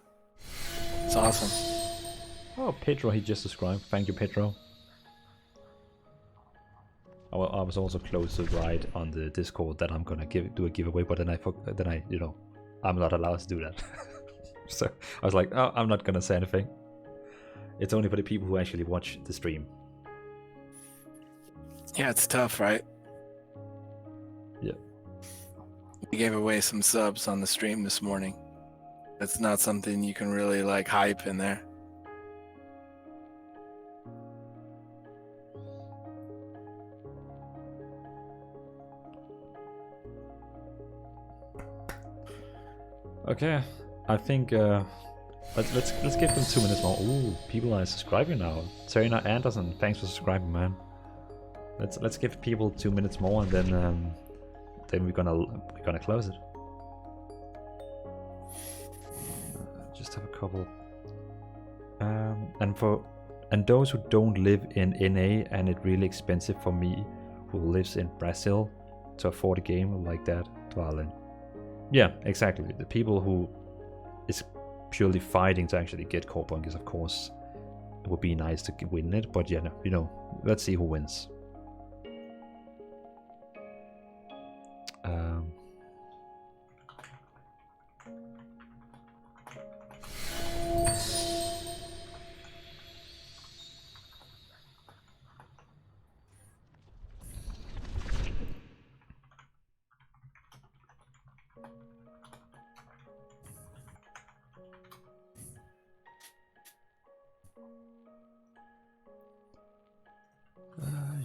It's awesome. Oh, Pedro, he just subscribed. Thank you, Pedro. I was also close to write on the Discord that I'm gonna do a giveaway, but then I I'm not allowed to do that. So I was like, oh, I'm not gonna say anything. It's only for the people who actually watch the stream. Yeah, it's tough, right? Yeah. We gave away some subs on the stream this morning. That's not something you can really like hype in there. Okay, I think let's give them 2 minutes more. Ooh, people are subscribing now. Serena Anderson, thanks for subscribing, man. Let's give people 2 minutes more, and then we're gonna close it. Just have a couple. And those who don't live in NA and it's really expensive for me, who lives in Brazil, to afford a game like that, Dwalen. Yeah, exactly. The people who is purely fighting to actually get Corepunk is, of course, it would be nice to win it, but yeah, let's see who wins.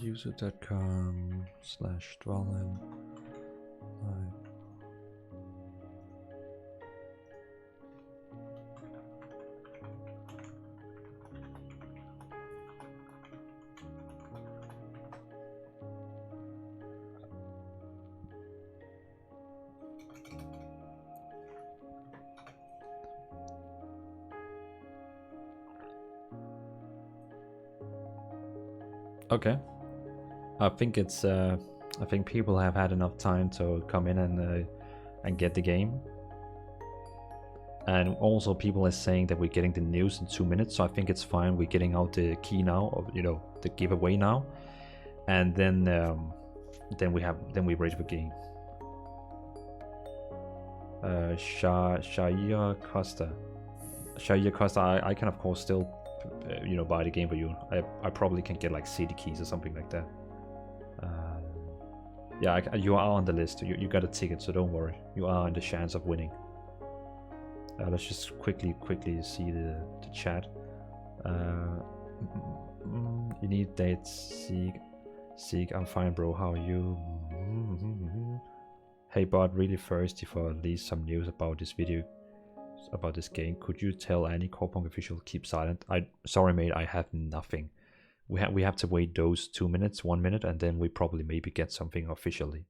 user.com/Dwalen. Okay. I think it's I think people have had enough time to come in and get the game. And also people are saying that we're getting the news in 2 minutes, so I think it's fine. We're getting out the key now, of the giveaway now. And then we're ready for game. Shaia Costa, I can of course still buy the game for you. I probably can get like CD keys or something like that. Yeah, you are on the list. You got a ticket, so don't worry. You are in the chance of winning. Let's just quickly see the chat. You need dates, Seek. I'm fine, bro. How are you? Hey, bot. Really thirsty for at least some news about this video. About this game. Could you tell any Corepunk official keep silent? Sorry, mate. I have nothing. We have to wait those 2 minutes, 1 minute, and then we probably maybe get something officially.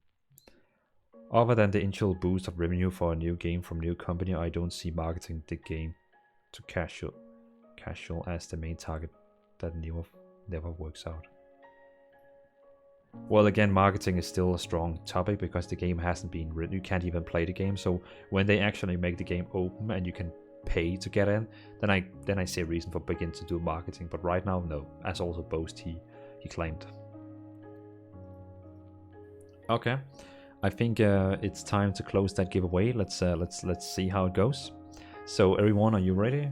Other than the initial boost of revenue for a new game from new company, I don't see marketing the game to casual as the main target. That never works out. Well, again, marketing is still a strong topic because the game hasn't been written. You can't even play the game. So when they actually make the game open and you can pay to get in, then I see a reason for begin to do marketing. But right now, no. As also Boast he claimed. Okay, I think it's time to close that giveaway. Let's see how it goes. So everyone, are you ready?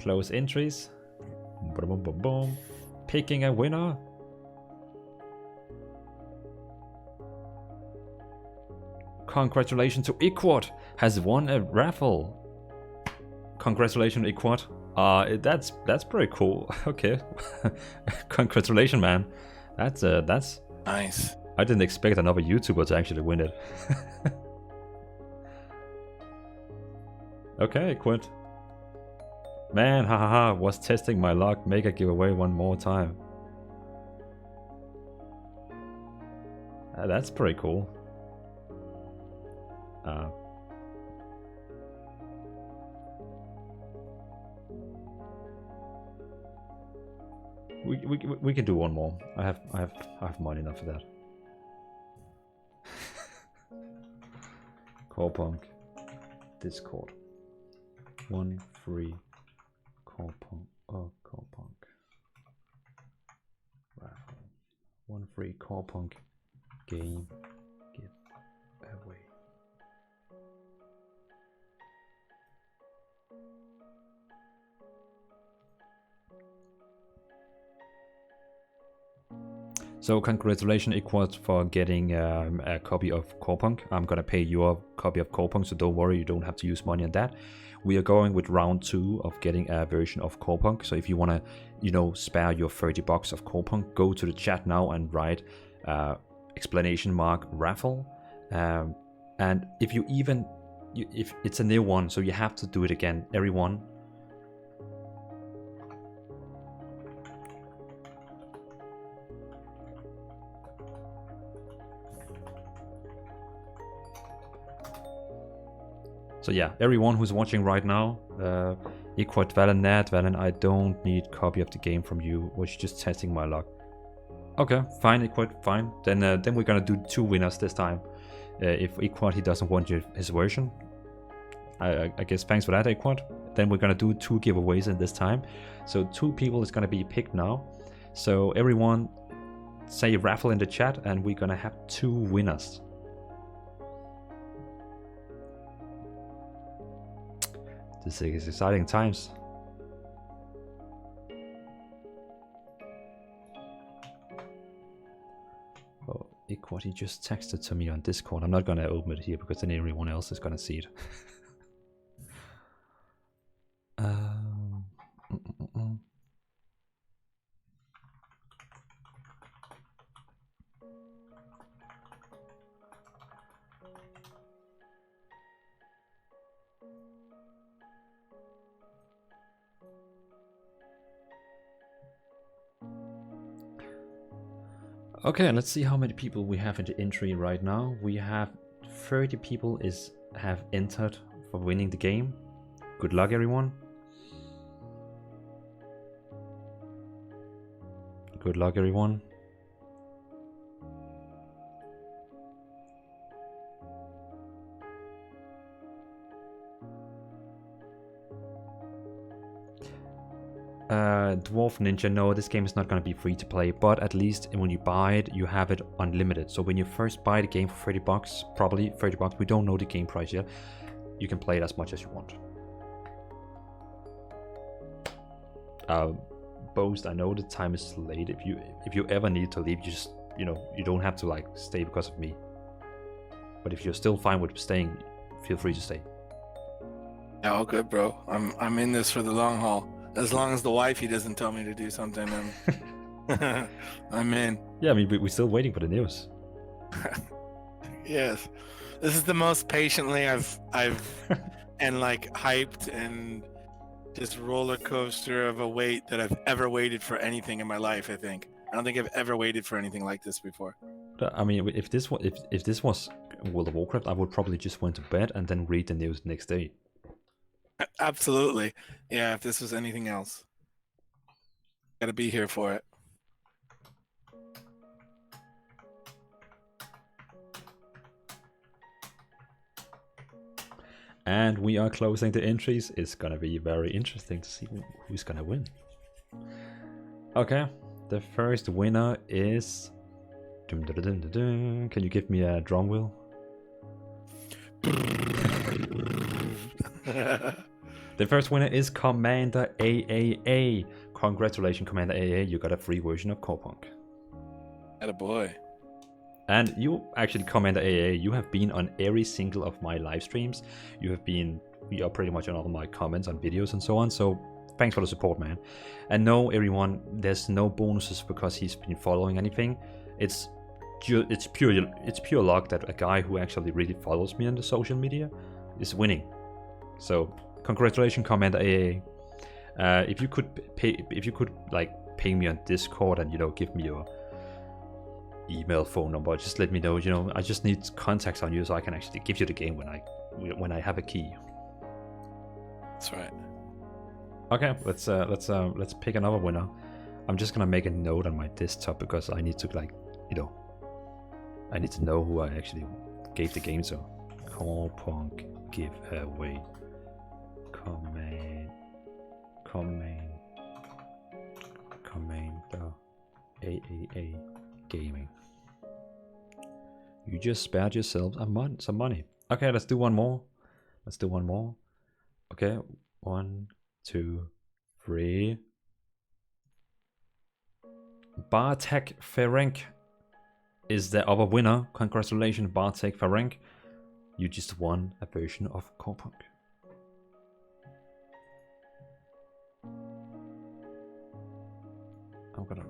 Close entries. Boom, boom, boom, boom. Picking a winner. Congratulations to Equad, has won a raffle. Congratulations, Equad. That's pretty cool. Okay. Congratulations, man. That's Nice. I didn't expect another YouTuber to actually win it. Okay, quit. Man, hahaha, was testing my luck. Make a giveaway one more time. That's pretty cool. We can do one more. I have money enough for that. Corepunk, Discord. 1 free Corepunk. Oh, Corepunk. Raffle. 1 free Corepunk game give away. So congratulations, Equad, for getting a copy of Corepunk. I'm gonna pay your copy of Corepunk, so don't worry, you don't have to use money on that. We are going with round 2 of getting a version of Corepunk. So if you wanna, spare your $30 of Corepunk, go to the chat now and write ! raffle. And if if it's a new one, so you have to do it again, everyone. So yeah, everyone who's watching right now, Equad, Valen, I don't need copy of the game from you. Was just testing my luck. Okay, fine, Equad, fine. Then we're gonna do 2 winners this time. If Equad he doesn't want his version, I guess thanks for that, Equad. Then we're gonna do 2 giveaways in this time. So 2 people is gonna be picked now. So everyone, say raffle in the chat, and we're gonna have 2 winners. This is exciting times. Oh, Equad, he just texted to me on Discord. I'm not gonna open it here because then everyone else is gonna see it. Okay, let's see how many people we have in the entry right now. We have 30 people have entered for winning the game. Good luck, everyone. Good luck, everyone. Dwarf Ninja, no, this game is not going to be free to play, but at least when you buy it, you have it unlimited. So when you first buy the game for $30, probably $30, we don't know the game price yet, you can play it as much as you want. Boast, I know the time is late. If you ever need to leave, you just, you don't have to like stay because of me. But if you're still fine with staying, feel free to stay. Yeah, all good, bro. I'm in this for the long haul. As long as the wifey doesn't tell me to do something, I'm in. Yeah, I mean, we're still waiting for the news. Yes, this is the most patiently I've and like hyped and just roller coaster of a wait that I've ever waited for anything in my life. I don't think I've ever waited for anything like this before. I mean, if this was World of Warcraft, I would probably just went to bed and then read the news next day. Absolutely. Yeah, if this was anything else. Gotta be here for it. And we are closing the entries. It's gonna be very interesting to see who's gonna win. Okay, the first winner is... Can you give me a drum wheel? The first winner is Commander AAA. Congratulations, Commander AAA. You got a free version of Corepunk. Attaboy. And you actually, Commander AAA, you have been on every single of my live streams. You are pretty much on all my comments on videos and so on. So thanks for the support, man. And no, everyone, there's no bonuses because he's been following anything. It's pure luck that a guy who actually really follows me on the social media is winning. So congratulations, Commander AA. If you could like ping me on Discord and give me your email, phone number, just let me know. I just need contacts on you so I can actually give you the game when I have a key. That's right. Okay, let's pick another winner. I'm just gonna make a note on my desktop because I need to I need to know who I actually gave the game to. Corepunk giveaway. Commander AAA Gaming. You just spared yourself some money. Okay, let's do one more. Okay, 1, 2, 3. Bartek Ferenc is the other winner. Congratulations, Bartek Ferenc. You just won a version of Corepunk.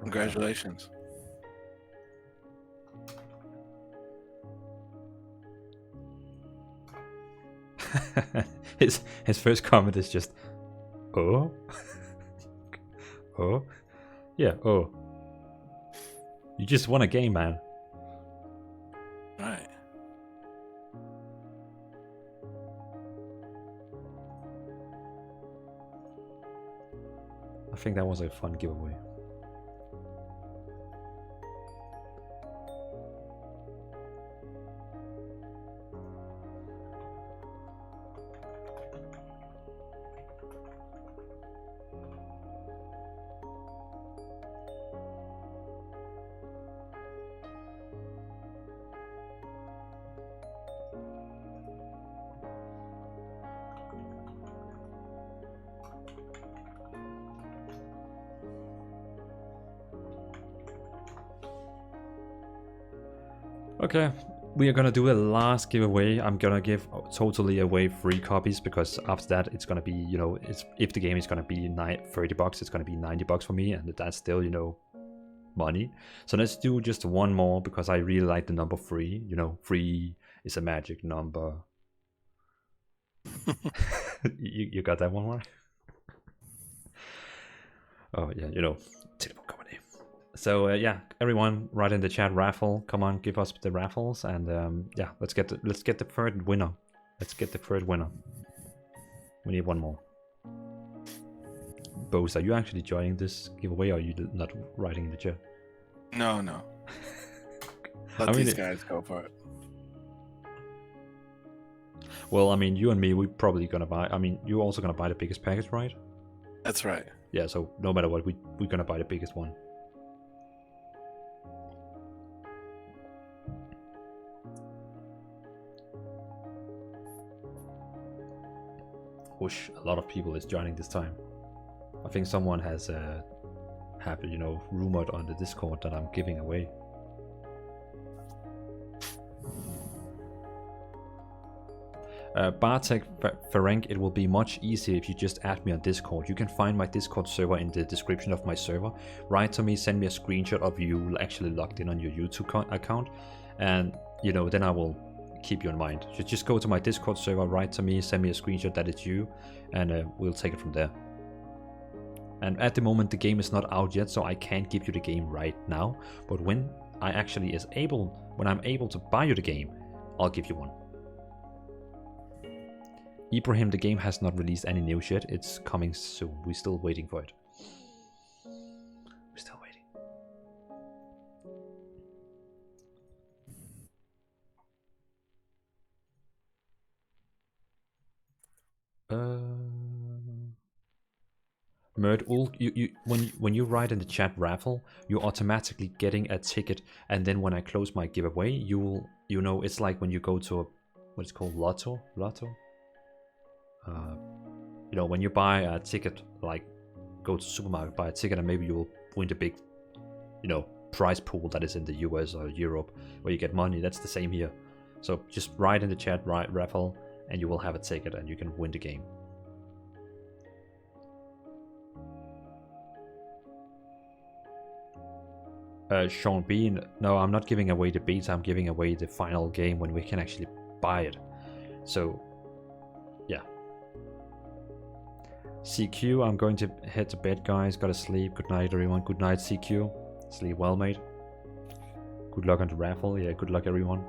Congratulations. his first comment is just, oh, oh, yeah, oh. You just won a game, man. Right. I think that was a fun giveaway. Okay, we are gonna do a last giveaway. I'm gonna give totally away 3 copies because after that it's gonna be, if the game is gonna be $30, it's gonna be $90 for me, and that's still, money. So let's do just one more because I really like the number 3. 3 is a magic number. you got that one right? Oh yeah, typical comedy. So yeah, everyone, write in the chat raffle. Come on, give us the raffles, and yeah, let's get the third winner. We need one more. Boast, are you actually joining this giveaway, or are you not writing in the chat? No. Let these guys go for it. Well, I mean, you and me, we're probably gonna buy. I mean, you're also gonna buy the biggest package, right? That's right. Yeah. So no matter what, we're gonna buy the biggest one. Whoosh, a lot of people is joining this time. I think someone has rumored on the Discord that I'm giving away. Bartek Ferenc, it will be much easier if you just add me on Discord. You can find my Discord server in the description of my server. Write to me, send me a screenshot of you actually logged in on your YouTube account, and then I will keep you in mind. So just go to my Discord server, write to me, send me a screenshot that it's you, and we'll take it from there. And at the moment the game is not out yet, so I can't give you the game right now, but when I'm able to buy you the game, I'll give you one. Ibrahim, the game has not released any news yet. It's coming soon. We're still waiting for it. We're still waiting. when you write in the chat raffle, you're automatically getting a ticket, and then when I close my giveaway, it's like when you go to a what's called lotto. When you buy a ticket, like go to the supermarket, buy a ticket, and maybe you will win the big, prize pool that is in the US or Europe, where you get money. That's the same here. So just write in the chat, write raffle, and you will have a ticket, and you can win the game. Sean Bean, no, I'm not giving away the beta, I'm giving away the final game when we can actually buy it. So, yeah. CQ, I'm going to head to bed, guys. Gotta sleep. Good night, everyone. Good night, CQ. Sleep well, mate. Good luck on the raffle. Yeah, good luck, everyone.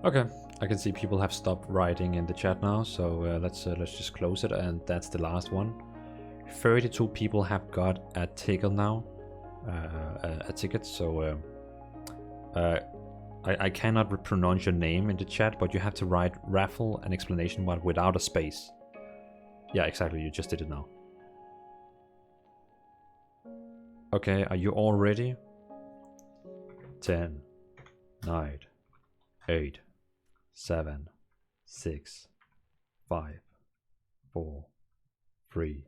Okay, I can see people have stopped writing in the chat now, so let's just close it, and that's the last one. 32 people have got a ticket now, a ticket. So I cannot pronounce your name in the chat, but you have to write raffle and explanation mark without a space. Yeah, exactly. You just did it now. Okay, are you all ready? 10, 9, 8. 7, 6, 5, 4, 3,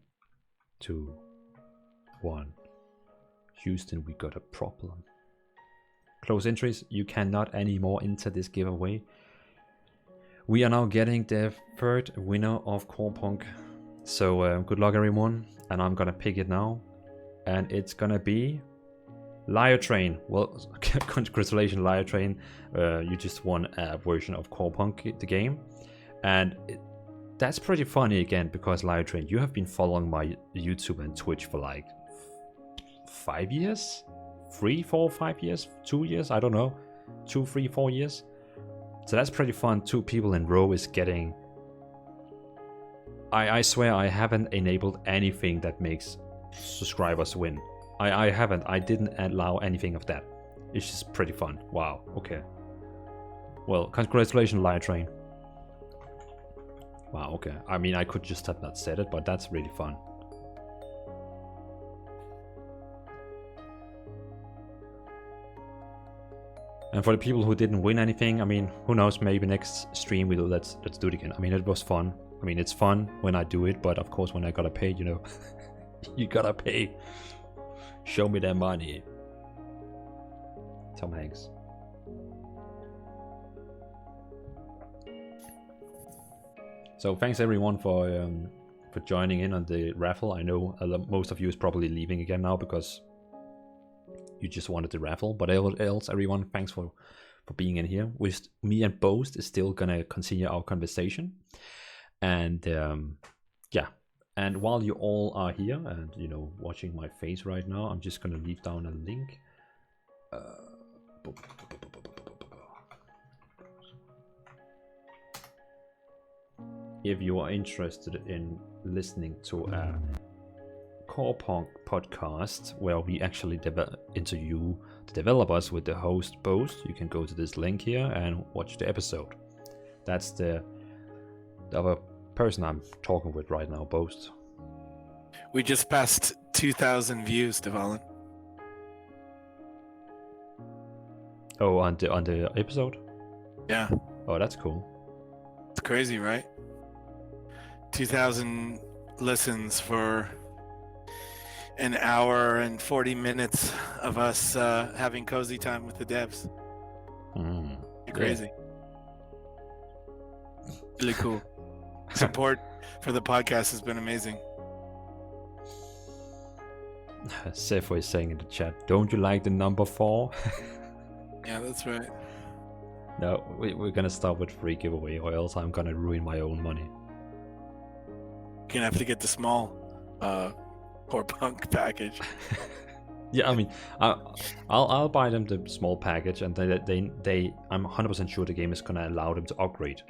2, 1. Houston, we got a problem. Close entries, you cannot anymore enter this giveaway. We are now getting the third winner of Corepunk. So good luck, everyone, and I'm gonna pick it now, and it's gonna be Liar Train. Well, congratulations, Liar Train. You just won a version of Corepunk, the game. And that's pretty funny again, because Liar Train, you have been following my YouTube and Twitch for like 5 years? 3, 4, 5 years? 2 years? I don't know. 2, 3, 4 years? So that's pretty fun. 2 people in row is getting... I swear I haven't enabled anything that makes subscribers win. I haven't. I didn't allow anything of that. It's just pretty fun. Wow. Okay. Well, congratulations, Liar Train. Wow. Okay. I mean, I could just have not said it, but that's really fun. And for the people who didn't win anything, I mean, who knows? Maybe next stream let's do it again. I mean, it was fun. I mean, it's fun when I do it, but of course, when I gotta pay, you gotta pay. Show me that money. Tom Hanks. So thanks everyone for joining in on the raffle. I know most of you is probably leaving again now because you just wanted the raffle. But else, everyone, thanks for being in here. With me and Boast is still gonna continue our conversation. And yeah. And while you all are here and, watching my face right now, I'm just going to leave down a link. If you are interested in listening to a Corepunk podcast where we actually interview the developers with the host Boast, you can go to this link here and watch the episode. That's the other person I'm talking with right now, Boast. We just passed 2,000 views, Devalin. Oh, on the episode? Yeah. Oh, that's cool. It's crazy, right? 2,000 listens for an hour and 40 minutes of us having cozy time with the devs. Crazy. Really cool. Support for the podcast has been amazing. Sefo is saying in the chat, don't you like the number 4? Yeah, that's right. No, we're gonna start with free giveaway, or else I'm gonna ruin my own money. You're gonna have to get the small Corepunk package. Yeah, I mean, I'll buy them the small package, and they I'm 100% sure the game is gonna allow them to upgrade.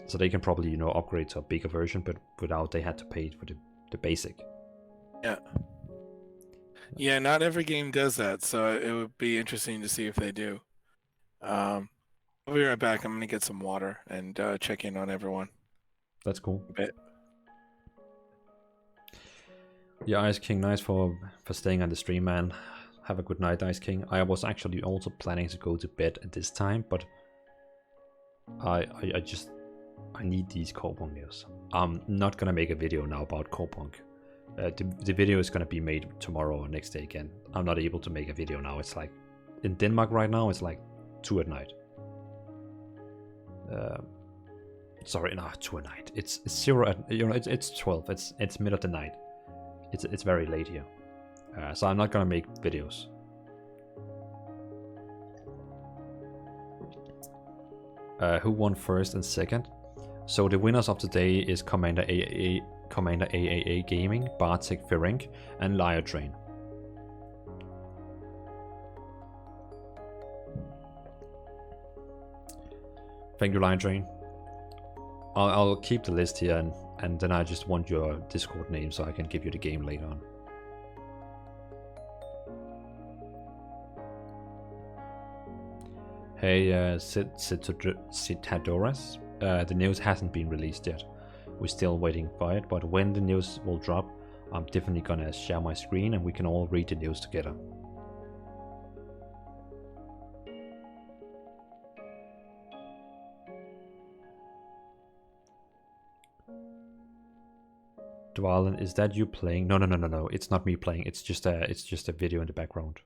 So they can probably upgrade to a bigger version, but without they had to pay for the basic. Yeah. Yeah, not every game does that, so it would be interesting to see if they do. I'll be right back. I'm gonna get some water and check in on everyone. That's cool. A bit. Yeah, Ice King, nice for staying on the stream, man. Have a good night, Ice King. I was actually also planning to go to bed at this time, but I need these Corepunk news. I'm not gonna make a video now about Corepunk. The video is gonna be made tomorrow or next day again. I'm not able to make a video now. It's like in Denmark right now. It's like 2 at night. Sorry, no, 2 at night. It's 0 at it's 12. It's mid of the night. It's very late here. So I'm not gonna make videos. Who won first and second? So the winners of today is Commander AAA Gaming, Bartek Ferenc, and Liar Train. Thank you, Lion Train. I'll keep the list here, and then I just want your Discord name so I can give you the game later on. Hey, Citadoras. The news hasn't been released yet. We're still waiting for it, but when the news will drop, I'm definitely gonna share my screen and we can all read the news together. Dwalen, is that you playing? No. It's not me playing. It's just a video in the background.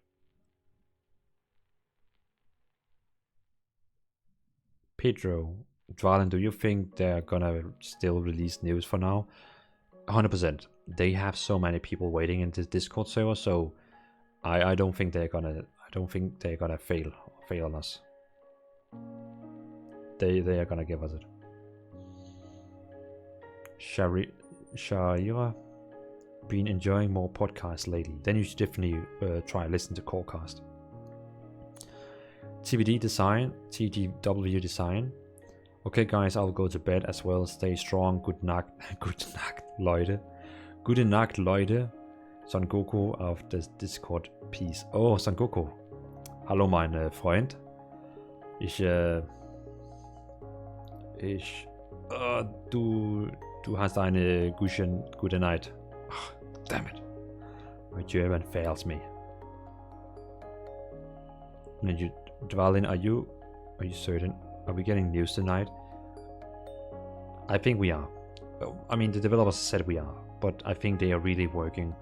Pedro, Dwalen, do you think they're gonna still release news for now? 100%. They have so many people waiting in this Discord server, so I don't think they're gonna fail on us. They are gonna give us it. Shaira, been enjoying more podcasts lately. Then you should definitely try and listen to Corecast. TBD Design, TGW Design. Okay guys, I'll go to bed as well. Stay strong. Good Nacht, Leute. Gute Nacht, Leute. Son Goku auf das Discord. Peace. Oh, Son Goku. Hallo mein Freund. Du hast eine gute Night. Ach, damn it. My German fails me. Dwalin, are you certain? Are we getting news tonight? I think we are. I mean, the developers said we are, but I think they are really working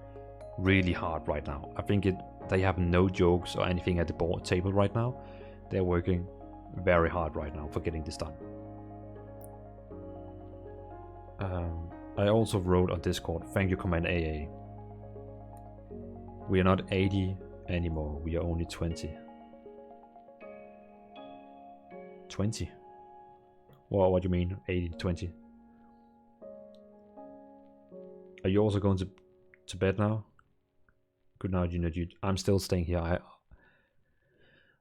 really hard right now. I think they have no jokes or anything at the board table right now. They're working very hard right now for getting this done. I also wrote on Discord, thank you Command AA. We are not 80 anymore, we are only 20. 20? Well, what do you mean 80 20? Are you also going to bed now? Good night, dude. I'm still staying here.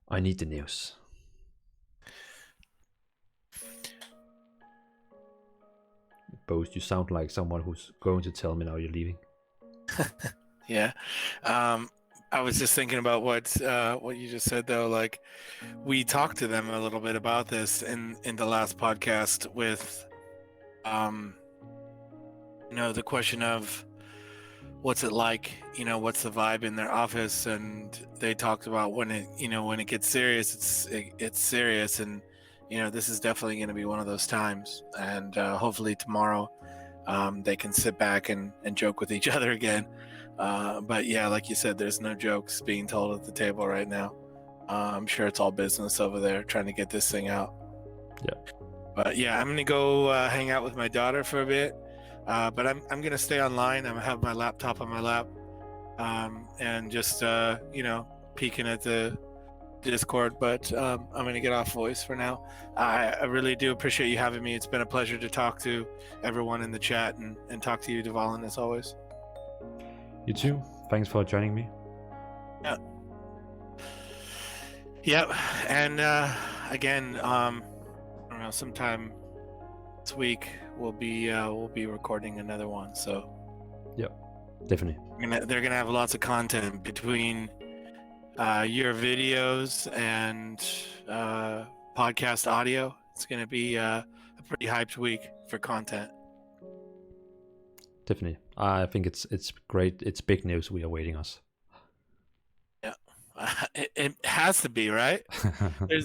I need the news. Boast, you sound like someone who's going to tell me now you're leaving. Yeah. I was just thinking about what you just said though. Like, we talked to them a little bit about this in the last podcast with the question of what's it like, what's the vibe in their office, and they talked about when it gets serious, it's serious, and this is definitely going to be one of those times, and hopefully tomorrow they can sit back and joke with each other again. But yeah, like you said, there's no jokes being told at the table right now. I'm sure it's all business over there trying to get this thing out. Yeah. But yeah, I'm gonna go hang out with my daughter for a bit. But I'm gonna stay online. I'm gonna have my laptop on my lap, and just peeking at the Discord. But I'm gonna get off voice for now. I really do appreciate you having me. It's been a pleasure to talk to everyone in the chat and talk to you, Dwalin, as always. You too. Thanks for joining me. Yeah. Yep. And again, I don't know, sometime this week we'll be recording another one. So. Yep. Definitely. They're gonna have lots of content between your videos and podcast audio. It's gonna be a pretty hyped week for content. Definitely. I think it's great. It's big news we are waiting us. Yeah, it has to be, right?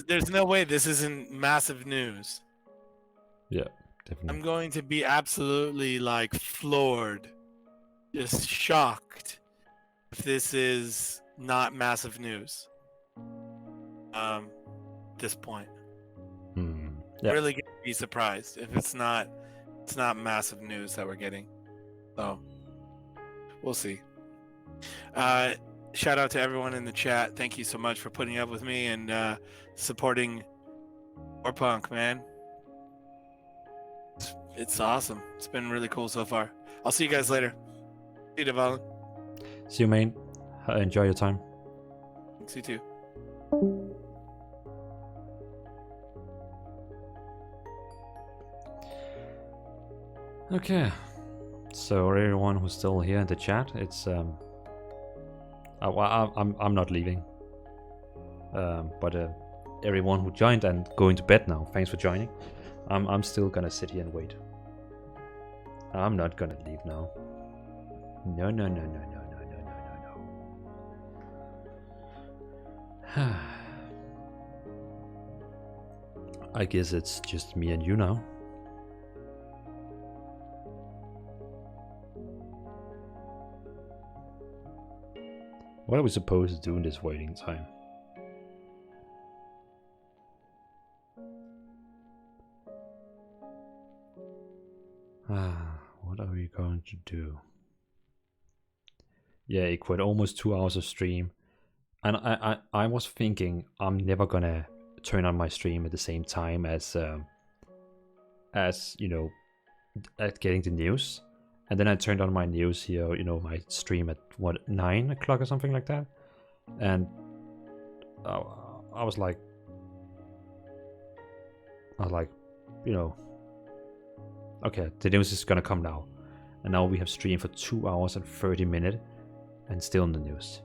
There's no way this isn't massive news. Yeah, definitely. I'm going to be absolutely like floored, just shocked if this is not massive news. This point, Yeah. really gonna be surprised if it's not massive news that we're getting. So we'll see. Shout out to everyone in the chat. Thank you so much for putting up with me and supporting Corepunk, man. It's awesome. It's been really cool so far. I'll see you guys later. See you, Devalin. See you, main. Enjoy your time. Thanks, you too. Okay. So everyone who's still here in the chat, it's I'm not leaving. But everyone who joined and going to bed now, thanks for joining. I'm still gonna sit here and wait. I'm not gonna leave now. No. I guess it's just me and you now. What are we supposed to do in this waiting time? What are we going to do? Yeah, it quit almost 2 hours of stream. And I was thinking I'm never gonna turn on my stream at the same time as you know, at getting the news. And then I turned on my news here, you know, my stream at what, 9 o'clock or something like that. And I was like, you know, okay, the news is gonna come now. And now we have streamed for 2 hours and 30 minutes and still in the news.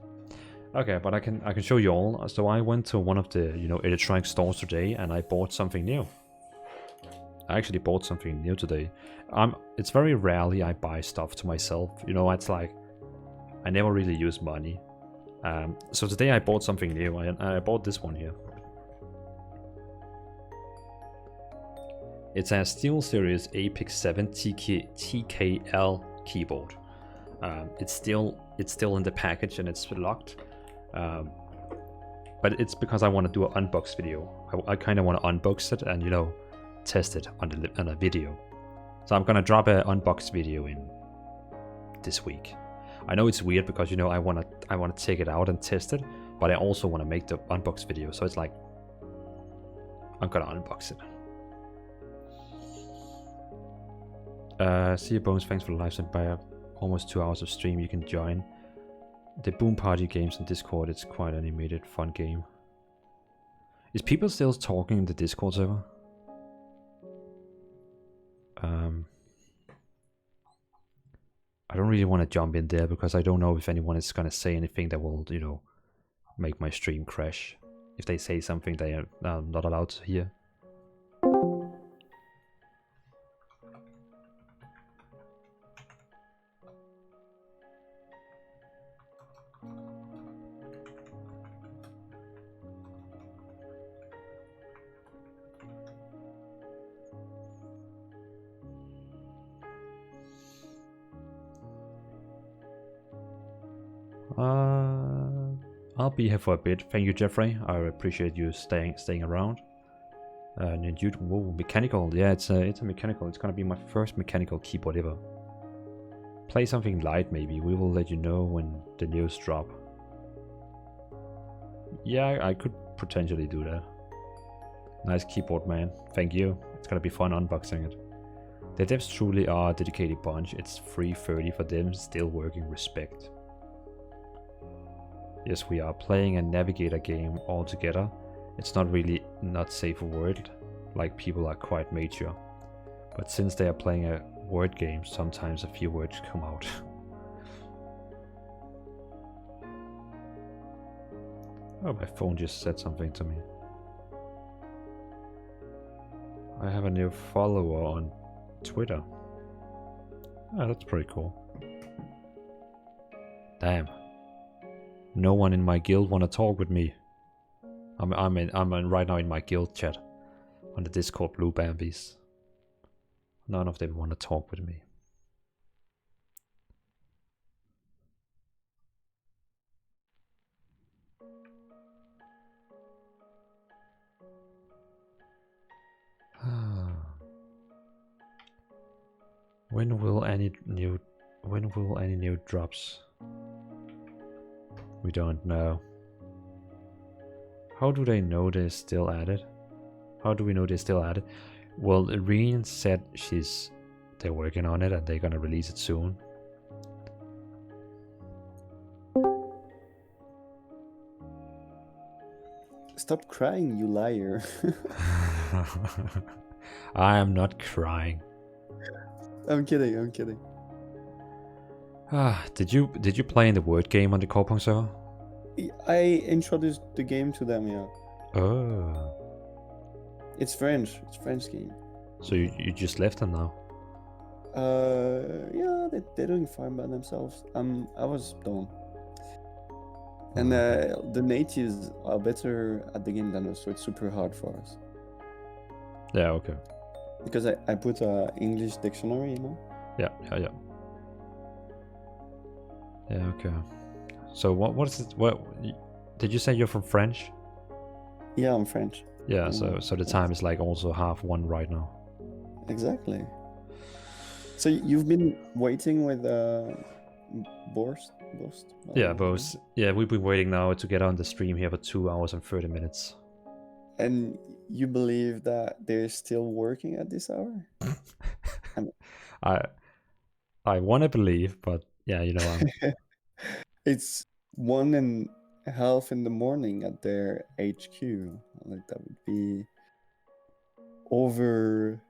Okay, but I can show you all. So I went to one of the, you know, electronic stores today and I bought something new. I actually bought something new today. It's very rarely I buy stuff to myself. You know, it's like I never really use money. So today I bought something new. I bought this one here. It's a SteelSeries Apex 7 TKL keyboard. It's still in the package and it's locked. But it's because I want to do an unbox video. I kind of want to unbox it and, you know, test it on a video. So I'm gonna drop an unbox video in this week. I know it's weird because, you know, I wanna take it out and test it, but I also want to make the unbox video. So it's like I'm gonna unbox it. See you, Bones. Thanks for the live stream. By almost 2 hours of stream, you can join the Boom Party games in Discord. It's quite animated, fun game. Is people still talking in the Discord server? I don't really want to jump in there because I don't know if anyone is gonna say anything that will, you know, make my stream crash. If they say something they are not allowed to hear. I'll be here for a bit. Thank you, Jeffrey. I appreciate you staying around. And whoa, mechanical. Yeah, it's a mechanical. It's gonna be my first mechanical keyboard ever. Play something light, maybe. We will let you know when the news drop. Yeah, I could potentially do that. Nice keyboard, man. Thank you. It's gonna be fun unboxing it. The devs truly are a dedicated bunch. It's 3:30 for them. Still working. Respect. Yes, we are playing a navigator game all together. It's not really not safe word, like people are quite mature. But since they are playing a word game, sometimes a few words come out. Oh, my phone just said something to me. I have a new follower on Twitter. Oh, that's pretty cool. Damn. No one in my guild wanna talk with me. I'm right now in my guild chat on the Discord Blue Bambies. None of them wanna talk with me. When will any new drops? We don't know. How do they know they're still at it? How do we know they're still at it? Well, Irene said they're working on it and they're gonna release it soon. Stop crying, you liar. I am not crying. I'm kidding. Did you play in the word game on the Corepunk server? I introduced the game to them, yeah. Oh. It's French game. So you just left them now? Yeah, they're doing fine by themselves. I was done. And the natives are better at the game than us, so it's super hard for us. Yeah, okay. Because I put a English dictionary, you know? Yeah. Yeah, okay. So what is it? What did you say you're from French? Yeah, I'm French. Yeah, so the time is like also 1:30 right now. Exactly. So you've been waiting with Boast? Yeah, Boast. Yeah, we've been waiting now to get on the stream here for 2 hours and 30 minutes. And you believe that they're still working at this hour? I want to believe, but yeah, you know, It's 1:30 in the morning at their HQ. Like that would be over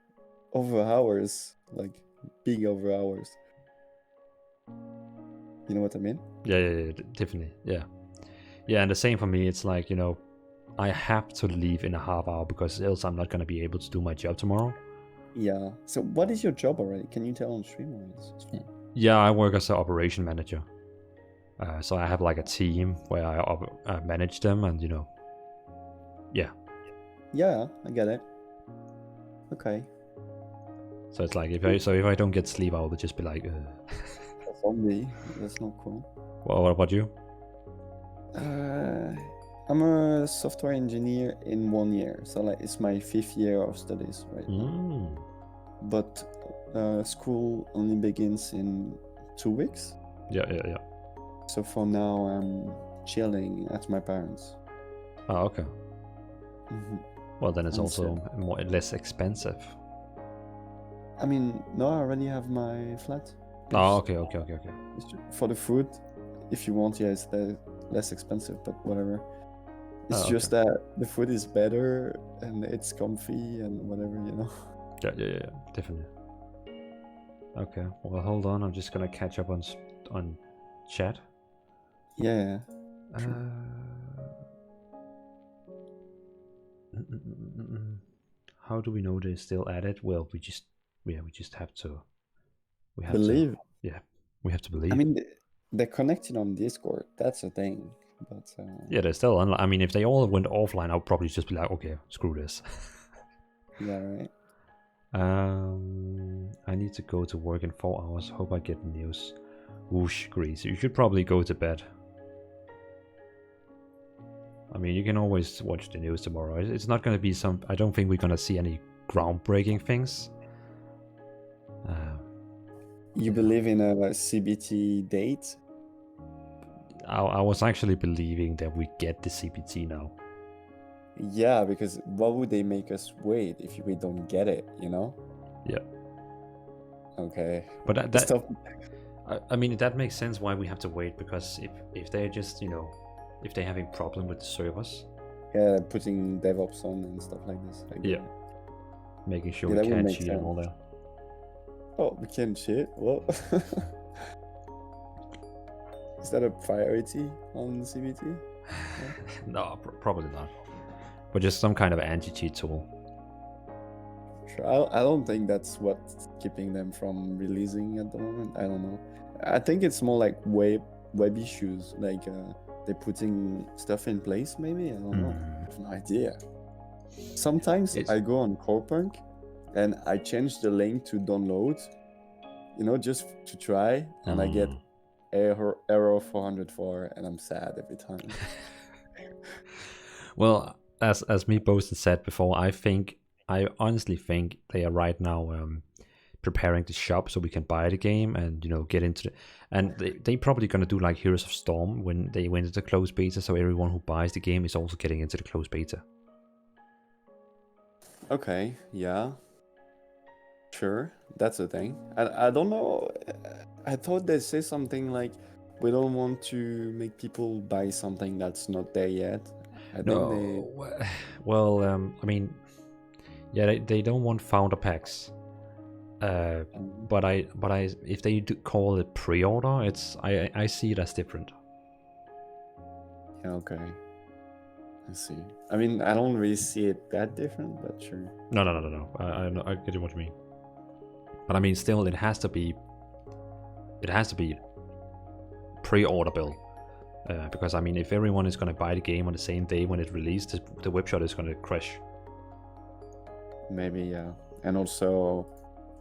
hours, like big over hours. You know what I mean? Yeah, definitely, yeah. Yeah, and the same for me. It's like, you know, I have to leave in a half hour because else I'm not gonna be able to do my job tomorrow. Yeah. So what is your job already? Can you tell on stream or it's fine? Yeah, I work as an operation manager. So I have like a team where I manage them, and you know, yeah. Yeah, I get it. Okay. So it's like if I don't get sleep, I will just be like, That's zombie. That's not cool. Well, what about you? I'm a software engineer in 1 year, so like it's my 5th year of studies right now. But school only begins in 2 weeks. Yeah. So for now, I'm chilling at my parents. Oh, okay. Well, then it's And also less expensive. I mean, no, I already have my flat. Oh, okay. For the food, if you want, yeah, it's less expensive, but whatever. It's just that the food is better and it's comfy and whatever, you know. Yeah, definitely. Okay, well, hold on. I'm just gonna catch up on chat. Yeah. How do we know they're still at it? Well, we just have to. We have believe. We have to believe. I mean, they're connected on Discord. That's a thing. But yeah, they're still online. I mean, if they all went offline, I'll probably just be like, okay, screw this. Yeah, right. I need to go to work in 4 hours. Hope I get news. Whoosh, Grease. You should probably go to bed. I mean, you can always watch the news tomorrow. It's not going to be I don't think we're going to see any groundbreaking things. You believe in a CBT date? I was actually believing that we get the CBT now. Yeah, because what would they make us wait if we don't get it, you know? Yeah. Okay. But I mean, that makes sense why we have to wait, because if they're just, you know, if they're having problem with the servers. Yeah, putting DevOps on and stuff like this. Yeah. Making sure we can't cheat and all that. Oh, we can't cheat? What? Is that a priority on CBT? No, probably not. But just some kind of anti-cheat tool. Sure. I don't think that's what's keeping them from releasing at the moment. I don't know. I think it's more like web issues, like they're putting stuff in place. Maybe I don't know. I have no idea. Sometimes I go on Corepunk and I change the link to download, just to try, and I get error 404, and I'm sad every time. Well, as me Boast said before, I honestly think they are right now preparing the shop so we can buy the game and get into it. And they probably gonna do like Heroes of Storm when they went into the closed beta, so everyone who buys the game is also getting into the closed beta. Okay, yeah. Sure, that's the thing. I don't know. I thought they say something like, we don't want to make people buy something that's not there yet. I think they... Well, I mean, yeah, they don't want founder packs. But if they do call it pre-order, I see it as different. Yeah, okay. I see. I mean, I don't really see it that different, but sure. No. I get what you mean. But I mean, still, it has to be pre-order bill. Because I mean, if everyone is going to buy the game on the same day when it's released, the webshop is going to crash. Maybe, yeah. And also,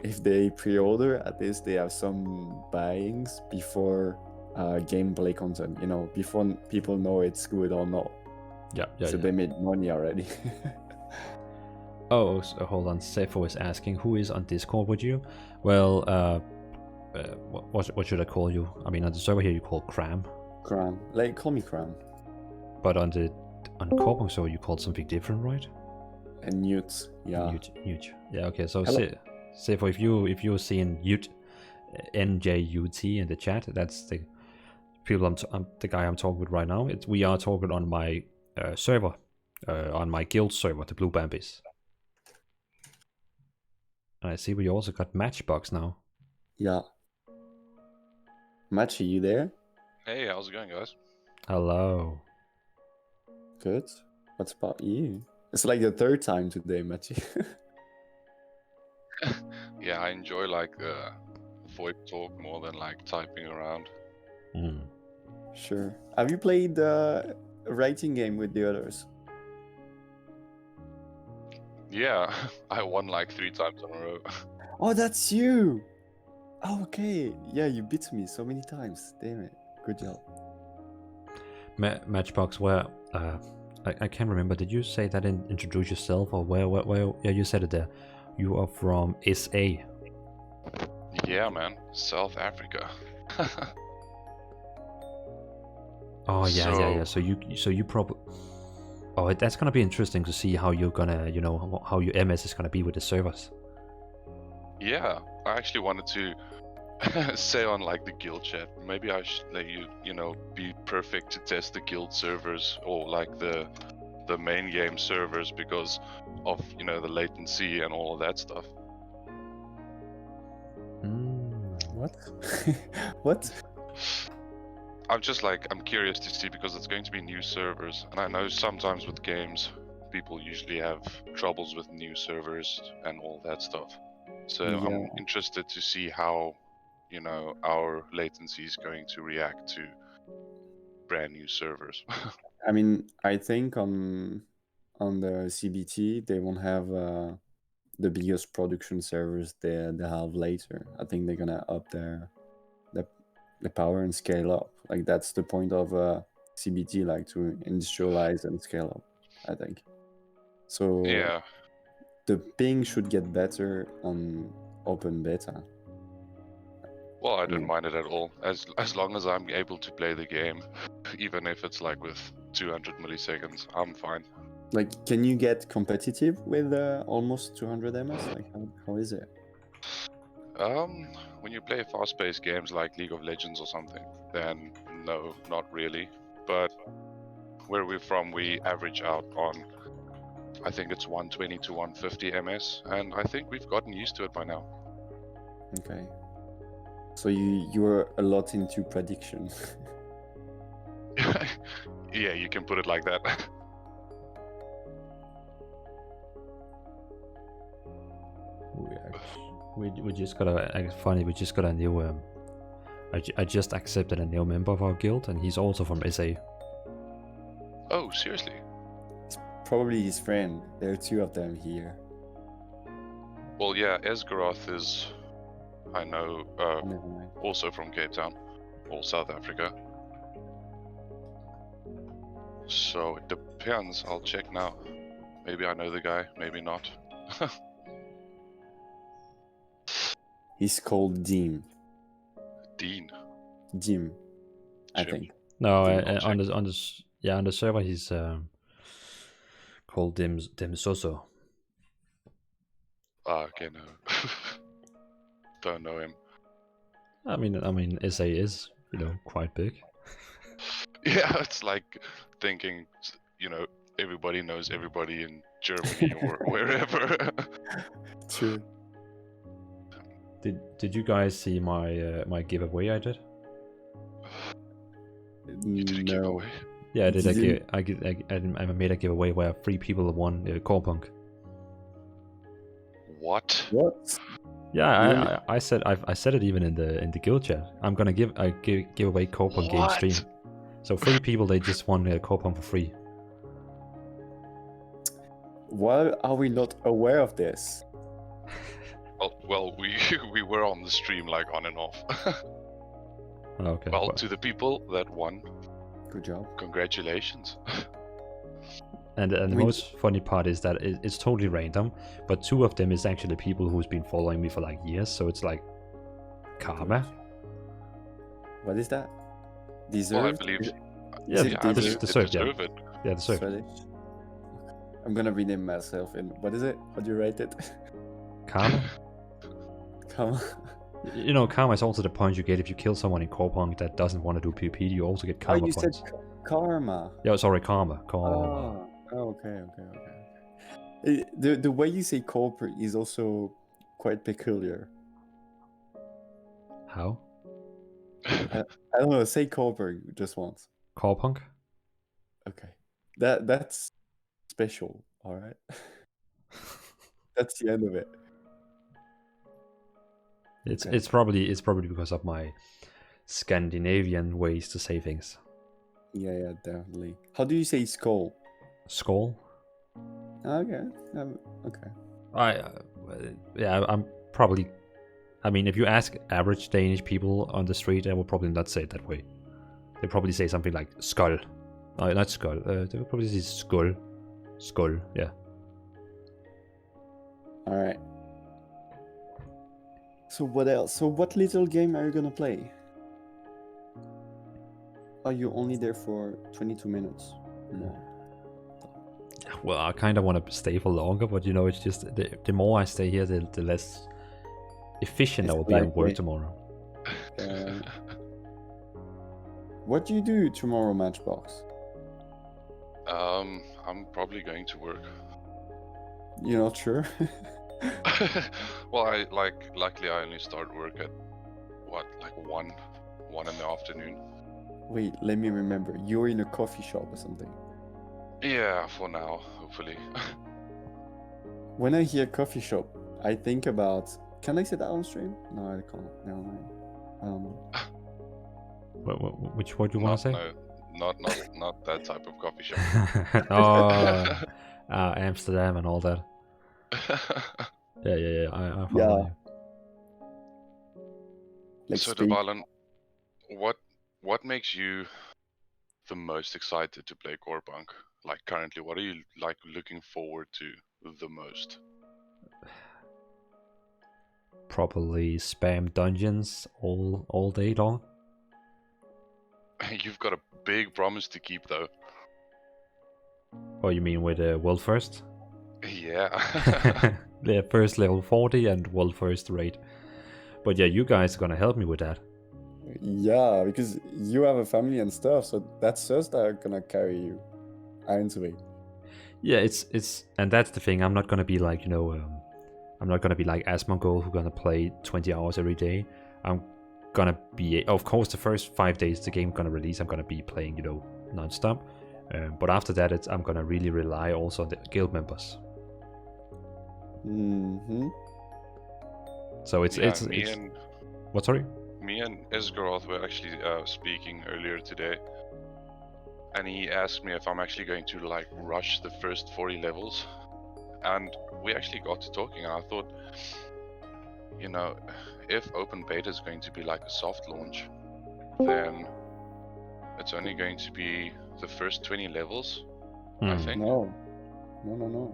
if they pre-order, at least they have some buyings before gameplay content, before people know it's good or not. Yeah. So they made money already. Oh, so hold on. Sefo is asking, who is on Discord with you? Well, what should I call you? I mean, on the server here you call Cram. Cram. Call me Cram. But on Corepunk server you called something different, right? And Newt, yeah. Newt. Yeah, okay. So Sefo, if you're seeing Newt, NJUT in the chat, that's the people the guy I'm talking with right now. We are talking on my server, on my guild server, the Blue Bambies. And I see we also got Matchbox now. Yeah. Match, are you there? Hey, how's it going, guys? Hello. Good. What's about you? It's like the third time today, Matchy. Yeah, I enjoy VoIP talk more than typing around. Sure. Have you played a writing game with the others? Yeah, I won 3 times in a row. Oh, that's you! Oh, okay. Yeah, you beat me so many times. Damn it. Good job. Matchbox, where I can't remember. Did you say that and introduce yourself, or where? Yeah, you said it there. You are from SA. Yeah, man, South Africa. Oh yeah. So you probably. Oh, that's gonna be interesting to see how you're gonna, how your MS is gonna be with the servers. Yeah, I actually wanted to say on the guild chat, maybe I should let you, be perfect to test the guild servers or the main game servers because of, the latency and all of that stuff. What? What? I'm just I'm curious to see because it's going to be new servers, and I know sometimes with games, people usually have troubles with new servers and all that stuff. So Yeah. I'm interested to see how, our latency is going to react to brand new servers. I mean, I think on the CBT they won't have the biggest production servers they have later. I think they're gonna up the power and scale up. That's the point of CBT, to industrialize and scale up, I think. So Yeah. the ping should get better on open beta. Well, I don't mind it at all, as long as I'm able to play the game, even if it's with 200 milliseconds, I'm fine. Can you get competitive with almost 200 ms? How is it? When you play fast-paced games like League of Legends or something, then no, not really. But where we're from, we average out on, I think it's 120 to 150 ms, and I think we've gotten used to it by now. Okay. So you're a lot into prediction. Yeah, you can put it like that. We just got a funny. We just got a new. I just accepted a new member of our guild, and he's also from SA. Oh, seriously? Probably his friend. There are two of them here. Well, yeah, Esgaroth is, I know, Never mind. also from Cape Town, or South Africa. So it depends. I'll check now. Maybe I know the guy, maybe not. He's called Dean. Dean. Jim, I Jim. think. No, I'll on the server he's called Dim Soso. Okay, no. Don't know him. I mean, SA is quite big. Yeah, it's like thinking, everybody knows everybody in Germany or wherever. True. Did you guys see my giveaway I did? You did a No. giveaway? Yeah, I did. Didn't- I made a giveaway where 3 people won Corepunk. What? What? Yeah, Really? I said it even in the guild chat. I'm gonna give away Corepunk game What? stream. So 3 people they just won Corepunk for free. Why are we not aware of this? Well, we were on the stream like on and off. Okay. Well, to the people that won, Good job. congratulations. And the mean- most funny part is that it's totally random, but 2 of them is actually people who's been following me for like years, so it's like karma. What is that? Deserved? Well, I believe. Yeah, Is it I believe deserved? they deserved, yeah. deserve it. Yeah, the serve. Swedish? I'm gonna rename myself in. What is it? How do you write it? Karma. Come on. Karma is also the point you get if you kill someone in Corepunk that doesn't want to do PvP. You also get Oh, karma you said points. karma. Yeah, sorry, karma. Oh, okay. The way you say corporate is also quite peculiar. How? I don't know. Say corporate just once. Corepunk? Okay. That's special. All right. That's the end of it. Okay. It's probably because of my Scandinavian ways to say things. Yeah, definitely. How do you say skull? Skull. Okay. Okay. I'm probably. I mean, if you ask average Danish people on the street, they will probably not say it that way. They probably say something like skull. No, not skull. They will probably say skull. Skull. Yeah. All right. So what else? So what little game are you gonna play? Are you only there for 22 minutes? No. Well, I kind of want to stay for longer, but it's just the more I stay here, the less efficient I It's will be at work lightweight. tomorrow. What do you do tomorrow, Matchbox? I'm probably going to work. You're not sure? Well, luckily I only start work at one in the afternoon. Wait, let me remember. You're in a coffee shop or something. Yeah, for now, hopefully. When I hear coffee shop, I think about. Can I say that on stream? No, I can't. Never mind. I don't know. Which word do you want to say? No, not that type of coffee shop. Amsterdam and all that. Yeah. I follow you. Like So, Spain. Devalan, what makes you the most excited to play Corepunk? Like currently, what are you like looking forward to the most? Probably spam dungeons all day long. You've got a big promise to keep, though. Oh, you mean with world first? Yeah. Yeah, first level 40 and world first rate. But yeah, you guys are gonna help me with that. Yeah, because you have a family and stuff, so that's us that are gonna carry you. Aren't we? Yeah, it's and that's the thing. I'm not gonna be like I'm not gonna be like Asmongold who's gonna play 20 hours every day. I'm gonna be, of course, the first 5 days the game gonna release, I'm gonna be playing, non-stop. But after that, I'm gonna really rely also on the guild members. Mm-hmm. So it's what? Sorry. Me and Esgaroth were actually speaking earlier today, and he asked me if I'm actually going to like rush the first 40 levels, and we actually got to talking, and I thought, if open beta is going to be like a soft launch, then it's only going to be the first 20 levels, I think. No. No.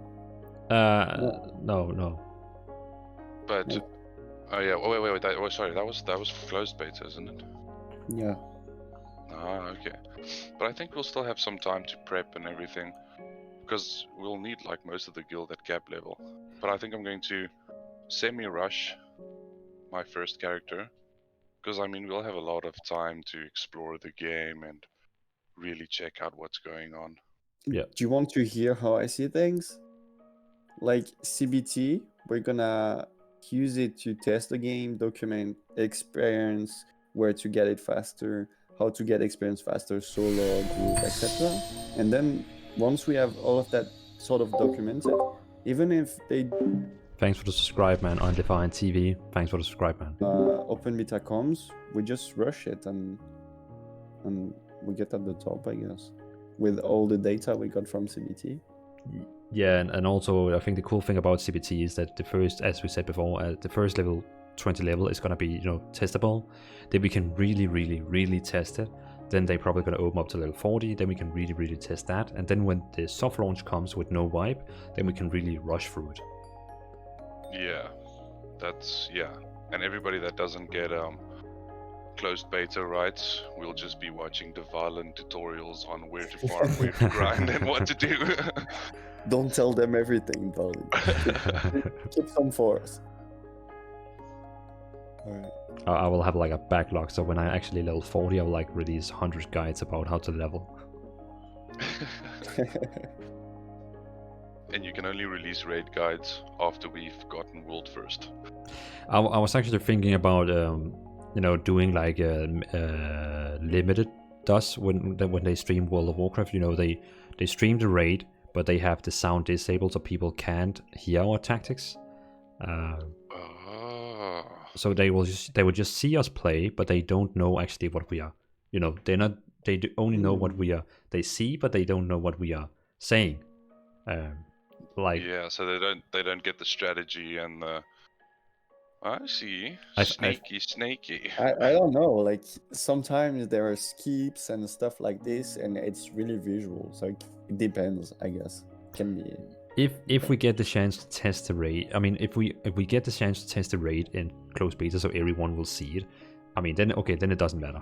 But No. oh yeah, wait. That was closed beta, isn't it? Yeah. Ah, okay. But I think we'll still have some time to prep and everything, because we'll need like most of the guild at cap level. But I think I'm going to semi-rush my first character, because I mean we'll have a lot of time to explore the game and really check out what's going on. Yeah. Do you want to hear how I see things? Like CBT, we're gonna use it to test the game, document experience, where to get it faster, how to get experience faster, solo, group, etc. And then once we have all of that sort of documented, even if they Thanks for the subscribe, man. Undefined TV. Thanks for the subscribe, man. open beta comes, we just rush it and we get at the top, I guess, with all the data we got from CBT. Yeah, and also I think the cool thing about CBT is that the first, as we said before, the first level, 20 level is gonna be testable. Then we can really test it. Then they're probably gonna open up to level 40. Then we can really test that. And then when the soft launch comes with no wipe, then we can really rush through it. Yeah, and everybody that doesn't get closed beta rights, we'll just be watching the violent tutorials on where to farm, where to grind, and what to do. Don't tell them everything, darling. Keep some for us. Alright. I will have like a backlog, so when I actually level 40, I will like release 100 guides about how to level. And you can only release raid guides after we've gotten world first. I was actually thinking about doing like limited does when they stream World of Warcraft. They stream the raid, but they have the sound disabled so people can't hear our tactics. So they will just see us play, but they don't know actually what we are. They only know what we are. They see, but they don't know what we are saying. So they don't get the strategy and the. I see. Snaky. I don't know. Like sometimes there are skips and stuff like this, and it's really visual. So it depends, I guess. Can be. If we get the chance to test the raid, I mean, if we get the chance to test the raid in closed beta, so everyone will see it. I mean, then it doesn't matter.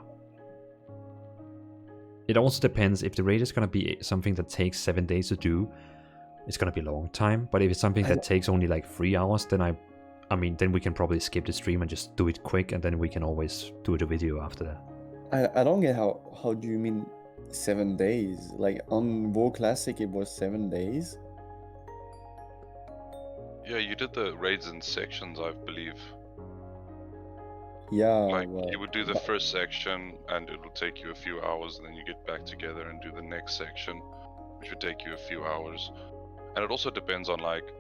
It also depends if the raid is gonna be something that takes 7 days to do. It's gonna be a long time. But if it's something that takes only like 3 hours, then then we can probably skip the stream and just do it quick, and then we can always do the video after that. I don't get how do you mean 7 days? Like on WoW Classic it was 7 days? Yeah, you did the raids in sections, I believe. Yeah, you would do the first section and it will take you a few hours, and then you get back together and do the next section, which would take you a few hours. And it also depends on like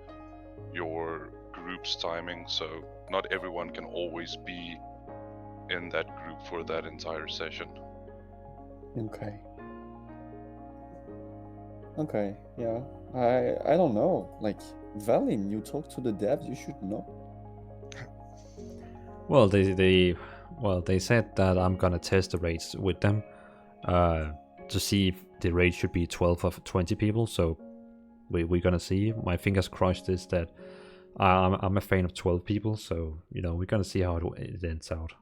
your group's timing, so not everyone can always be in that group for that entire session. Okay, yeah. I don't know. Like Valim, you talk to the devs, you should know. Well, they said that I'm gonna test the raids with them to see if the raid should be 12 of 20 people. So we're gonna see. My fingers crossed is that I'm a fan of 12 people. So we're gonna see how it ends out.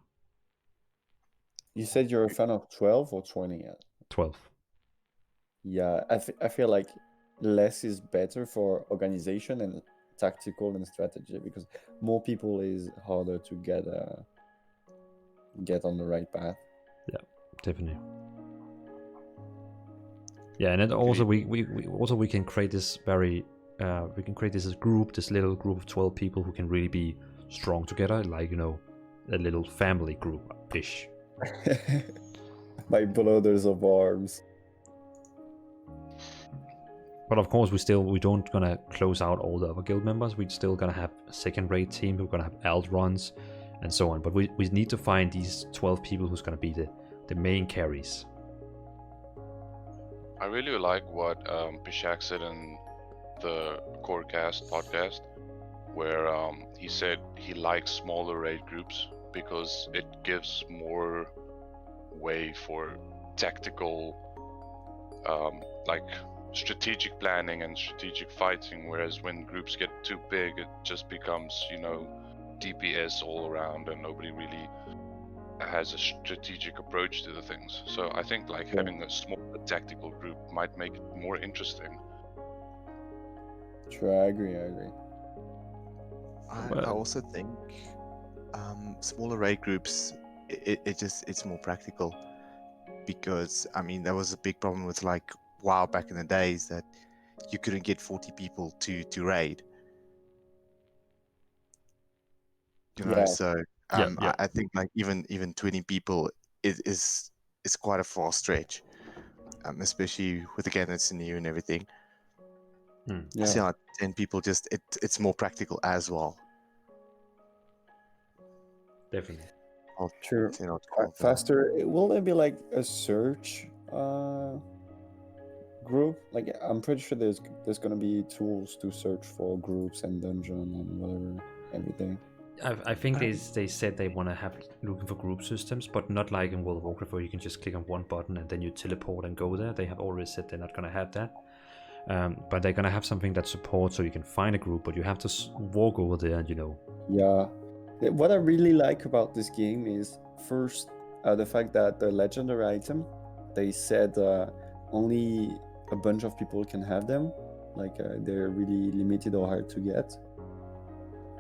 You said you're a fan of 12 or 20? 12. Yeah, I feel like less is better for organization and tactical and strategy, because more people is harder to get on the right path. Yeah, definitely. Yeah, and then also we can create this this group, this little group of 12 people who can really be strong together. Like a little family group-ish. My brothers of arms. But of course, we don't gonna close out all the other guild members. We're still gonna have a second-rate team. We're gonna have alt runs, and so on. But we need to find these 12 people who's gonna be the main carries. I really like what Pishak said in the Corecast podcast, where he said he likes smaller raid groups because it gives more way for tactical, like strategic planning and strategic fighting, whereas when groups get too big, it just becomes, DPS all around and nobody really has a strategic approach to the things. So I think having a small tactical group might make it more interesting. Sure, I agree. I also think smaller raid groups, it's more practical, because I mean there was a big problem with WoW back in the days that you couldn't get 40 people to raid. Yeah. So Yeah. I think even 20 people is quite a far stretch, especially with the game that's new and everything. Yeah. So 10 people, just it's more practical as well. Definitely. True. Confident. Faster. Will there be like a search group? Like I'm pretty sure there's gonna be tools to search for groups and dungeon and whatever, everything. I think they said they want to have looking for group systems, but not like in World of Warcraft where you can just click on one button and then you teleport and go there. They have already said they're not going to have that. But they're going to have something that supports so you can find a group, but you have to walk over there and, Yeah. What I really like about this game is first the fact that the legendary item, they said only a bunch of people can have them. Like they're really limited or hard to get.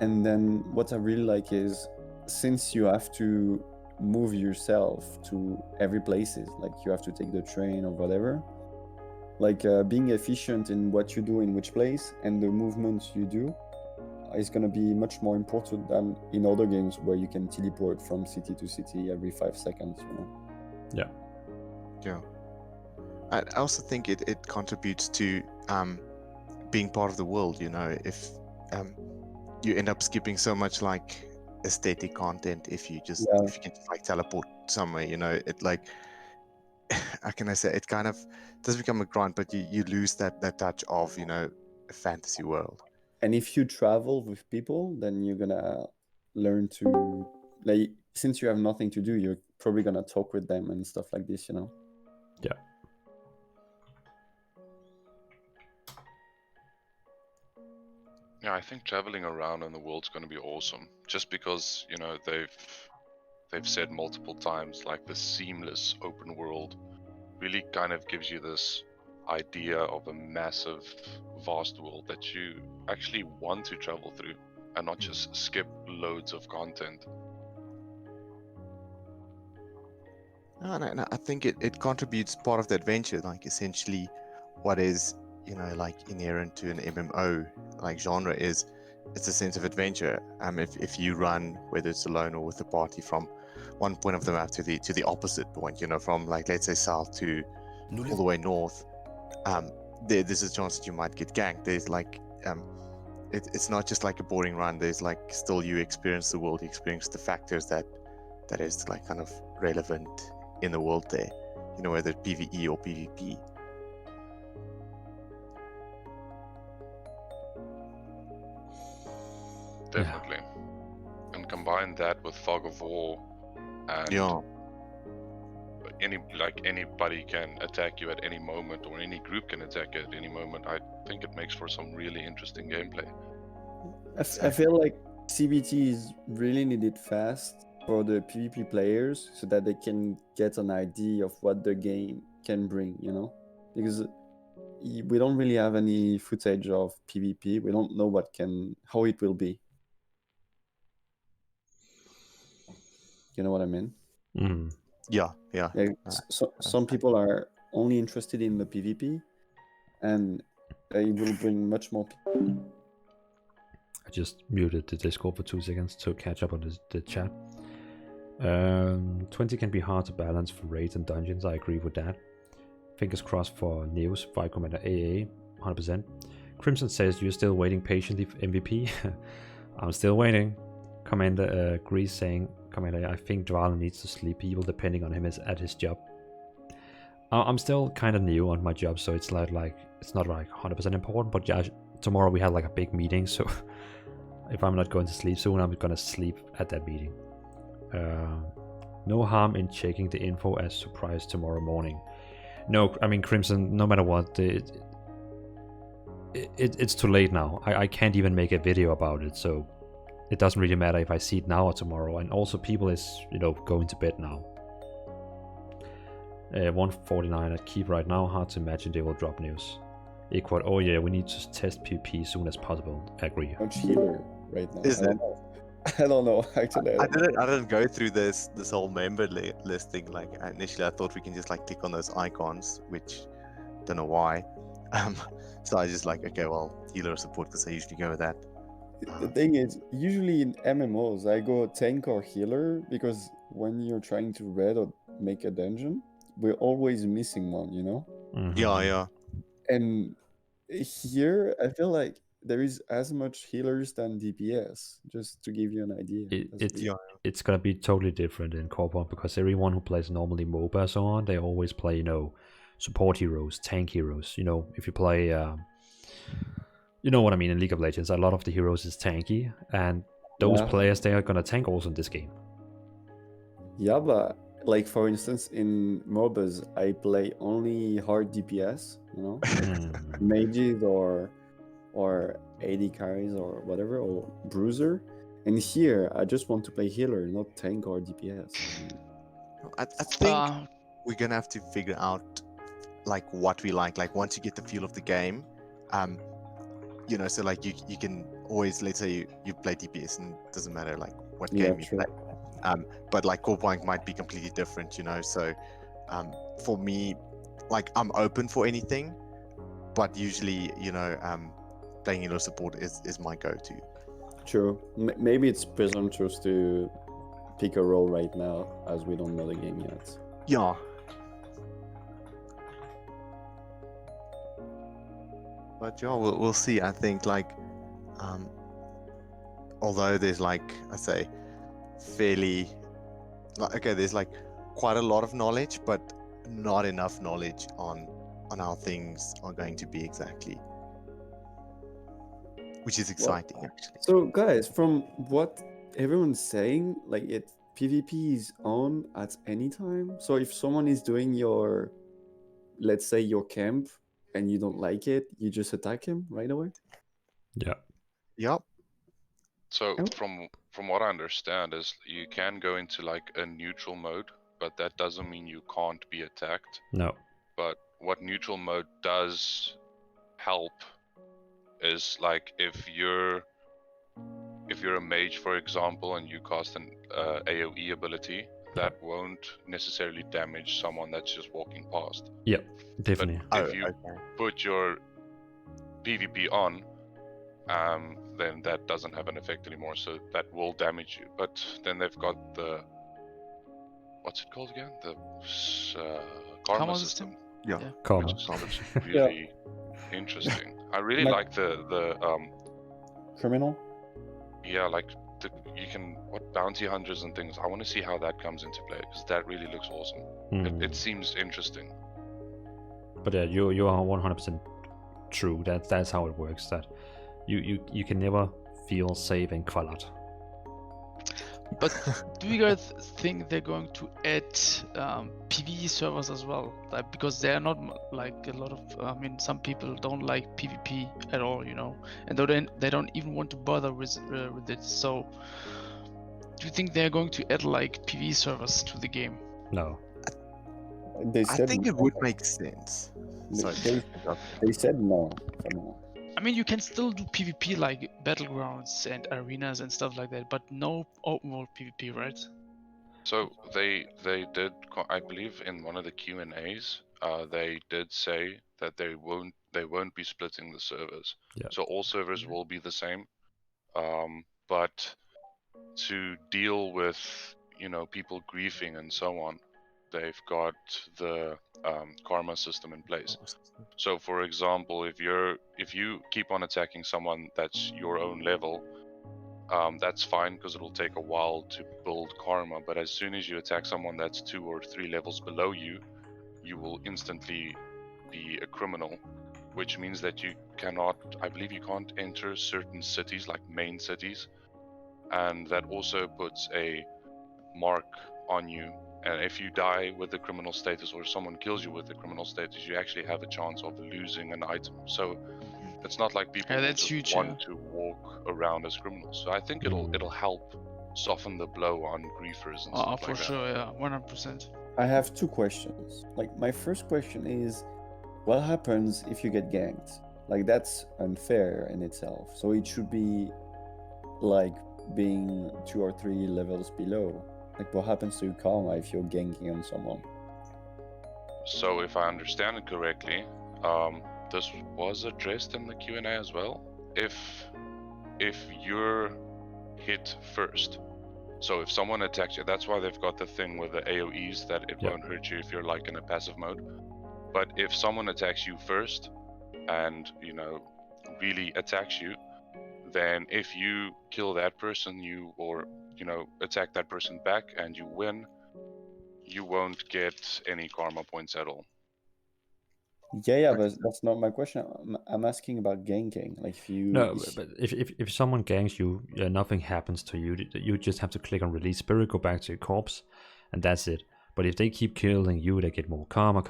And then what I really like is, since you have to move yourself to every places, like you have to take the train or whatever, like being efficient in what you do in which place and the movements you do is going to be much more important than in other games where you can teleport from city to city every 5 seconds. Yeah. I also think it contributes to being part of the world. If you end up skipping so much aesthetic content if you can just teleport somewhere. It how can I say, it kind of does become a grind, but you lose that touch of a fantasy world. And if you travel with people, then you're gonna learn to, like, since you have nothing to do, you're probably gonna talk with them and stuff like this. Yeah. Yeah, I think traveling around in the world's going to be awesome. Just because they've said multiple times, the seamless open world really kind of gives you this idea of a massive, vast world that you actually want to travel through and not just skip loads of content. No, I think it contributes part of the adventure, essentially what is inherent to an MMO genre is it's a sense of adventure. If you run, whether it's alone or with a party, from one point of the map to the opposite point, from let's say south to all the way north, there's a chance that you might get ganked. There's it's not just like a boring run. There's still you experience the world, you experience the factors that is kind of relevant in the world there, whether PvE or PvP. Definitely. Yeah. And combine that with Fog of War, and anybody can attack you at any moment, or any group can attack you at any moment. I think it makes for some really interesting gameplay. I feel like CBT is really needed fast for the PvP players so that they can get an idea of what the game can bring, because we don't really have any footage of PvP. We don't know how it will be. You know what I mean? Mm. Yeah. Some people are only interested in the PvP, and they will bring much more people. I just muted the Discord for 2 seconds to catch up on the chat. 20 can be hard to balance for raids and dungeons. I agree with that. Fingers crossed for Neos, Fire Commander AA, 100%. Crimson says you're still waiting patiently for MVP. I'm still waiting. Commander Grease saying, Commander, I think Dvala needs to sleep. People depending on him is at his job. I'm still kind of new on my job, so it's like it's not like 100% important. But yeah, tomorrow we have like a big meeting, so if I'm not going to sleep soon, I'm gonna sleep at that meeting. No harm in checking the info as surprise tomorrow morning. No, I mean Crimson. No matter what, it's too late now. I can't even make a video about it, so it doesn't really matter if I see it now or tomorrow. And also, people is going to bed now. 149 at keep right now. Hard to imagine they will drop news. Equad. Oh yeah, we need to test PvP as soon as possible. Agree. Much healer right now. Is I don't know. I don't know actually. I didn't go through this whole member listing. Like initially, I thought we can just like click on those icons, which don't know why. So I just like, okay, well, healer support because I usually go with that. The thing is, usually in MMOs, I go tank or healer because when you're trying to raid or make a dungeon, we're always missing one, you know? Mhm. Yeah. And here, I feel like there is as much healers than DPS, just to give you an idea. It's gonna be totally different in Corepunk because everyone who plays normally MOBA and so on, they always play, support heroes, tank heroes. If you play, you know what I mean, in League of Legends, a lot of the heroes is tanky, and those Yeah. players, they are gonna tank also in this game. Yeah, but like for instance, in MOBAs, I play only hard DPS, mages or AD carries or whatever, or bruiser. And here, I just want to play healer, not tank or DPS. I think we're gonna have to figure out like what we like. Like once you get the feel of the game, so like you can always, let's say you play DPS and it doesn't matter like what Yeah, game you true. play. But like Corepunk might be completely different, so for me, like I'm open for anything, but usually, playing hero support is my go-to. True. Maybe it's presumptuous to pick a role right now, as we don't know the game yet. Yeah. But yeah, we'll see. I think like, although there's like I say, fairly, there's like quite a lot of knowledge, but not enough knowledge on how things are going to be exactly, which is exciting actually. So guys, from what everyone's saying, like PvP is on at any time. So if someone is doing let's say your camp, and you don't like it, you just attack him right away? Yeah. Yep. So from what I understand is you can go into like a neutral mode, but that doesn't mean you can't be attacked. No. But what neutral mode does help is like if you're a mage, for example, and you cast an AoE ability, that won't necessarily damage someone that's just walking past. Yep, definitely. But if you put your PvP on, then that doesn't have an effect anymore, so that will damage you. But then they've got the, what's it called again? The karma system. Yeah, karma. Which is really interesting. I really like the criminal. Yeah, like you can bounty hunters and things. I want to see how that comes into play because that really looks awesome. It seems interesting. But yeah, you are 100% true. That's how it works. That you can never feel safe in Kvalat. But do you guys think they're going to add PvE servers as well? Like, because they are not like a lot of. Some people don't like PvP at all, and they don't even want to bother with it. So, do you think they're going to add like PvE servers to the game? No. I think it would make sense. They said no. I mean, you can still do PvP like battlegrounds and arenas and stuff like that, but no open world PvP, right? So they did, I believe, in one of the Q&As, they did say that they won't be splitting the servers. Yeah. So all servers will be the same, but to deal with people griefing and so on, they've got the karma system in place. So for example, if you keep on attacking someone that's your own level, that's fine because it'll take a while to build karma. But as soon as you attack someone that's 2 or 3 levels below you, you will instantly be a criminal, which means that I believe you can't enter certain cities, like main cities, and that also puts a mark on you. And if you die with the criminal status, or someone kills you with the criminal status, you actually have a chance of losing an item. So it's not like people Yeah, will that's just huge, want to walk around as criminals. So I think it'll help soften the blow on griefers and stuff for like that. sure, yeah, 100%. I have 2 questions. Like, my first question is, what happens if you get ganked? Like, that's unfair in itself. So it should be like being 2 or 3 levels below. Like, what happens to your karma if you're ganking on someone? So if I understand it correctly, this was addressed in the Q&A as well. If you're hit first, so if someone attacks you, that's why they've got the thing with the AoEs that it won't hurt you if you're like in a passive mode. But if someone attacks you first and really attacks you, then if you kill that person, or attack that person back and you win, you won't get any karma points at all. Yeah, but that's not my question. I'm asking about ganking. Like, if you... No, but if someone ganks you, nothing happens to you. You just have to click on release spirit, go back to your corpse, and that's it. But if they keep killing you, they get more karma,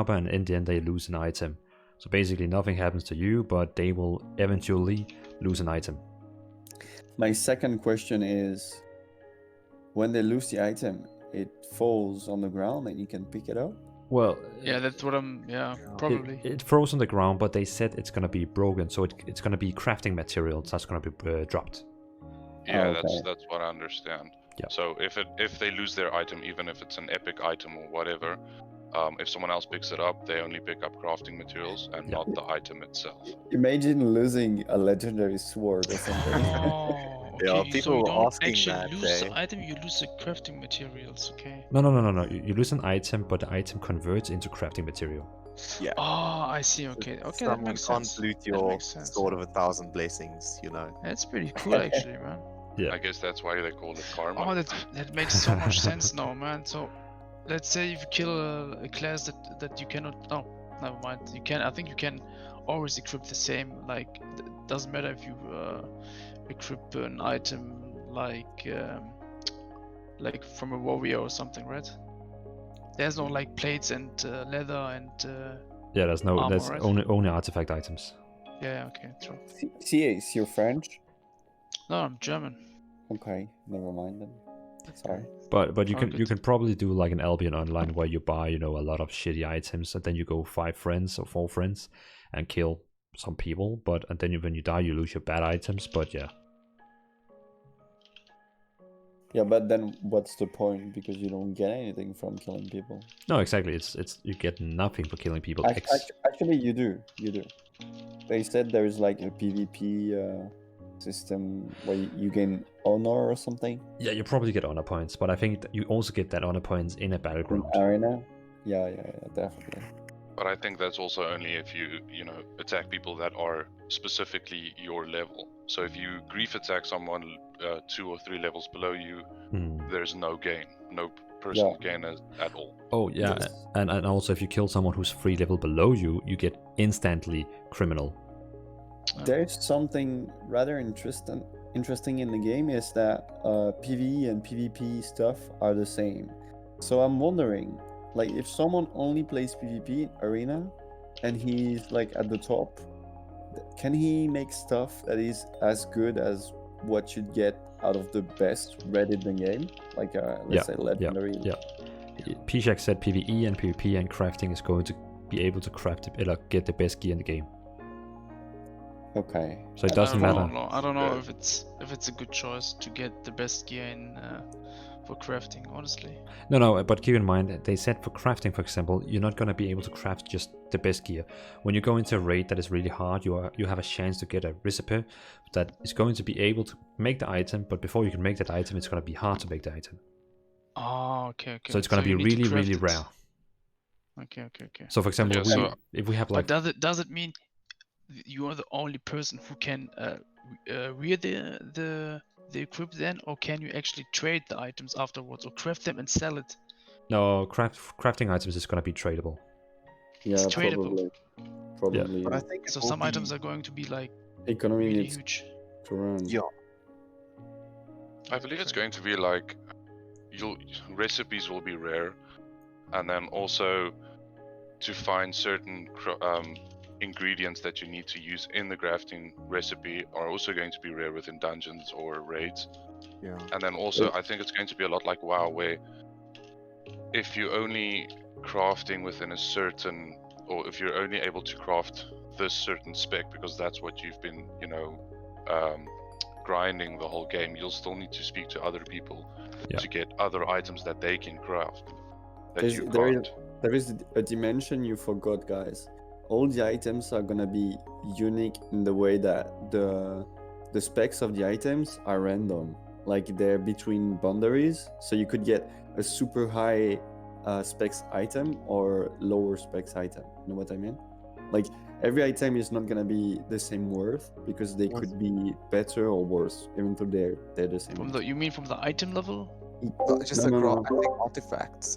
and in the end they lose an item. So basically nothing happens to you, but they will eventually lose an item. My second question is, when they lose the item, it falls on the ground and you can pick it up? Well, Yeah, that's what probably. It froze on the ground, but they said it's gonna be broken, so it's gonna be crafting materials that's gonna be dropped. Yeah, okay. that's what I understand. Yeah. So if they lose their item, even if it's an epic item or whatever, if someone else picks it up, they only pick up crafting materials and not the item itself. Imagine losing a legendary sword or something. Oh, okay. Yeah, So people you were don't asking actually that, lose eh? the item, you lose the crafting materials, okay? No. You lose an item, but the item converts into crafting material. Yeah. Oh, I see, okay. That Someone makes can't sense. loot That your makes sense. sword of 1,000 blessings, That's pretty cool, actually, man. Yeah. I guess that's why they call it karma. Oh, that makes so much sense now, man. So, let's say if you kill a class that you cannot... No, never mind. You can. I think you can always equip the same. Like, it doesn't matter if you equip an item like from a warrior or something, right? There's no like plates and leather and Yeah, there's armor, right? only artifact items. Yeah, okay, true. CAs, you're French? No, I'm German. Okay, never mind then. Sorry. But you Oh, can good. you can probably do like an Albion Online where you buy a lot of shitty items, and then you go 5 friends or 4 friends and kill some people. And then when you die, you lose your bad items. But yeah. Yeah, but then what's the point? Because you don't get anything from killing people. No, exactly. It's you get nothing for killing people. Actually, you do. They said there's like a PvP system where you gain honor or something. Yeah, you probably get honor points, but I think you also get that honor points in a battleground. In arena. Yeah, definitely. But I think that's also only if you attack people that are specifically your level. So if you grief attack someone 2 or 3 levels below you, there's no gain, no personal gain at all. Oh yeah, Yes. and also if you kill someone who's 3 level below you, you get instantly criminal. There's something rather interesting in the game is that PvE and PvP stuff are the same. So I'm wondering, like, if someone only plays PvP in arena and he's like at the top, can he make stuff that is as good as what you'd get out of the best red in the game? Like let's say legendary. Yeah. Pishak said PvE and PvP and crafting is going to be able to get the best gear in the game. Okay. So it doesn't matter. I don't know if it's a good choice to get the best gear in for crafting, honestly. No, but keep in mind, they said for crafting, for example, you're not going to be able to craft just the best gear. When you go into a raid that is really hard, you have a chance to get a recipe that is going to be able to make the item, but before you can make that item, it's going to be hard to make the item. Oh, okay, okay. So it's gonna be you need to really, craft really it. rare. Okay. So for example, Yeah, so- if we have like But does it mean you are the only person who can rear the equip then, or can you actually trade the items afterwards, or craft them and sell it? no crafting items is gonna be tradable. Yeah, It's tradable. probably. But I Yeah. think it So will some items be- are going to be like Economy really needs huge. to run. Yeah. I believe it's going to be like recipes will be rare, and then also to find certain ingredients that you need to use in the crafting recipe are also going to be rare within dungeons or raids. Yeah. And then also I think it's going to be a lot like WoW, where if you're only crafting within a certain, or if you're only able to craft this certain spec because that's what you've been, grinding the whole game, you'll still need to speak to other people Yeah. to get other items that they can craft that There's- you there is- can't. There is a dimension you forgot, guys. All the items are gonna be unique in the way that the specs of the items are random. Like they're between boundaries, so you could get a super high specs item or lower specs item. You know what I mean? Like every item is not gonna be the same worth because they could be better or worse, even though they're the same. From the you mean from the item level? Just No, the no, I think artifacts.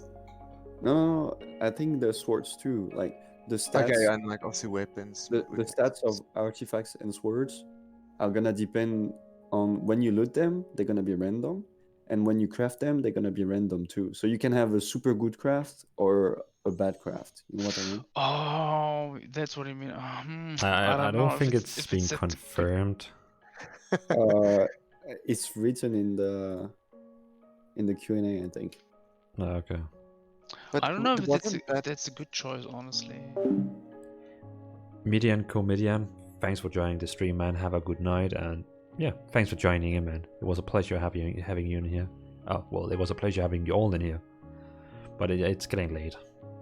No, I think the swords too. Like the stats. Okay, and like obviously weapons. The stats of artifacts and swords are gonna depend on when you loot them, they're gonna be random, and when you craft them, they're gonna be random too. So you can have a super good craft or a bad craft. You know what I mean? Oh, that's what you mean. I don't know think if it's been set to- confirmed. It's written in the Q&A, I think. Okay. But I don't know if wasn't that's a good choice, honestly. Midian Comedian, thanks for joining the stream, man. Have a good night, and yeah, thanks for joining in, man. It was a pleasure having you in here. Oh well, it was a pleasure having you all in here. But it's getting late.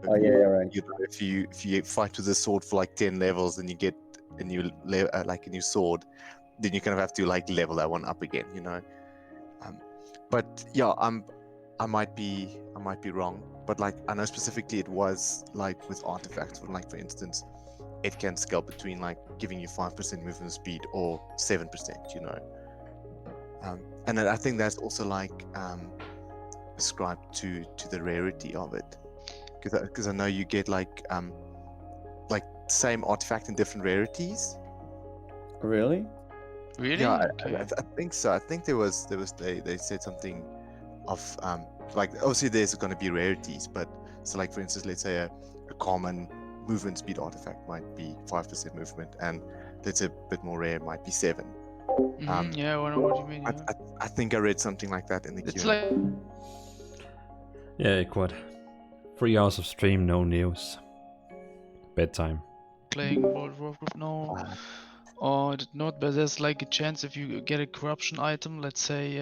Oh yeah, right. You know, if you fight with a sword for like 10 levels, then you get a new like a new sword, then you kind of have to like level that one up again, you know. But yeah, I might be wrong, but like I know specifically it was like with artifacts, like for instance, it can scale between like giving you 5% movement speed or 7%, you know. And then I think that's also like ascribed to the rarity of it, because I know you get like same artifact in different rarities. Really? Really? Yeah, Okay. I think so. I think they said something of like obviously there's going to be rarities, but so like for instance, let's say a common movement speed artifact might be 5% movement, and let's say a bit more rare might be 7. Yeah, I know what you mean. Yeah. I think I read something like that in the It's Q&A. like Yeah, quite. 3 hours of stream, no news. Bedtime. playing World of Warcraft. No. Or not, but there's like a chance if you get a corruption item, let's say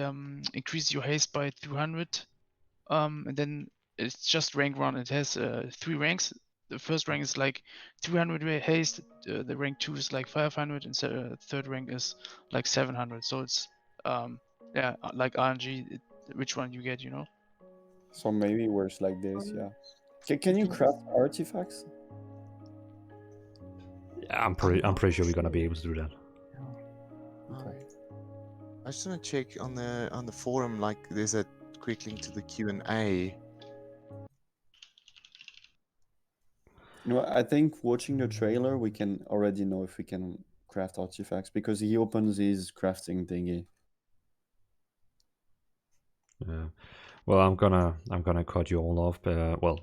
increase your haste by 200, and then it's just rank 1. It has 3 ranks. The first rank is like 300 haste, the rank 2 is like 500, and third rank is like 700. So it's yeah, like RNG, which one you get, you know? So maybe it works like this, yeah. Can you craft artifacts? Yeah, I'm pretty sure we're gonna be able to do that. I just want to check on the forum. Like, there's a quick link to the Q&A. No, I think watching the trailer, we can already know if we can craft artifacts because he opens his crafting thingy. Yeah. Well, I'm gonna cut you all off. Well,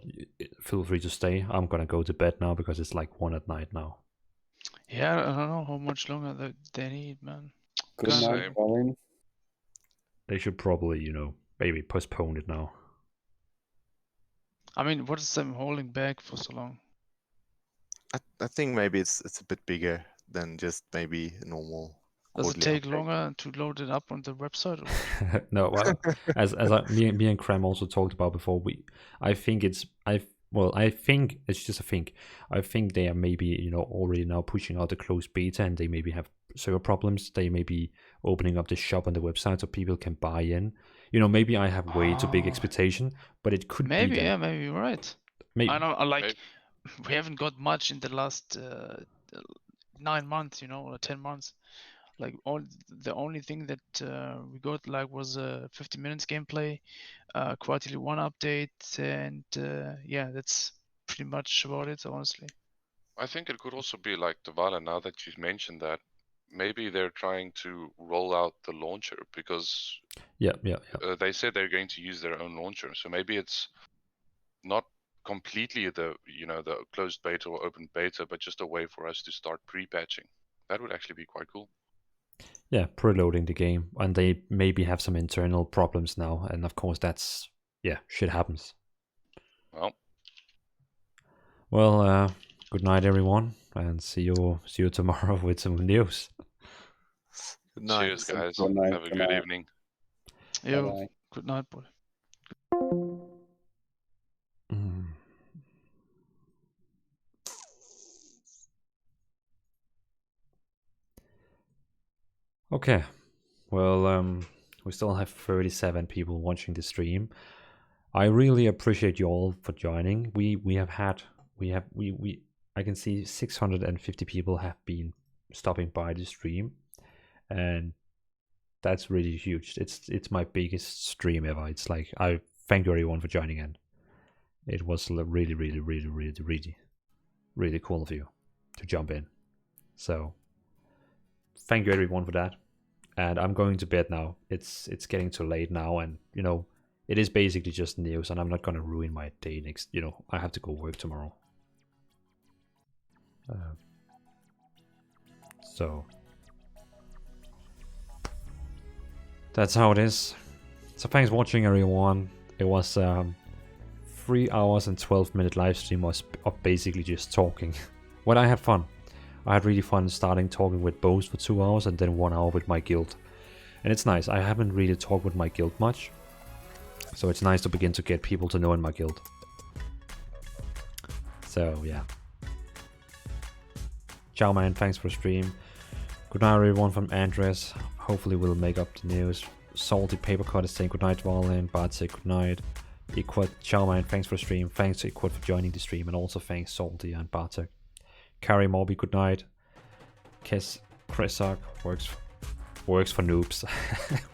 feel free to stay. I'm gonna go to bed now because it's like 1 at night now. Yeah, I don't know how much longer they need, man. Good night, Same. Colin. They should probably, maybe postpone it now. I mean, what is them holding back for so long? I think maybe it's a bit bigger than just maybe a normal. Does it quarterly take update. longer to load it up on the website? Or... No, well, me and Cram also talked about before. I think well, I think it's just a think. I think they are maybe already now pushing out the closed beta, and they maybe have server problems. They may be opening up the shop on the website so people can buy in. Maybe I have way too big Oh. expectation, but it could Maybe, be that. yeah, maybe you're right. Maybe. I don't like. Maybe. We haven't got much in the last 9 months, or 10 months. Like the only thing that we got like was 50 minutes gameplay, quarterly 1 update, and yeah, that's pretty much about it, honestly. I think it could also be like Davala, now that you've mentioned that, maybe they're trying to roll out the launcher because Yeah. they said they're going to use their own launcher. So maybe it's not completely the the closed beta or open beta, but just a way for us to start pre-patching. That would actually be quite cool. Yeah, preloading the game, and they maybe have some internal problems now, and of course that's shit happens. Well, good night everyone, and see you tomorrow with some news. Good night. Cheers, guys. Good night, Have a good good night. evening. Yo, Bye-bye. good night, boy. Mm. Okay, well, we still have 37 people watching the stream. I really appreciate you all for joining. I can see 650 people have been stopping by the stream, and that's really huge. It's my biggest stream ever. It's like, I thank you everyone for joining in. It was really, really, really, really, really, really cool of you to jump in. So thank you everyone for that. And I'm going to bed now. It's getting too late now, and it is basically just news, and I'm not gonna ruin my day next. I have to go work tomorrow. So that's how it is. So thanks for watching, everyone. It was 3 hours and 12-minute live stream of basically just talking. Well, I had fun. I had really fun starting talking with Boast for 2 hours and then 1 hour with my guild. And it's nice. I haven't really talked with my guild much, so it's nice to begin to get people to know in my guild. So yeah. Ciao, man. Thanks for the stream. Good night, everyone, from Andres. Hopefully we'll make up the news. Salty Papercut is saying good night, Valen. Bartek, good night. Equat, ciao, man. Thanks for the stream. Thanks to Equat for joining the stream, and also thanks Salty and Bartek. Carrie Morby, good night. Kes Kresak works for noobs.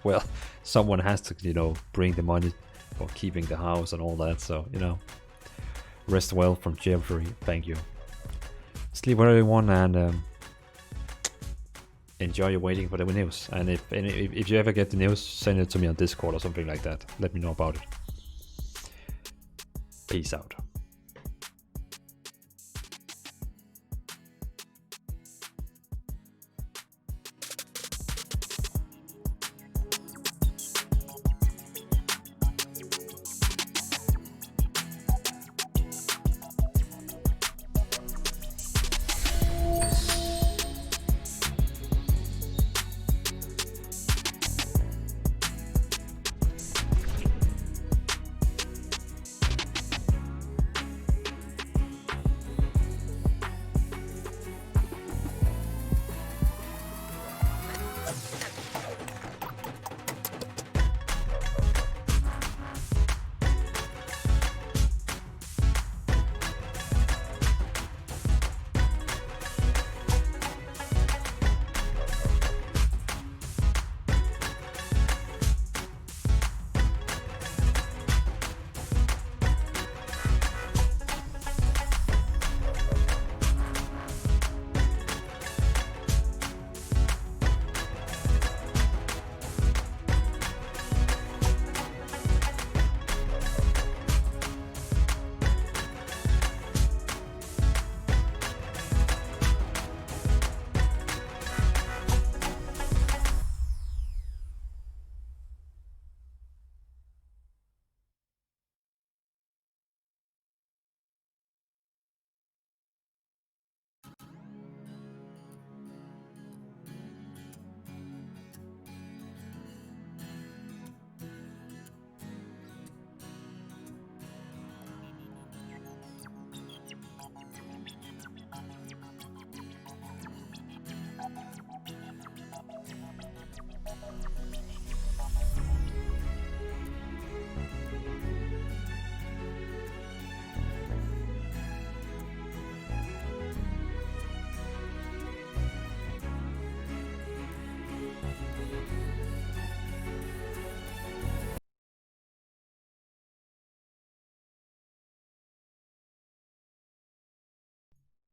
Well, someone has to, bring the money for keeping the house and all that, so, rest well from Jeffrey. Thank you. Sleep well, everyone, and enjoy your waiting for the news. And if you ever get the news, send it to me on Discord or something like that. Let me know about it. Peace out.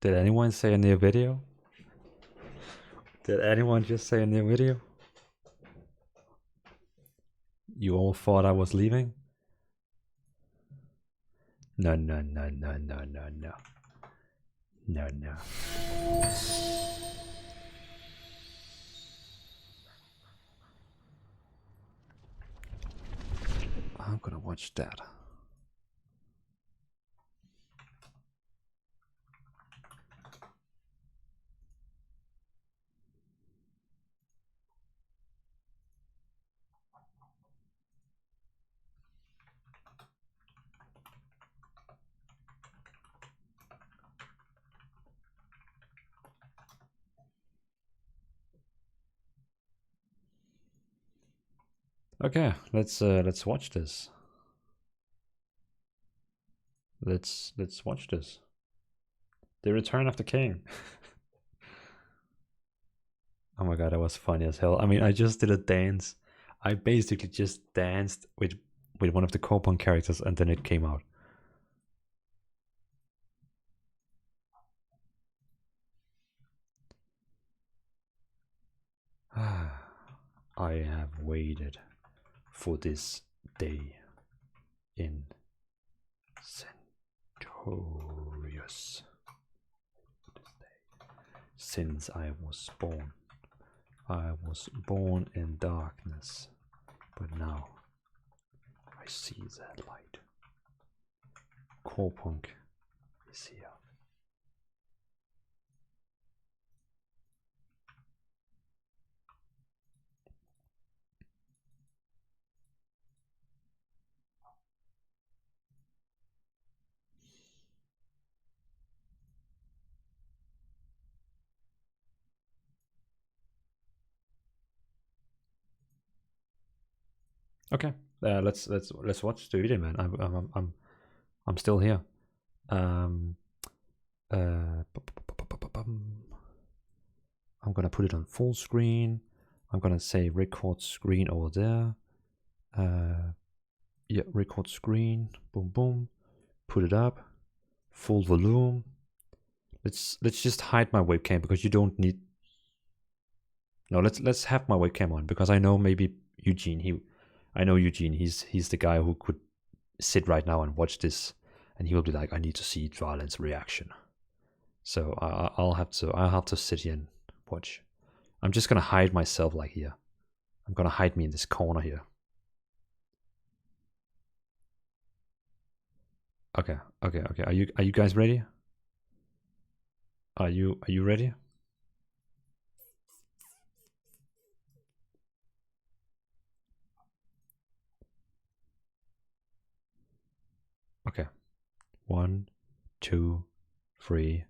Did anyone say a new video? Did anyone just say a new video? You all thought I was leaving? No, no, no, no, no, no, no. No, no. I'm gonna watch that. Okay, let's watch this. Let's watch this. The Return of the King. Oh my god, that was funny as hell. I mean, I just did a dance. I basically just danced with one of the Corepunk characters, and then it came out. I have waited for this day in centurious since I was born. I was born in darkness, but now I see that light. Corepunk is here. Okay, let's watch the video, man. I'm still here. I'm gonna put it on full screen. I'm gonna say record screen over there. Yeah, record screen. Boom, boom. Put it up. Full volume. Let's just hide my webcam because you don't need. No, let's have my webcam on because I know maybe Eugene. I know Eugene. He's the guy who could sit right now and watch this, and he will be like, I need to see Dvalin's reaction. So I'll have to sit here and watch. I'm just gonna hide myself like here. I'm gonna hide me in this corner here. Okay. Are you guys ready? Are you ready? Okay. 1, 2, 3.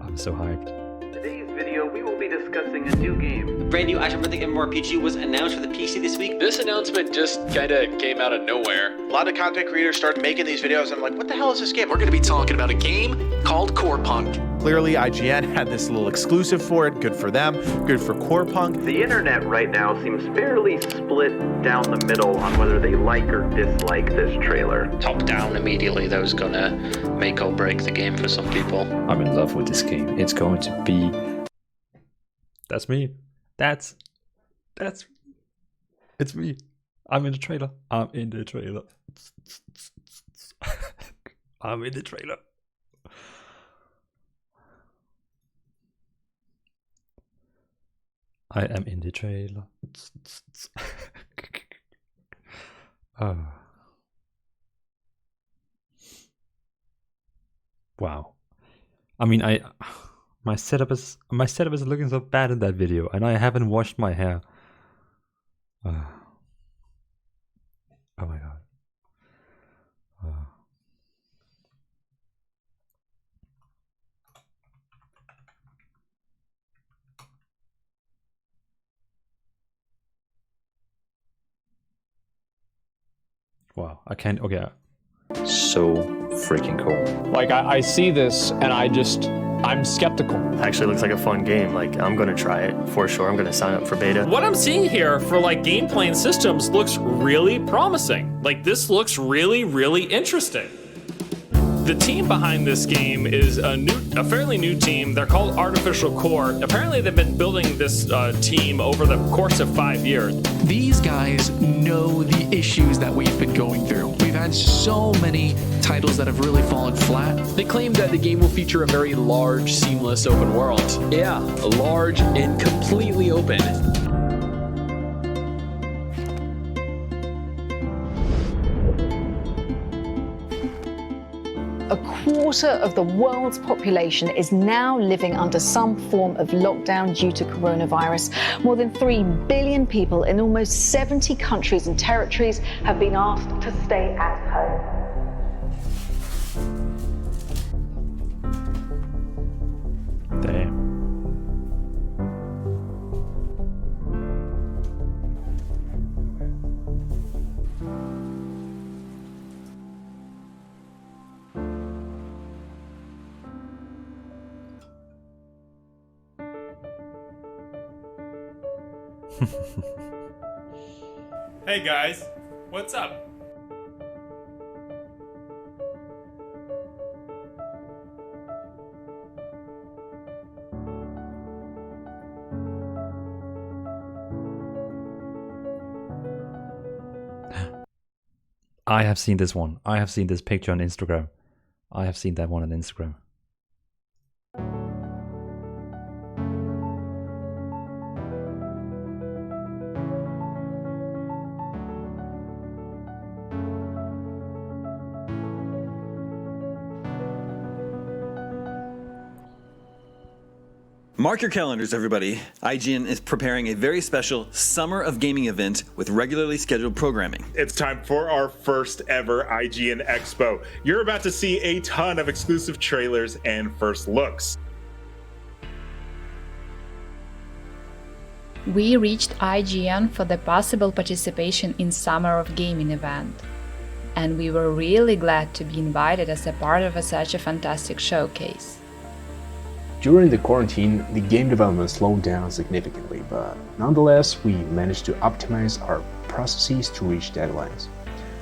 I'm so hyped. Today's video, we will be discussing a new game. A brand new action-pathetic MMORPG was announced for the PC this week. This announcement just kinda came out of nowhere. A lot of content creators started making these videos, and I'm like, what the hell is this game? We're going to be talking about a game called Corepunk. Clearly, IGN had this little exclusive for it. Good for them. Good for Corepunk. The internet right now seems fairly split down the middle on whether they like or dislike this trailer. Top down immediately, that was gonna make or break the game for some people. I'm in love with this game. It's going to be... That's me. That's... It's me. I'm in the trailer. I'm in the trailer. I'm in the trailer. I am in the trailer. Oh. Wow. I mean, my setup is looking so bad in that video, and I haven't washed my hair. Oh my god. Wow, I can't. Okay, so freaking cool. Like I see this and I just I'm skeptical. Actually looks like a fun game. Like, I'm gonna try it for sure. I'm gonna sign up for beta. What I'm seeing here for like gameplay and systems looks really promising. Like, this looks really, really interesting. The team behind this game is a fairly new team. They're called Artificial Core. Apparently, they've been building this team over the course of 5 years. These guys know the issues that we've been going through. We've had so many titles that have really fallen flat. They claim that the game will feature a very large, seamless open world. Yeah, large and completely open. A quarter of the world's population is now living under some form of lockdown due to coronavirus. More than 3 billion people in almost 70 countries and territories have been asked to stay at home. Damn. Hey guys, what's up? I have seen this one. I have seen this picture on Instagram. I have seen that one on Instagram. Mark your calendars, everybody. IGN is preparing a very special Summer of Gaming event with regularly scheduled programming. It's time for our first ever IGN Expo. You're about to see a ton of exclusive trailers and first looks. We reached IGN for the possible participation in Summer of Gaming event. And we were really glad to be invited as a part of such a fantastic showcase. During the quarantine, the game development slowed down significantly, but nonetheless, we managed to optimize our processes to reach deadlines.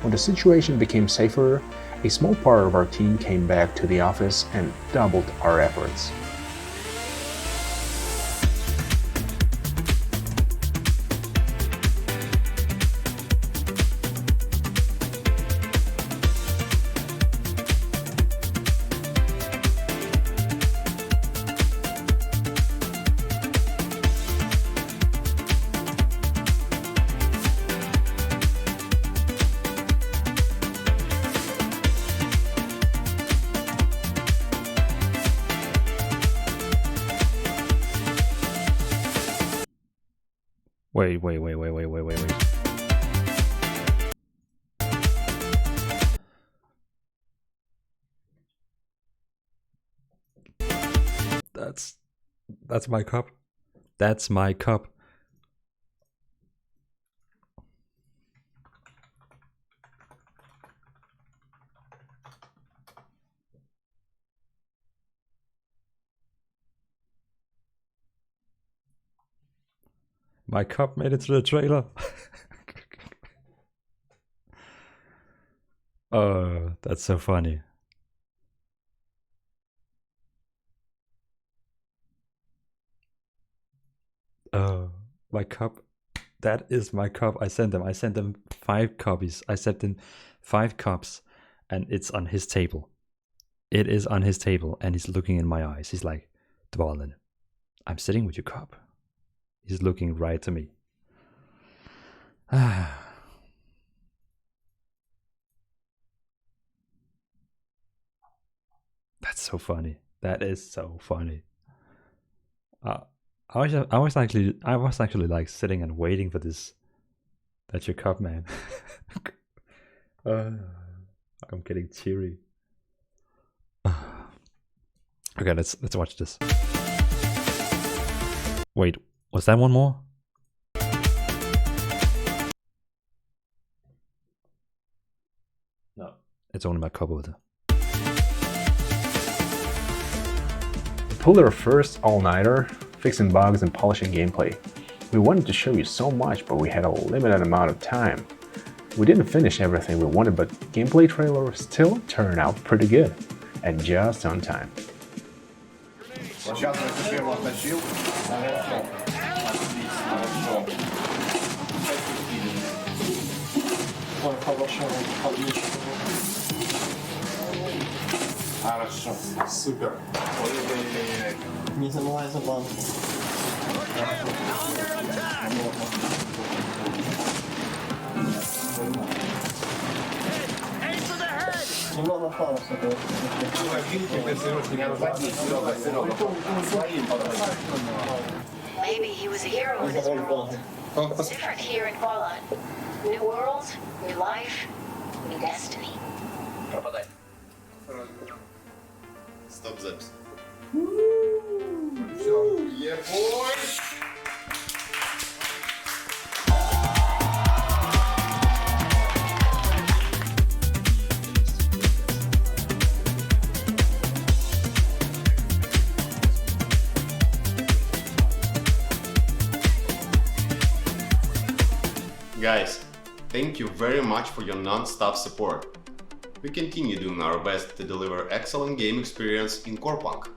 When the situation became safer, a small part of our team came back to the office and doubled our efforts. Wait. That's my cup. That's my cup. My cup made it to the trailer. Oh, that's so funny. Oh, my cup. That is my cup. I sent them 5 copies. I sent them 5 cups, and it's on his table. It is on his table, and he's looking in my eyes. He's like, Dvalin, I'm sitting with your cup. He's looking right to me. That's so funny. That is so funny. I was actually like sitting and waiting for this. That's your cup, man. I'm getting teary. Okay, let's watch this. Wait, was that one more? No, it's only my cup over there. pulled our first all-nighter, fixing bugs and polishing gameplay. We wanted to show you so much, but we had a limited amount of time. We didn't finish everything we wanted, but gameplay trailer still turned out pretty good, and just on time. Хорошо, супер. Не забывай за банку. Немного фауса. Maybe he was a hero in his world. It's different here in Fallout. New world, new life, new destiny. Stop запись. Yeah, boy! Guys, thank you very much for your non-stop support. We continue doing our best to deliver excellent game experience in Corepunk.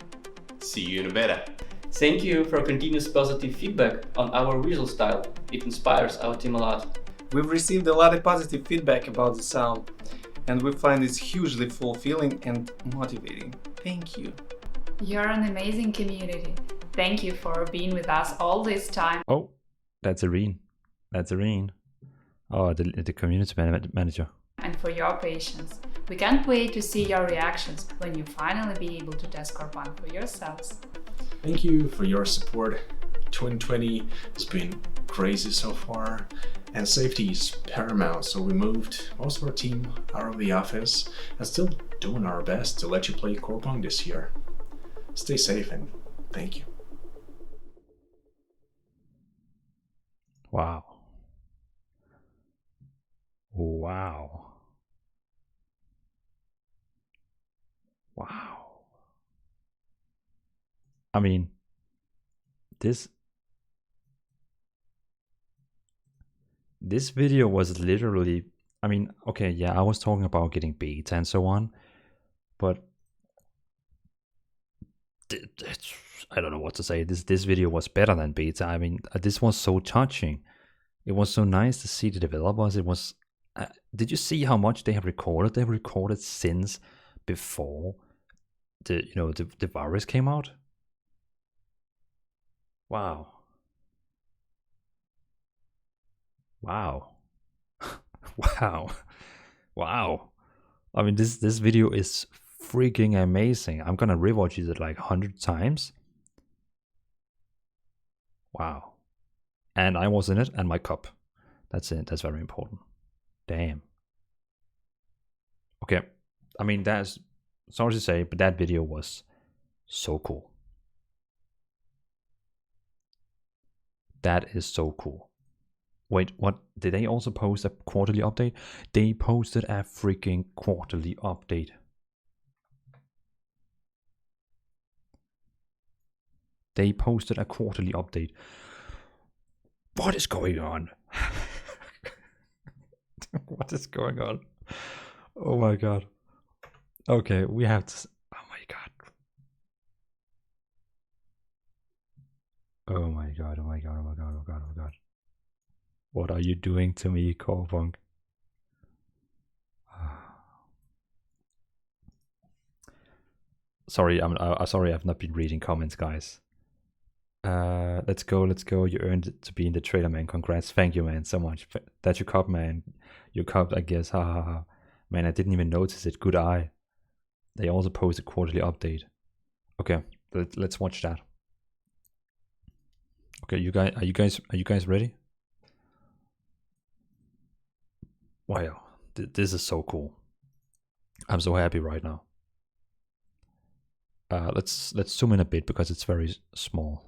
See you in a beta. Thank you for continuous positive feedback on our visual style. It inspires our team a lot. We've received a lot of positive feedback about the sound, and we find it hugely fulfilling and motivating. Thank you. You're an amazing community. Thank you for being with us all this time. Oh, that's Irene. That's Irene. Oh, the community manager. And for your patience. We can't wait to see your reactions when you finally be able to test Corepunk for yourselves. Thank you for your support. 2020 has been crazy so far, and safety is paramount, so we moved most of our team out of the office and still doing our best to let you play Corepunk this year. Stay safe and thank you. Wow. Wow. Wow. I mean, this video was literally, I mean, okay, yeah, I was talking about getting beta and so on, but I don't know what to say. This video was better than beta. I mean, this was so touching. It was so nice to see the developers. It was. Did you see how much they have recorded? They've recorded since before the virus came out. Wow. Wow. Wow. Wow. I mean, this video is freaking amazing. I'm gonna rewatch it like 100 times. Wow. And I was in it, and my cup. That's it. That's very important. Damn. Okay. I mean, that's sorry to say, but that video was so cool. That is so cool. Wait, what? Did they also post a quarterly update? They posted a freaking quarterly update. They posted a quarterly update. What is going on? What is going on? Oh my god. Okay, we have to. Oh my god. Oh my god, oh my god, oh my god, oh my god, oh my god. What are you doing to me, Corepunk? Sorry, I'm sorry I've not been reading comments, guys. Let's go. You earned it to be in the trailer, man. Congrats. Thank you, man, so much. That's your cup, man. Your cup, I guess. Ha ha ha. Man, I didn't even notice it. Good eye. They also posted a quarterly update. Okay, let's watch that. Okay, are you guys ready? Wow, this is so cool. I'm so happy right now. Let's zoom in a bit because it's very small.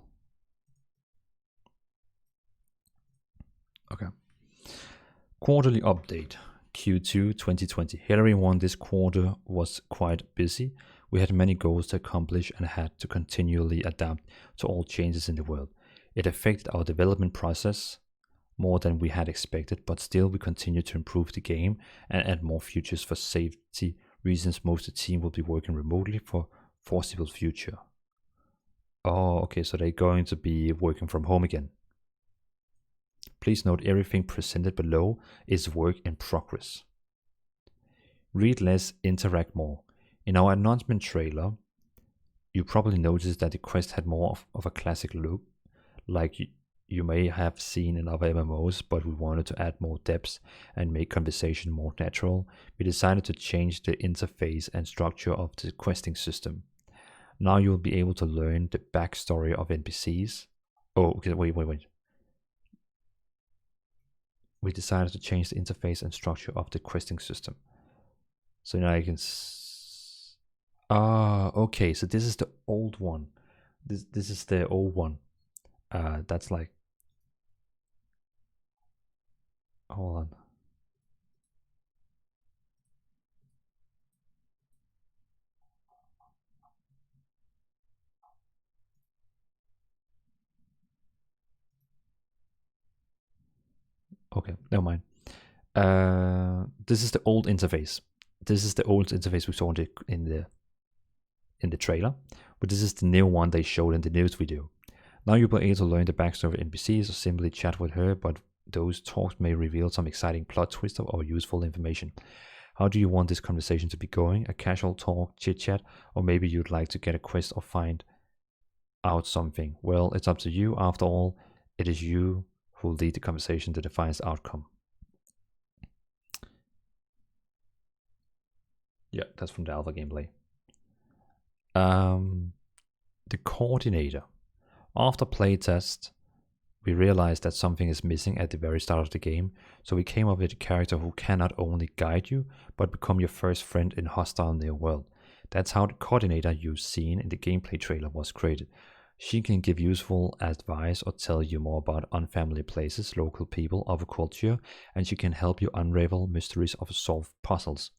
Okay. Quarterly update. Q2 2020. Hillary 1 this quarter was quite busy. We had many goals to accomplish and had to continually adapt to all changes in the world. It affected our development process more than we had expected, but still we continue to improve the game and add more features for safety reasons. Most of the team will be working remotely for foreseeable future. Oh, okay, so they're going to be working from home again. Please note everything presented below is work in progress. Read less, interact more. In our announcement trailer, you probably noticed that the quest had more of a classic look, like you may have seen in other MMOs, but we wanted to add more depth and make conversation more natural. We decided to change the interface and structure of the questing system. Now you'll be able to learn the backstory of NPCs. Oh, okay, wait. We decided to change the interface and structure of the questing system. So now you can... okay, so this is the old one. This is the old one. That's like... Hold on. Okay, never mind. This is the old interface. This is the old interface we saw in the trailer, but this is the new one they showed in the news video. Now you'll be able to learn the backstory of NPCs or simply chat with her, but those talks may reveal some exciting plot twist or useful information. How do you want this conversation to be going? A casual talk, chit chat, or maybe you'd like to get a quest or find out something? Well, it's up to you. After all, it is you who will lead the conversation that defines the outcome. Yeah, that's from the alpha gameplay. The coordinator. After playtest, we realized that something is missing at the very start of the game, so we came up with a character who can not only guide you, but become your first friend in hostile near world. That's how the coordinator you've seen in the gameplay trailer was created. She can give useful advice or tell you more about unfamiliar places, local people, other culture, and she can help you unravel mysteries or solve puzzles.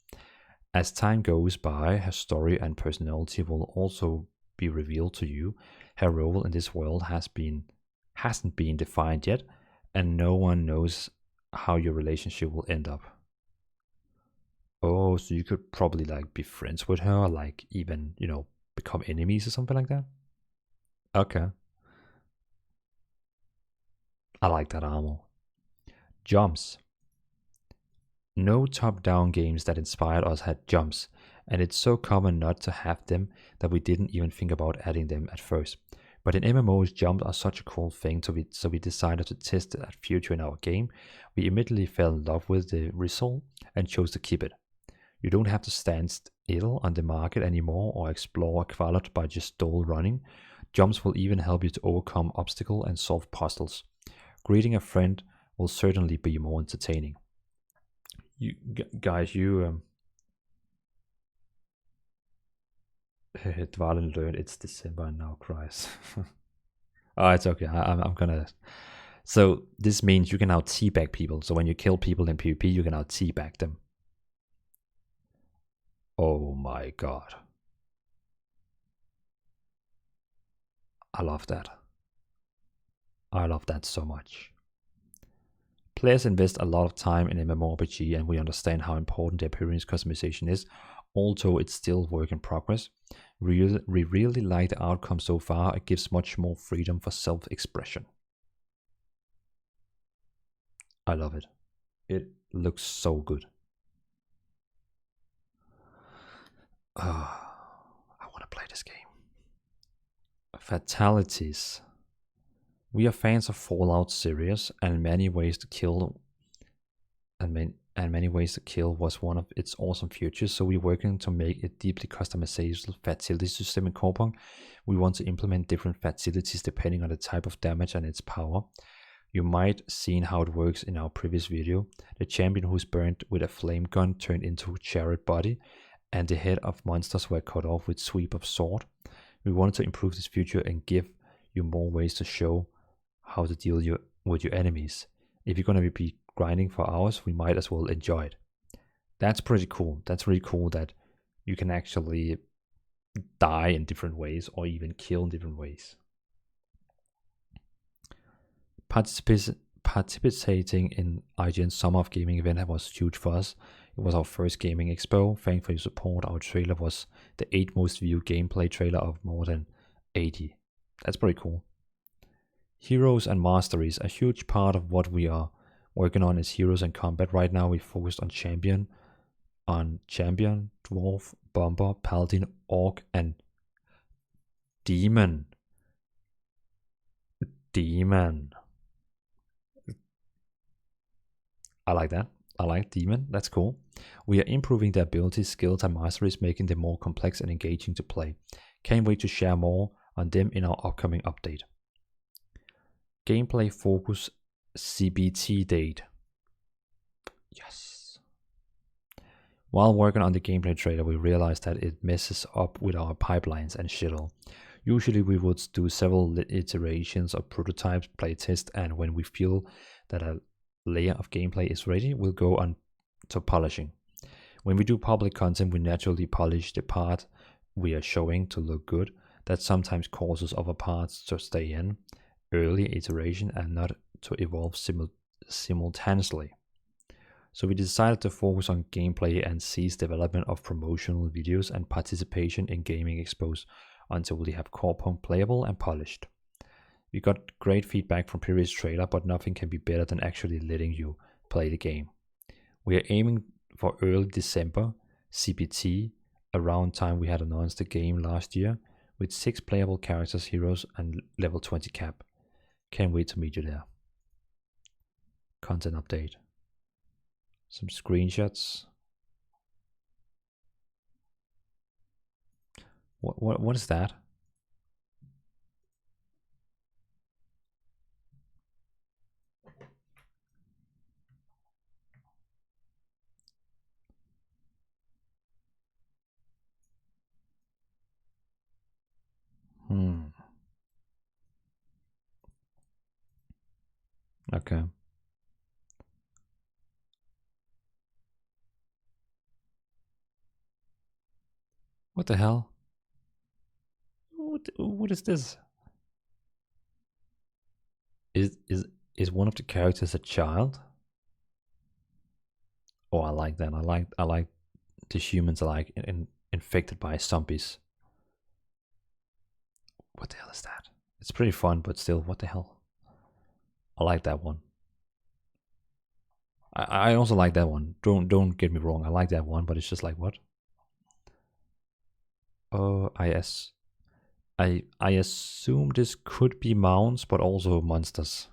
As time goes by, her story and personality will also be revealed to you. Her role in this world hasn't been defined yet, and no one knows how your relationship will end up. Oh, so you could probably like be friends with her, or like even, you know, become enemies or something like that? Okay. I like that armor. Jumps. No top-down games that inspired us had jumps, and it's so common not to have them that we didn't even think about adding them at first. But in MMOs, jumps are such a cool thing, so we decided to test that feature in our game. We immediately fell in love with the result and chose to keep it. You don't have to stand still on the market anymore or explore a quality by just stall running. Jumps will even help you to overcome obstacles and solve puzzles. Greeting a friend will certainly be more entertaining. You guys, Dvalin learned it's December now, Christ. Oh, it's okay. I'm gonna. So this means you can now teabag people. So when you kill people in PvP, you can now teabag them. Oh my god. I love that. I love that so much. Players invest a lot of time in MMORPG, and we understand how important the appearance customization is, although it's still work in progress. We really like the outcome so far. It gives much more freedom for self-expression. I love it. It looks so good. I want to play this game. Fatalities. We are fans of Fallout series, and many ways to kill was one of its awesome features, so we're working to make a deeply customizable fatality system in Corepunk. We want to implement different fatalities depending on the type of damage and its power. You might have seen how it works in our previous video. The champion who's burned with a flame gun turned into a charred body, and the head of monsters were cut off with sweep of sword. We wanted to improve this feature and give you more ways to show how to deal with your enemies. If you're going to be grinding for hours, we might as well enjoy it. That's pretty cool. That's really cool that you can actually die in different ways or even kill in different ways. Participating in IGN's Summer of Gaming event was huge for us. It was our first gaming expo. Thanks for your support. Our trailer was the 8th most viewed gameplay trailer of more than 80. That's pretty cool. Heroes and Masteries. A huge part of what we are working on is Heroes and Combat. Right now we focused on Champion, Dwarf, Bomber, Paladin, Orc, and Demon. I like that. I like Demon. That's cool. We are improving the abilities, skills, and masteries, making them more complex and engaging to play. Can't wait to share more on them in our upcoming update. Gameplay focus CBT date. Yes. While working on the gameplay trailer, we realized that it messes up with our pipelines and schedule. Usually we would do several iterations of prototypes, playtest, and when we feel that a layer of gameplay is ready, we'll go on to polishing. When we do public content, we naturally polish the part we are showing to look good. That sometimes causes other parts to stay in early iteration and not to evolve simultaneously. So we decided to focus on gameplay and cease development of promotional videos and participation in gaming expos until we have Corepunk playable and polished. We got great feedback from previous trailer, but nothing can be better than actually letting you play the game. We are aiming for early December CPT, around time we had announced the game last year, with 6 playable characters, heroes, and level 20 cap. Can't wait to meet you there. Content update. Some screenshots. What is that? Okay. What the hell? What is this? Is one of the characters a child? Oh, I like that. I like the humans are like infected by zombies. What the hell is that? It's pretty fun, but still, what the hell? I like that one. I also like that one. Don't get me wrong. I like that one, but it's just like what? Oh, I assume this could be mounts, but also monsters.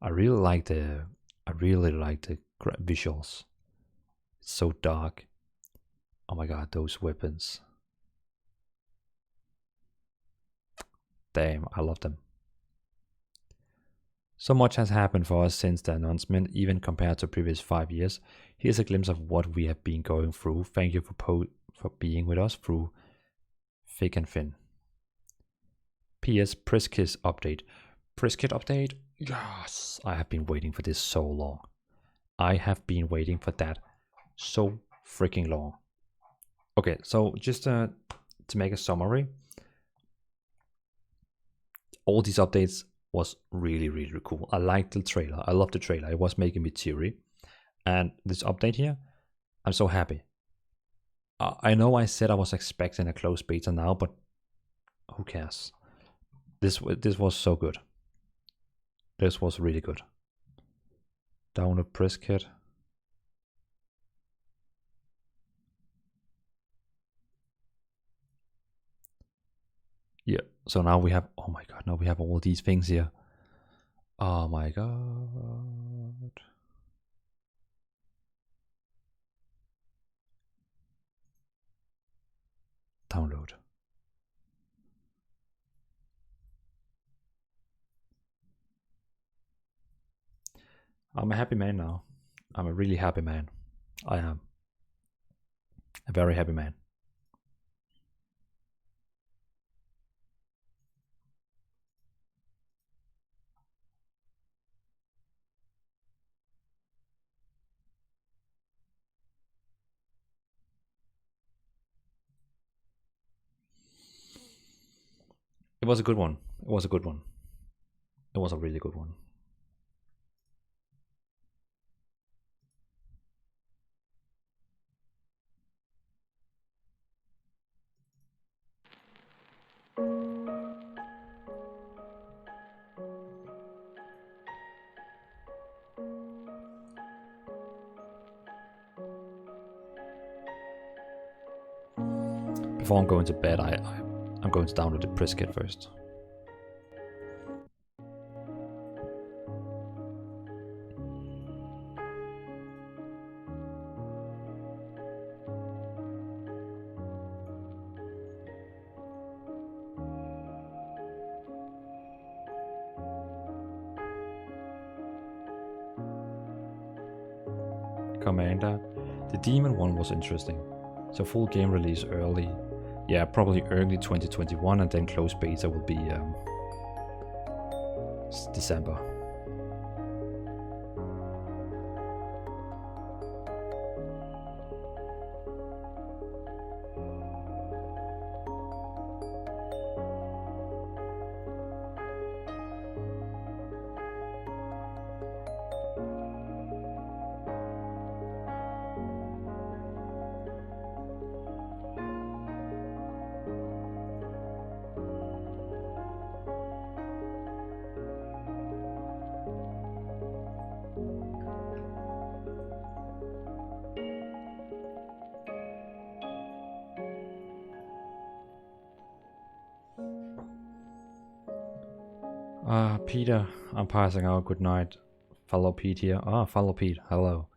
I really like the visuals. It's so dark. Oh my god, those weapons. Damn, I love them. So much has happened for us since the announcement, even compared to previous 5 years. Here's a glimpse of what we have been going through. Thank you for being with us through thick and thin. PS Press Kit update. Press Kit update? Yes! I have been waiting for this so long. I have been waiting for that so freaking long. Okay, so just to make a summary. All these updates was really cool. I liked the trailer. I loved the trailer. It was making me teary. And this update here, I'm so happy. I know I said I was expecting a closed beta now, but who cares? This was so good. This was really good. Download press kit. Yeah, so now we have, oh my god, now we have all these things here. Oh my god. Download. I'm a happy man now. I'm a really happy man. I am. A very happy man. was a good one. It was a good one. It was a really good one. Before I'm going to bed, I'm going to download the press kit first. Commander, the demon one was interesting. So full game release early. Yeah, probably early 2021, and then closed beta will be December. Peter, I'm passing out. Good night. Follow Pete here. Follow Pete. Hello.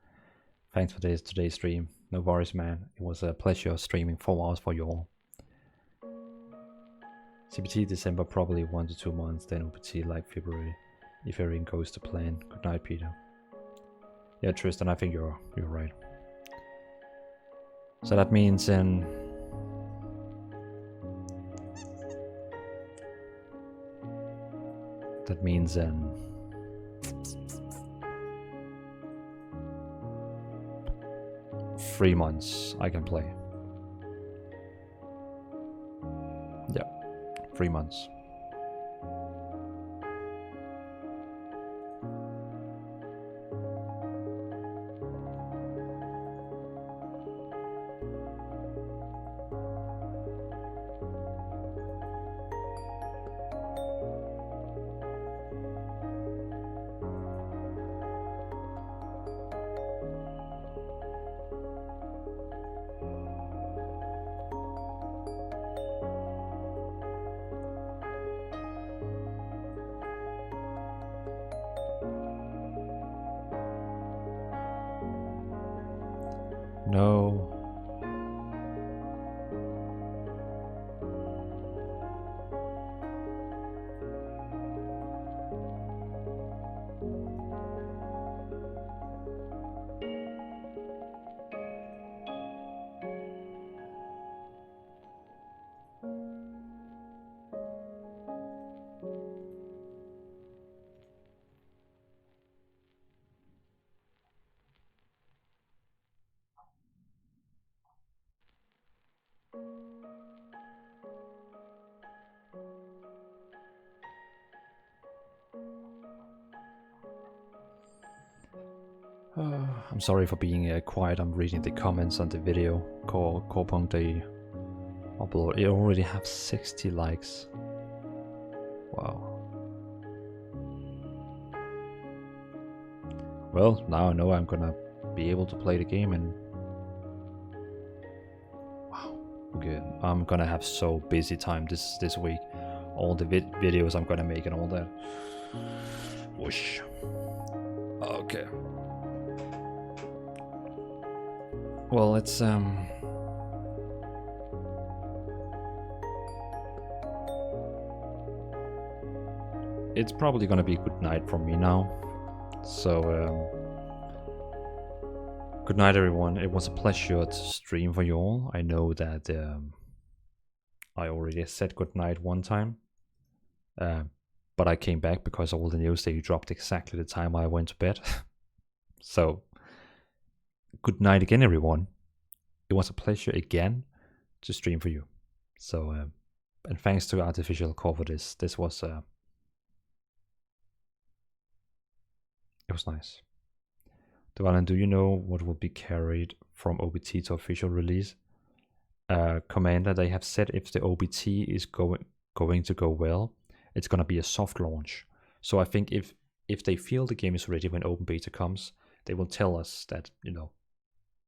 Thanks for today's stream. No worries, man. It was a pleasure streaming 4 hours for you all. CPT December, probably 1 to 2 months. Then OPT like February, if everything goes to plan. Good night, Peter. Yeah, Tristan, I think you're right. So that means in That means 3 months I can play. Yeah, 3 months. No. I'm sorry for being quiet. I'm reading the comments on the video. Corepunk, they upload. It already have 60 likes. Wow. Well, now I know I'm gonna be able to play the game, and wow, okay. I'm gonna have so busy time this week. All the videos I'm gonna make and all that. Whoosh. Okay. Well, it's probably gonna be good night for me now. So good night, everyone. It was a pleasure to stream for you all. I know that I already said good night one time, but I came back because all the news they dropped exactly the time I went to bed. So good night again, everyone. It was a pleasure again to stream for you. So And thanks to Artificial Core for this. This was it was nice. Dvalan, do you know what will be carried from OBT to official release? Commander, they have said if the OBT is going to go well, it's gonna be a soft launch. So I think if they feel the game is ready when open beta comes, they will tell us that, you know,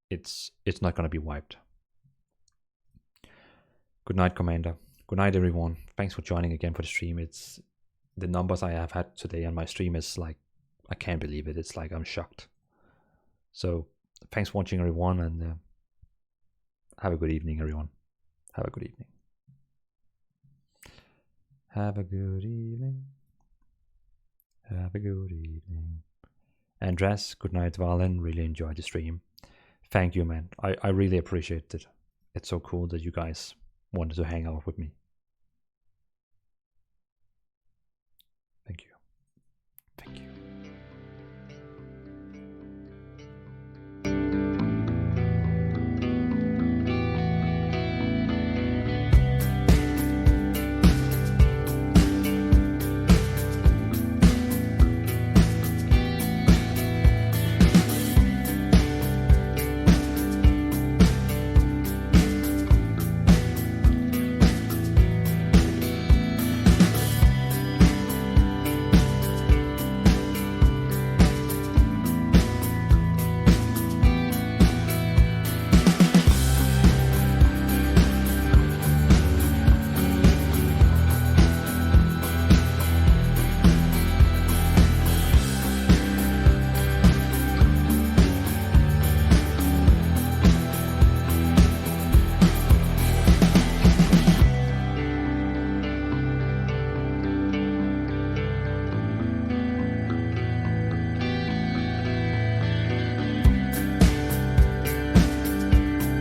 it's not gonna be wiped. Good night, Commander. Good night, everyone. Thanks for joining again for the stream. It's the numbers I have had today on my stream is like, I can't believe it. It's like I'm shocked. So thanks for watching, everyone, and have a good evening, everyone. Have a good evening. Have a good evening. Have a good evening. Andres, good night, Valen. Really enjoyed the stream. Thank you, man. I really appreciate it. It's so cool that you guys wanted to hang out with me.